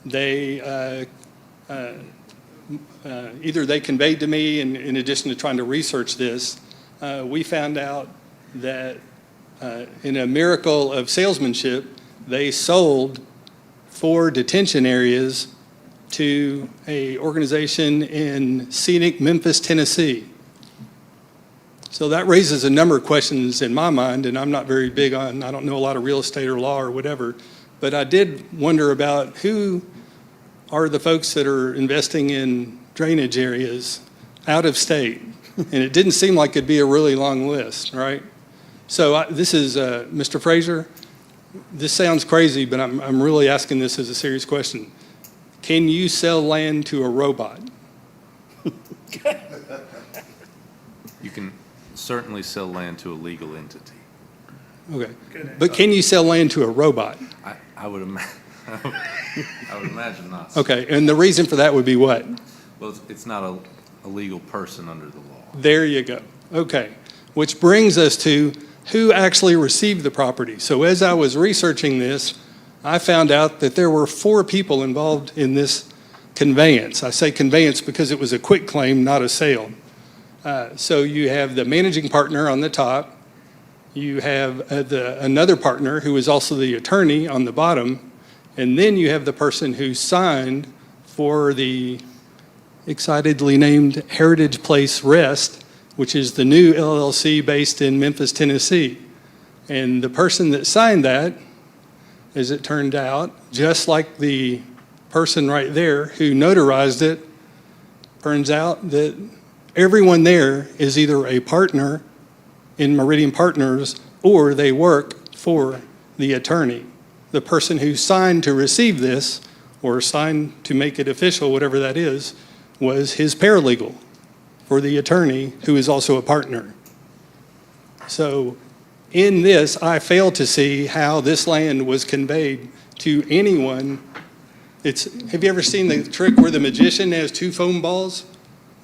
[SPEAKER 26] they, either they conveyed to me, in addition to trying to research this, we found out that in a miracle of salesmanship, they sold 4 detention areas to an organization in scenic Memphis, Tennessee. So that raises a number of questions in my mind, and I'm not very big on, I don't know a lot of real estate or law or whatever, but I did wonder about who are the folks that are investing in drainage areas out of state. And it didn't seem like it'd be a really long list, right? So this is, Mr. Frazier, this sounds crazy, but I'm really asking this as a serious question. Can you sell land to a robot?
[SPEAKER 5] You can certainly sell land to a legal entity.
[SPEAKER 26] Okay. But can you sell land to a robot?
[SPEAKER 5] I would I would imagine not.
[SPEAKER 26] Okay, and the reason for that would be what?
[SPEAKER 5] Well, it's not a legal person under the law.
[SPEAKER 26] There you go. Okay, which brings us to who actually received the property. So as I was researching this, I found out that there were 4 people involved in this conveyance. I say conveyance because it was a quick claim, not a sale. So you have the managing partner on the top. You have another partner who is also the attorney on the bottom. And then you have the person who signed for the excitedly named Heritage Place Rest, which is the new LLC based in Memphis, Tennessee. And the person that signed that, as it turned out, just like the person right there who notarized it, turns out that everyone there is either a partner in Meridian Partners or they work for the attorney. The person who signed to receive this or signed to make it official, whatever that is, was his paralegal for the attorney who is also a partner. So in this, I fail to see how this land was conveyed to anyone. Have you ever seen the trick where the magician has 2 foam balls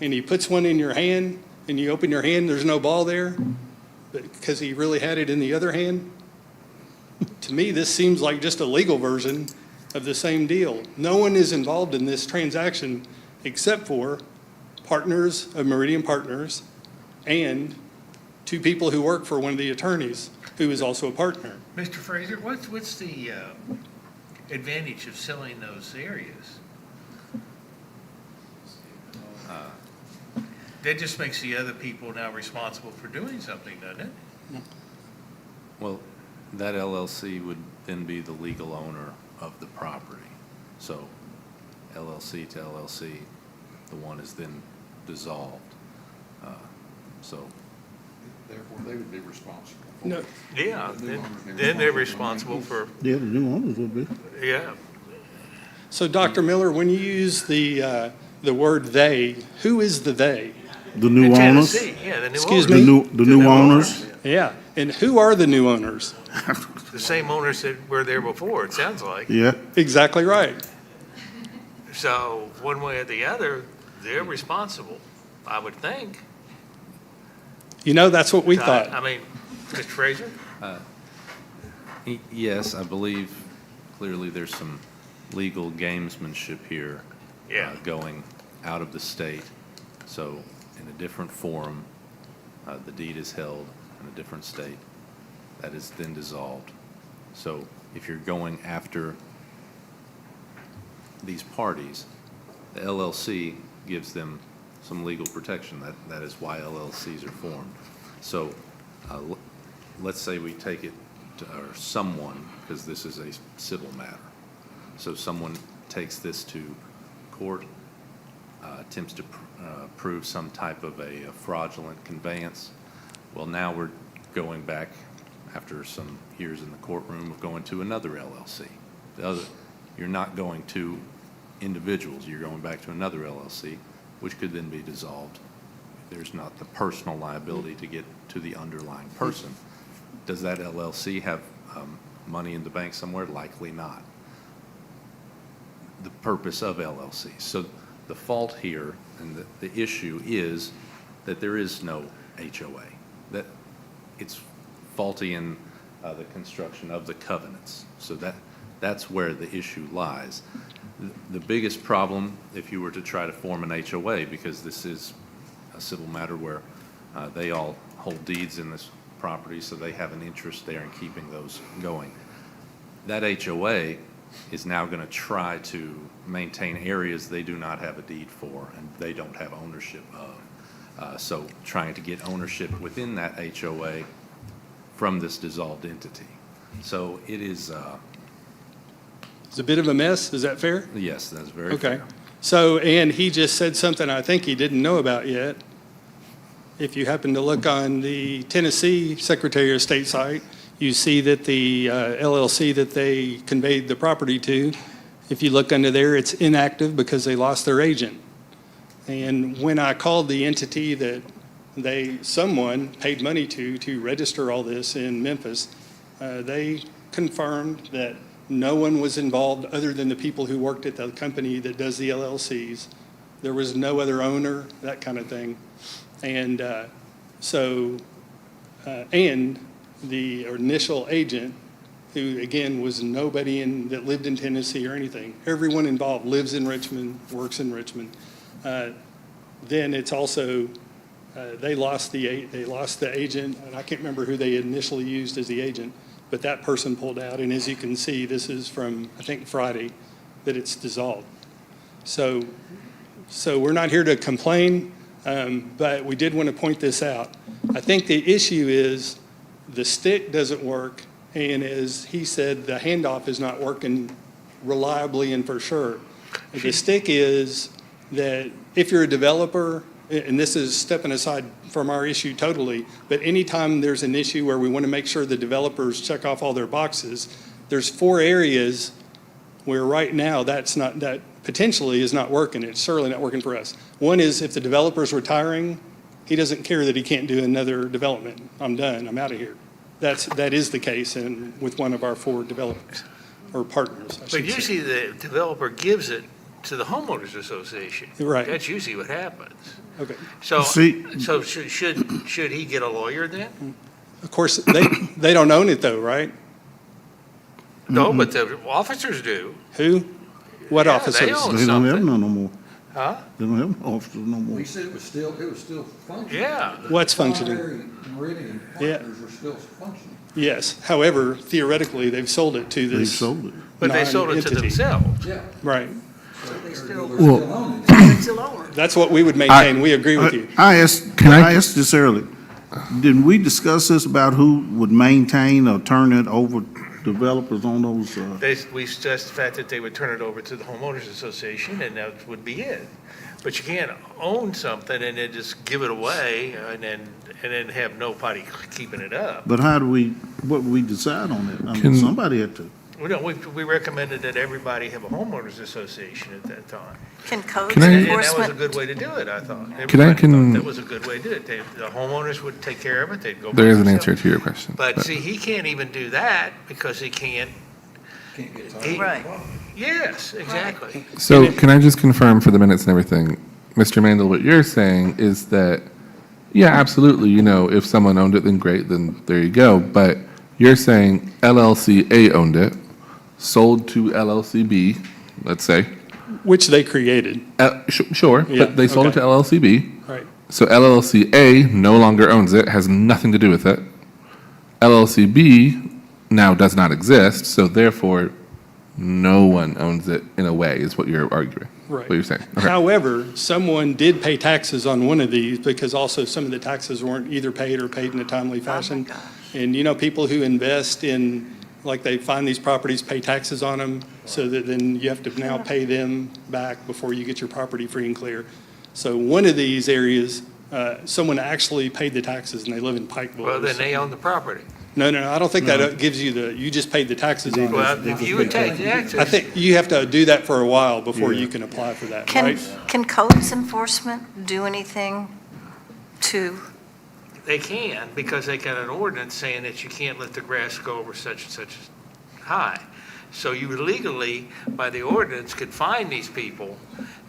[SPEAKER 26] and he puts one in your hand and you open your hand, there's no ball there because he really had it in the other hand? To me, this seems like just a legal version of the same deal. No one is involved in this transaction except for partners of Meridian Partners and 2 people who work for one of the attorneys who is also a partner.
[SPEAKER 11] Mr. Fraser, what's the advantage of selling those areas? That just makes the other people now responsible for doing something, doesn't it?
[SPEAKER 5] Well, that LLC would then be the legal owner of the property. So LLC to LLC, the one is then dissolved. So
[SPEAKER 10] Therefore, they would be responsible.
[SPEAKER 26] No.
[SPEAKER 11] Yeah, then they're responsible for,
[SPEAKER 1] Yeah, the new owners would be.
[SPEAKER 11] yeah.
[SPEAKER 26] So Dr. Miller, when you use the word "they," who is the "they"?
[SPEAKER 1] The new
[SPEAKER 11] In
[SPEAKER 1] owners.
[SPEAKER 11] Tennessee, yeah, the new
[SPEAKER 26] Excuse
[SPEAKER 11] owners.
[SPEAKER 26] me?
[SPEAKER 1] The new owners.
[SPEAKER 26] Yeah, and who are the new owners?
[SPEAKER 11] The same owners that were there before, it sounds like.
[SPEAKER 1] Yeah.
[SPEAKER 26] Exactly right.
[SPEAKER 11] So one way or the other, they're responsible, I would think.
[SPEAKER 26] You know, that's what we
[SPEAKER 11] I
[SPEAKER 26] thought.
[SPEAKER 11] mean, Mr. Fraser?
[SPEAKER 5] Yes, I believe clearly there's some legal gamesmanship here.
[SPEAKER 11] Yeah.
[SPEAKER 5] Going out of the state. So in a different forum, the deed is held in a different state. That is then dissolved. So if you're going after these parties, the LLC gives them some legal protection. That is why LLCs are formed. So let's say we take it to, or someone, because this is a civil matter. So someone takes this to court, attempts to prove some type of a fraudulent conveyance. Well, now we're going back after some years in the courtroom of going to another LLC. You're not going to individuals, you're going back to another LLC, which could then be dissolved. There's not the personal liability to get to the underlying person. Does that LLC have money in the bank somewhere? Likely not. The purpose of LLC. So the fault here and the issue is that there is no HOA. That it's faulty in the construction of the covenants. So that's where the issue lies. The biggest problem, if you were to try to form an HOA, because this is a civil matter where they all hold deeds in this property, so they have an interest there in keeping those going. That HOA is now going to try to maintain areas they do not have a deed for and they don't have ownership of. So trying to get ownership within that HOA from this dissolved entity. So it is...
[SPEAKER 26] It's a bit of a mess, is that fair?
[SPEAKER 5] Yes, that's very
[SPEAKER 26] Okay.
[SPEAKER 5] fair.
[SPEAKER 26] So, and he just said something I think he didn't know about yet. If you happen to look on the Tennessee Secretary of State site, you see that the LLC that they conveyed the property to, if you look under there, it's inactive because they lost their agent. And when I called the entity that someone paid money to register all this in Memphis, they confirmed that No one was involved other than the people who worked at the company that does the LLCs. There was no other owner, that kind of thing. And and the initial agent, who again was nobody that lived in Tennessee or anything. Everyone involved lives in Richmond, works in Richmond. Then it's also, they lost the agent, and I can't remember who they initially used as the agent, but that person pulled out. And as you can see, this is from, I think, Friday, that it's dissolved. So we're not here to complain, but we did want to point this out. I think the issue is the stick doesn't work, and as he said, the handoff is not working reliably and for sure. The stick is that if you're a developer, and this is stepping aside from our issue totally, but anytime there's an issue where we want to make sure the developers check off all their boxes, there's 4 areas where right now that potentially is not working. It's certainly not working for us. One is if the developer's retiring, he doesn't care that he can't do another development. I'm done, I'm out of here. That is the case with one of our 4 developers, or partners, I should
[SPEAKER 11] But
[SPEAKER 26] say.
[SPEAKER 11] usually the developer gives it to the homeowners association.
[SPEAKER 26] Right.
[SPEAKER 11] That's usually what happens.
[SPEAKER 26] Okay.
[SPEAKER 11] So
[SPEAKER 1] See-
[SPEAKER 11] should he get a lawyer then?
[SPEAKER 26] Of course, they don't own it though, right?
[SPEAKER 11] No, but the officers do.
[SPEAKER 26] Who? What
[SPEAKER 11] Yeah,
[SPEAKER 26] officers?
[SPEAKER 11] they own
[SPEAKER 1] They don't have
[SPEAKER 11] something.
[SPEAKER 1] none no more.
[SPEAKER 11] Huh?
[SPEAKER 1] They don't have no officers no more.
[SPEAKER 10] We said it was still functioning.
[SPEAKER 11] Yeah.
[SPEAKER 26] What's functioning?
[SPEAKER 10] Primary Meridian
[SPEAKER 26] Yeah.
[SPEAKER 10] partners are still functioning.
[SPEAKER 26] Yes. However, theoretically, they've sold it to
[SPEAKER 1] They
[SPEAKER 26] this
[SPEAKER 1] sold it.
[SPEAKER 11] But they sold it to
[SPEAKER 26] non-entity.
[SPEAKER 11] themselves.
[SPEAKER 10] Yeah.
[SPEAKER 26] Right.
[SPEAKER 10] They're
[SPEAKER 1] Well-
[SPEAKER 10] still owning it.
[SPEAKER 26] That's what we would maintain. We agree with you.
[SPEAKER 1] I asked this earlier. Didn't we discuss this about who would maintain or turn it over developers on those?
[SPEAKER 11] We stressed the fact that they would turn it over to the homeowners association, and that would be it. But you can't own something and then just give it away and then have nobody keeping it up.
[SPEAKER 1] But what we decide on it? I mean,
[SPEAKER 24] Can-
[SPEAKER 1] somebody had to.
[SPEAKER 11] We recommended that everybody have a homeowners association at that time.
[SPEAKER 9] Can codes
[SPEAKER 24] Can I-
[SPEAKER 11] And that was a
[SPEAKER 9] enforcement,
[SPEAKER 11] good way to do it, I thought.
[SPEAKER 24] Can I-
[SPEAKER 11] Everybody
[SPEAKER 24] can-
[SPEAKER 11] thought that was a good way to do it. The homeowners would take care of it, they'd go.
[SPEAKER 24] There
[SPEAKER 11] by
[SPEAKER 24] is an
[SPEAKER 11] themselves.
[SPEAKER 24] answer to your question.
[SPEAKER 11] But see, he can't even do that because he can't.
[SPEAKER 9] right.
[SPEAKER 11] Yes, exactly.
[SPEAKER 24] So can I just confirm for the minutes and everything, Mr. Mandel, what you're saying is that, yeah, absolutely, if someone owned it, then great, then there you go. But you're saying LLC A owned it, sold to LLC B, let's say.
[SPEAKER 26] Which they created.
[SPEAKER 24] Sure,
[SPEAKER 26] Yeah,
[SPEAKER 24] but they sold it
[SPEAKER 26] okay.
[SPEAKER 24] to LLC B.
[SPEAKER 26] Right.
[SPEAKER 24] So LLC A no longer owns it, has nothing to do with it. LLC B now does not exist, so therefore no one owns it in a way, is what you're arguing.
[SPEAKER 26] Right.
[SPEAKER 24] What you're saying. Okay.
[SPEAKER 26] However, someone did pay taxes on one of these because also some of the taxes weren't either paid or paid in a timely fashion.
[SPEAKER 9] gosh.
[SPEAKER 26] And people who invest in, like they find these properties, pay taxes on them, so that then you have to now pay them back before you get your property free and clear. So one of these areas, someone actually paid the taxes and they live in Pikeville.
[SPEAKER 11] Well, then they own the property.
[SPEAKER 26] No, I don't think that gives you you just paid the taxes on it.
[SPEAKER 11] Well, if you would take the access.
[SPEAKER 26] I think you have to do that for a while before you can apply for that,
[SPEAKER 9] Can,
[SPEAKER 26] right?
[SPEAKER 9] can codes enforcement do anything to,
[SPEAKER 11] They can, because they got an ordinance saying that you can't let the grass go over such and such high. So you legally, by the ordinance, could fine these people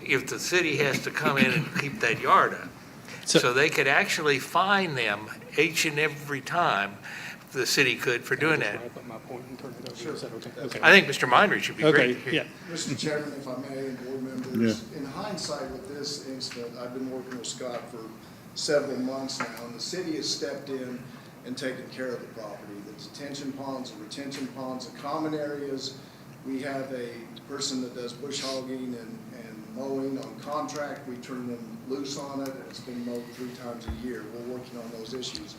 [SPEAKER 11] if the city has to come in and keep that yard up. So they could actually fine them each and every time the city could for doing that.
[SPEAKER 26] Wrap up my point and turn it over. Is that okay?
[SPEAKER 11] I think Mr. Mindry should be great.
[SPEAKER 26] Okay, yeah.
[SPEAKER 7] Mr. Chairman, if I may, and board members, in hindsight with this incident, I've been working with Scott for several months now, and the city has stepped in and taken care of the property. The detention ponds, the retention ponds, the common areas. We have a person that does bush hogging and mowing on contract. We turn them loose on it, and it's been mowed 3 times a year. We're working on those issues.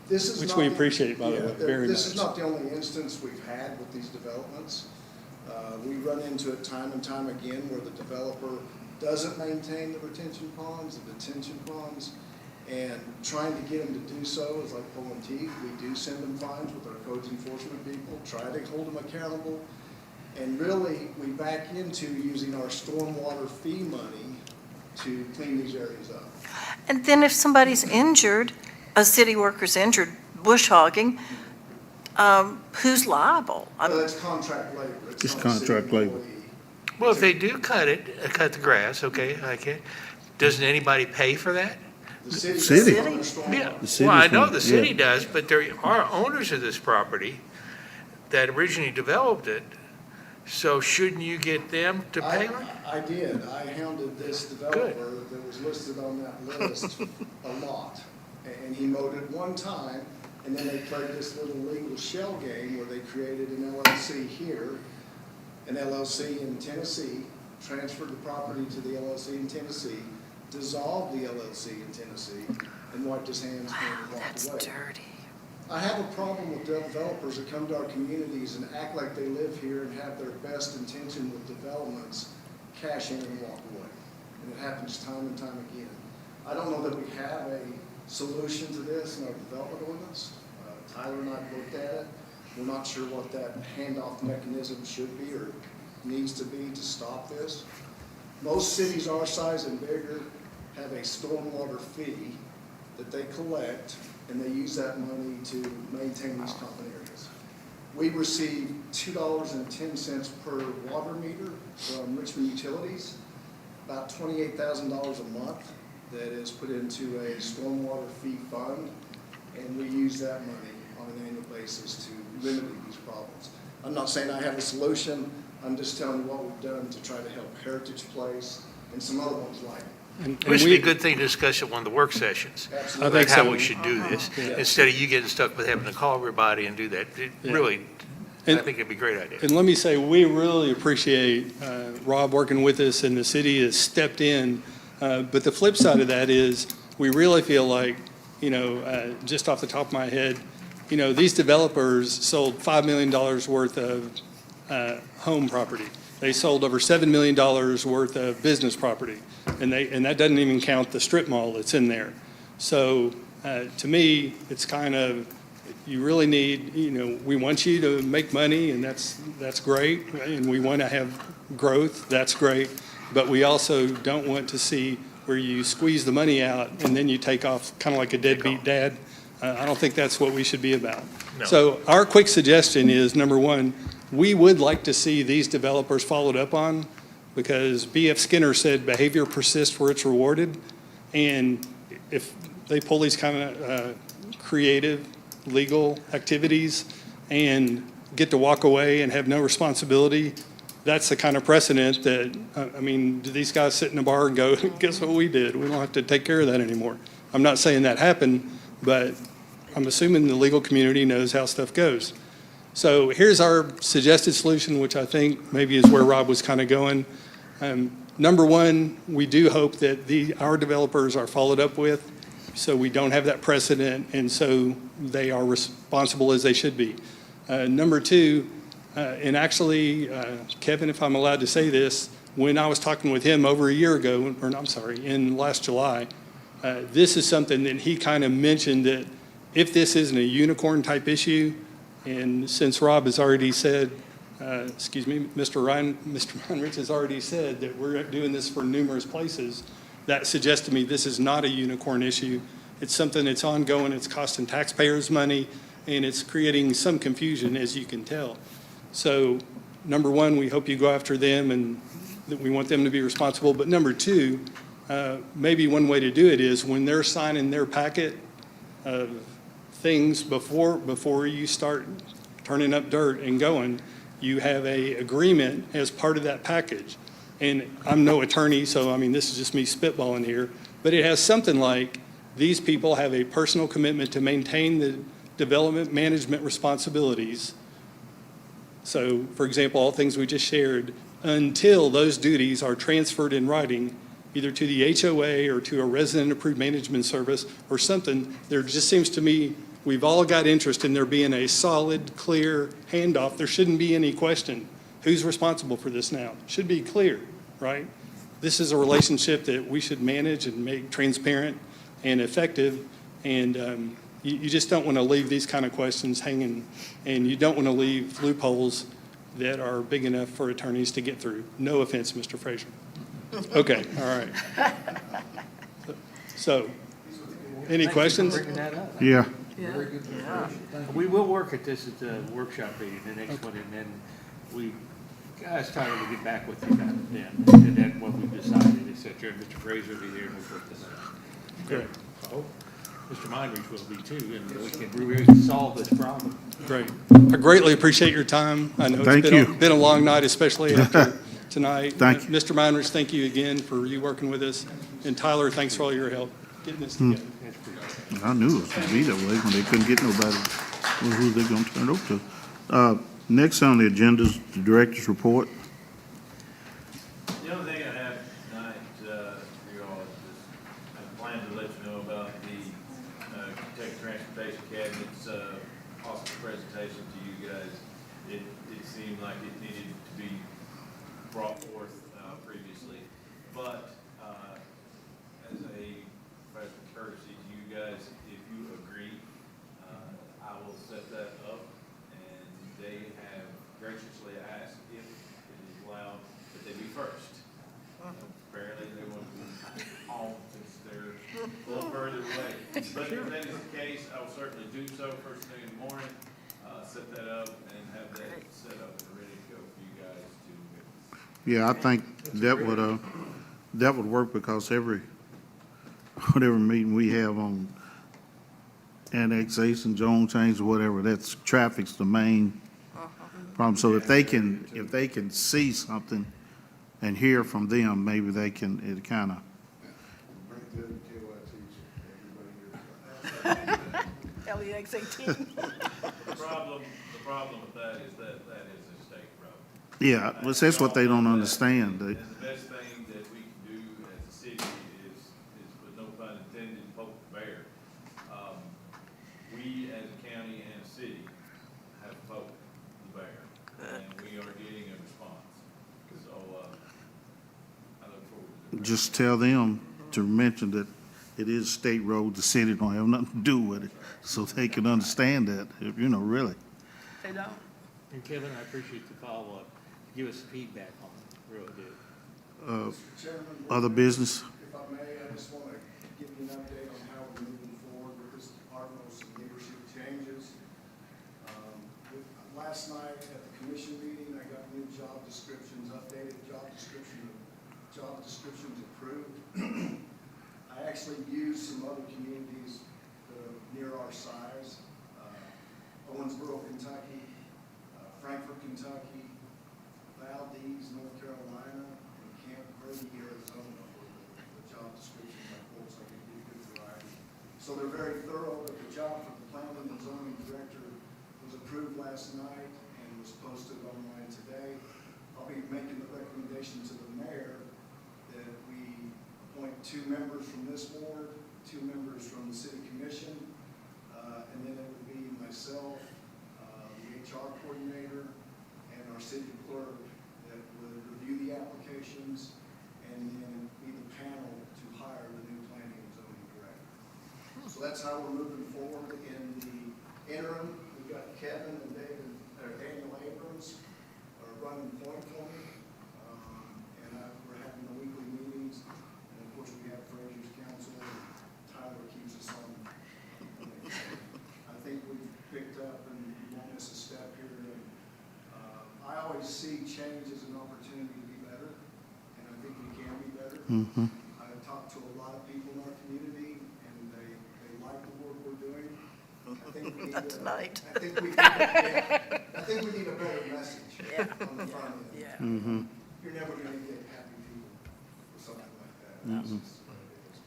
[SPEAKER 7] This is
[SPEAKER 26] Which
[SPEAKER 7] not
[SPEAKER 26] we
[SPEAKER 7] the-
[SPEAKER 26] appreciate, by the way, very
[SPEAKER 7] This is
[SPEAKER 26] much.
[SPEAKER 7] not the only instance we've had with these developments. We run into it time and time again where the developer doesn't maintain the retention ponds, the detention ponds, and trying to get them to do so is like pulling teeth. We do send them fines with our codes enforcement people, try to hold them accountable, and really, we back into using our stormwater fee money to clean these areas up.
[SPEAKER 9] and then if somebody's injured, a city worker's injured bush hogging, who's liable?
[SPEAKER 7] It's contract labor.
[SPEAKER 1] It's
[SPEAKER 7] not a city
[SPEAKER 1] contract labor.
[SPEAKER 7] employee.
[SPEAKER 11] Well, if they do cut the grass, okay, doesn't anybody pay for that?
[SPEAKER 7] The city.
[SPEAKER 1] City.
[SPEAKER 7] does on a storm
[SPEAKER 11] Yeah,
[SPEAKER 7] water.
[SPEAKER 1] The city's
[SPEAKER 11] well, I know
[SPEAKER 1] not-
[SPEAKER 11] the city
[SPEAKER 1] yeah.
[SPEAKER 11] does, but there are owners of this property that originally developed it, so shouldn't you get them to pay?
[SPEAKER 7] I did. I hounded this developer that was listed on that list a lot. And he mowed it one time, and then they played this little legal shell game where they created an LLC here, an LLC in Tennessee, transferred the property to the LLC in Tennessee, dissolved the LLC in Tennessee, and wiped his hands and walked
[SPEAKER 9] That's
[SPEAKER 7] away.
[SPEAKER 9] dirty.
[SPEAKER 7] I have a problem with developers that come to our communities and act like they live here and have their best intention with developments, cash in and walk away. And it happens time and time again. I don't know that we have a solution to this in our development ordinance. Tyler and I looked at it. We're not sure what that handoff mechanism should be or needs to be to stop this. Most cities our size and bigger have a stormwater fee that they collect, and they use that money to maintain these common areas. We receive $2.10 per water meter from Richmond Utilities, about $28,000 a month that is put into a stormwater fee fund, and we use that money on an annual basis to remedy these problems. I'm not saying I have a solution, I'm just telling you what we've done to try to help Heritage Place and some other ones like it.
[SPEAKER 11] Which would be a good thing to discuss at one of the work sessions.
[SPEAKER 7] Absolutely.
[SPEAKER 11] About how we should do this, instead of you getting stuck with having to call everybody and do that. Really, I think it'd be a great idea.
[SPEAKER 26] And let me say, we really appreciate Rob working with us, and the city has stepped in. But the flip side of that is, we really feel like, just off the top of my head, these developers sold $5 million worth of home property. They sold over $7 million worth of business property, and that doesn't even count the strip mall that's in there. So to me, it's kind of, you really need, we want you to make money, and that's great, and we want to have growth, that's great, but we also don't want to see where you squeeze the money out and then you take off kind of like a deadbeat dad. I don't think that's what we should be about.
[SPEAKER 11] No.
[SPEAKER 26] So our quick suggestion is, number one, we would like to see these developers followed up on, because B.F. Skinner said behavior persists where it's rewarded. And if they pull these kind of creative, legal activities and get to walk away and have no responsibility, that's the kind of precedent that, do these guys sit in a bar and go, guess what we did? We don't have to take care of that anymore. I'm not saying that happened, but I'm assuming the legal community knows how stuff goes. So here's our suggested solution, which I think maybe is where Rob was kind of going. Number one, we do hope that our developers are followed up with, so we don't have that precedent, and so they are responsible as they should be. Number two, and actually, Kevin, if I'm allowed to say this, when I was talking with him over a year ago, in last July, this is something that he kind of mentioned, that if this isn't a unicorn type issue, and since Rob has already said, Mr. Reinrich has already said that we're doing this for numerous places, that suggests to me this is not a unicorn issue. It's something that's ongoing, it's costing taxpayers money, and it's creating some confusion, as you can tell. So, number one, we hope you go after them, and that we want them to be responsible. But number two, maybe one way to do it is when they're signing their packet of things before you start turning up dirt and going, you have a agreement as part of that package. And I'm no attorney, so this is just me spitballing here, but it has something like, these people have a personal commitment to maintain the development management responsibilities. So, for example, all things we just shared, until those duties are transferred in writing, either to the HOA or to a resident-approved management service or something. There just seems to me, we've all got interest in there being a solid, clear handoff. There shouldn't be any question. Who's responsible for this now? Should be clear, right? This is a relationship that we should manage and make transparent and effective, and you just don't want to leave these kind of questions hanging, and you don't want to leave loopholes that are big enough for attorneys to get through. No offense, Mr. Frazier. Okay, all right. So, any questions?
[SPEAKER 1] Yeah,
[SPEAKER 11] Very good preparation. We will work at this at the workshop meeting, the next one, and then we asked Tyler to get back with you about it then, and then what we decided, et cetera, and Mr. Fraser will be there, and we'll put this out.
[SPEAKER 26] Good.
[SPEAKER 11] I hope Mr. Meinrich will be too, and we can really solve this problem.
[SPEAKER 26] Great. I greatly appreciate your time. I know
[SPEAKER 1] Thank
[SPEAKER 26] it's
[SPEAKER 1] you.
[SPEAKER 26] been a long night, especially after tonight.
[SPEAKER 1] Thank you.
[SPEAKER 26] Mr. Meinrich, thank you again for you working with us. And Tyler, thanks for all your help getting this together.
[SPEAKER 1] I knew it was going to be that way when they couldn't get nobody. Well, who they going to turn it over to? Next on the agenda is the director's report.
[SPEAKER 12] The only thing I have tonight for you all is just, I plan to let you know about the Kentucky Transportation Cabinet's awesome presentation to you guys. It seemed like it needed to be brought forth previously, but as a professional courtesy to you guys, if you agree, I will set that up, and they have graciously asked if it is allowed that they be first. Apparently, they want to be home since they're a little further away. But if that is the case, I will certainly do so first thing in the morning, set that up, and have that set up and ready to go for you guys to witness.
[SPEAKER 1] Yeah, I think that would work because whatever meeting we have on annexation, zone change, or whatever, that's traffic's the main problem. So if they can see something and hear from them, maybe they can, it kind of.
[SPEAKER 9] LEX 18.
[SPEAKER 12] The problem with that is that is a state road.
[SPEAKER 1] Yeah, well, that's what they don't understand.
[SPEAKER 12] And the best thing that we can do as a city is with no pun intended, poke the bear. We as a county and a city have poked the bear, and we are getting a response. So, I look forward to it.
[SPEAKER 1] Just tell them to mention that it is a state road, the city don't have nothing to do with it, so they can understand that, really.
[SPEAKER 9] They don't.
[SPEAKER 11] And Kevin, I appreciate the follow-up. Give us feedback on it, really do.
[SPEAKER 7] Mr. Chairman,
[SPEAKER 1] Other business?
[SPEAKER 7] if I may, I just want to give you an update on how we're moving forward with this department with some leadership changes. Last night at the commission meeting, I got new job descriptions, updated job descriptions approved. I actually used some other communities that are near our size, Owensboro, Kentucky, Frankfort, Kentucky, Valdez, North Carolina, and Camp Verde, Arizona, were the job descriptions I pulled, so I could get a good variety. So they're very thorough, but the job for the planning and zoning director was approved last night and was posted online today. I'll be making the recommendation to the mayor that we appoint 2 members from this board, 2 members from the city commission, and then it would be myself, the HR coordinator, and our city clerk that would review the applications and then be the panel to hire the new planning and zoning director. So that's how we're moving forward. In the interim, we've got Kevin and Daniel Abrams are running point for me. And we're having the weekly meetings. And of course, we have Fraser's council, and Tyler keeps us on. I think we've picked up and we won't miss a step here. And I always see change as an opportunity to be better, and I think we can be better. I've talked to a lot of people in our community, and they like the work we're doing. I think we need
[SPEAKER 9] Not tonight.
[SPEAKER 7] I think we need a better message on the front end.
[SPEAKER 9] Yeah.
[SPEAKER 7] You're never going to get happy people for something like that. That's just what it is.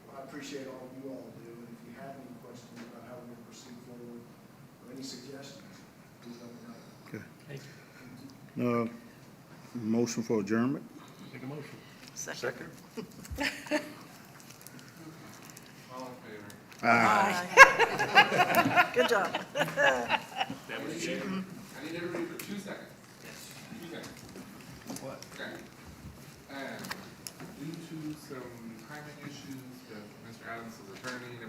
[SPEAKER 7] But I appreciate all you all do, and if you have any questions about how we're going to proceed forward, or any suggestions, please let me know.
[SPEAKER 1] Okay.
[SPEAKER 11] Thank you.
[SPEAKER 1] Motion for adjournment?
[SPEAKER 11] Make a motion.
[SPEAKER 9] Second.
[SPEAKER 12] All in favor?
[SPEAKER 9] Aye. Good job.
[SPEAKER 11] That was it.
[SPEAKER 13] I need everybody for 2 seconds. 2 seconds.
[SPEAKER 12] What?
[SPEAKER 13] Okay.
[SPEAKER 24] And due to some timing issues with Mr. Adams' attorney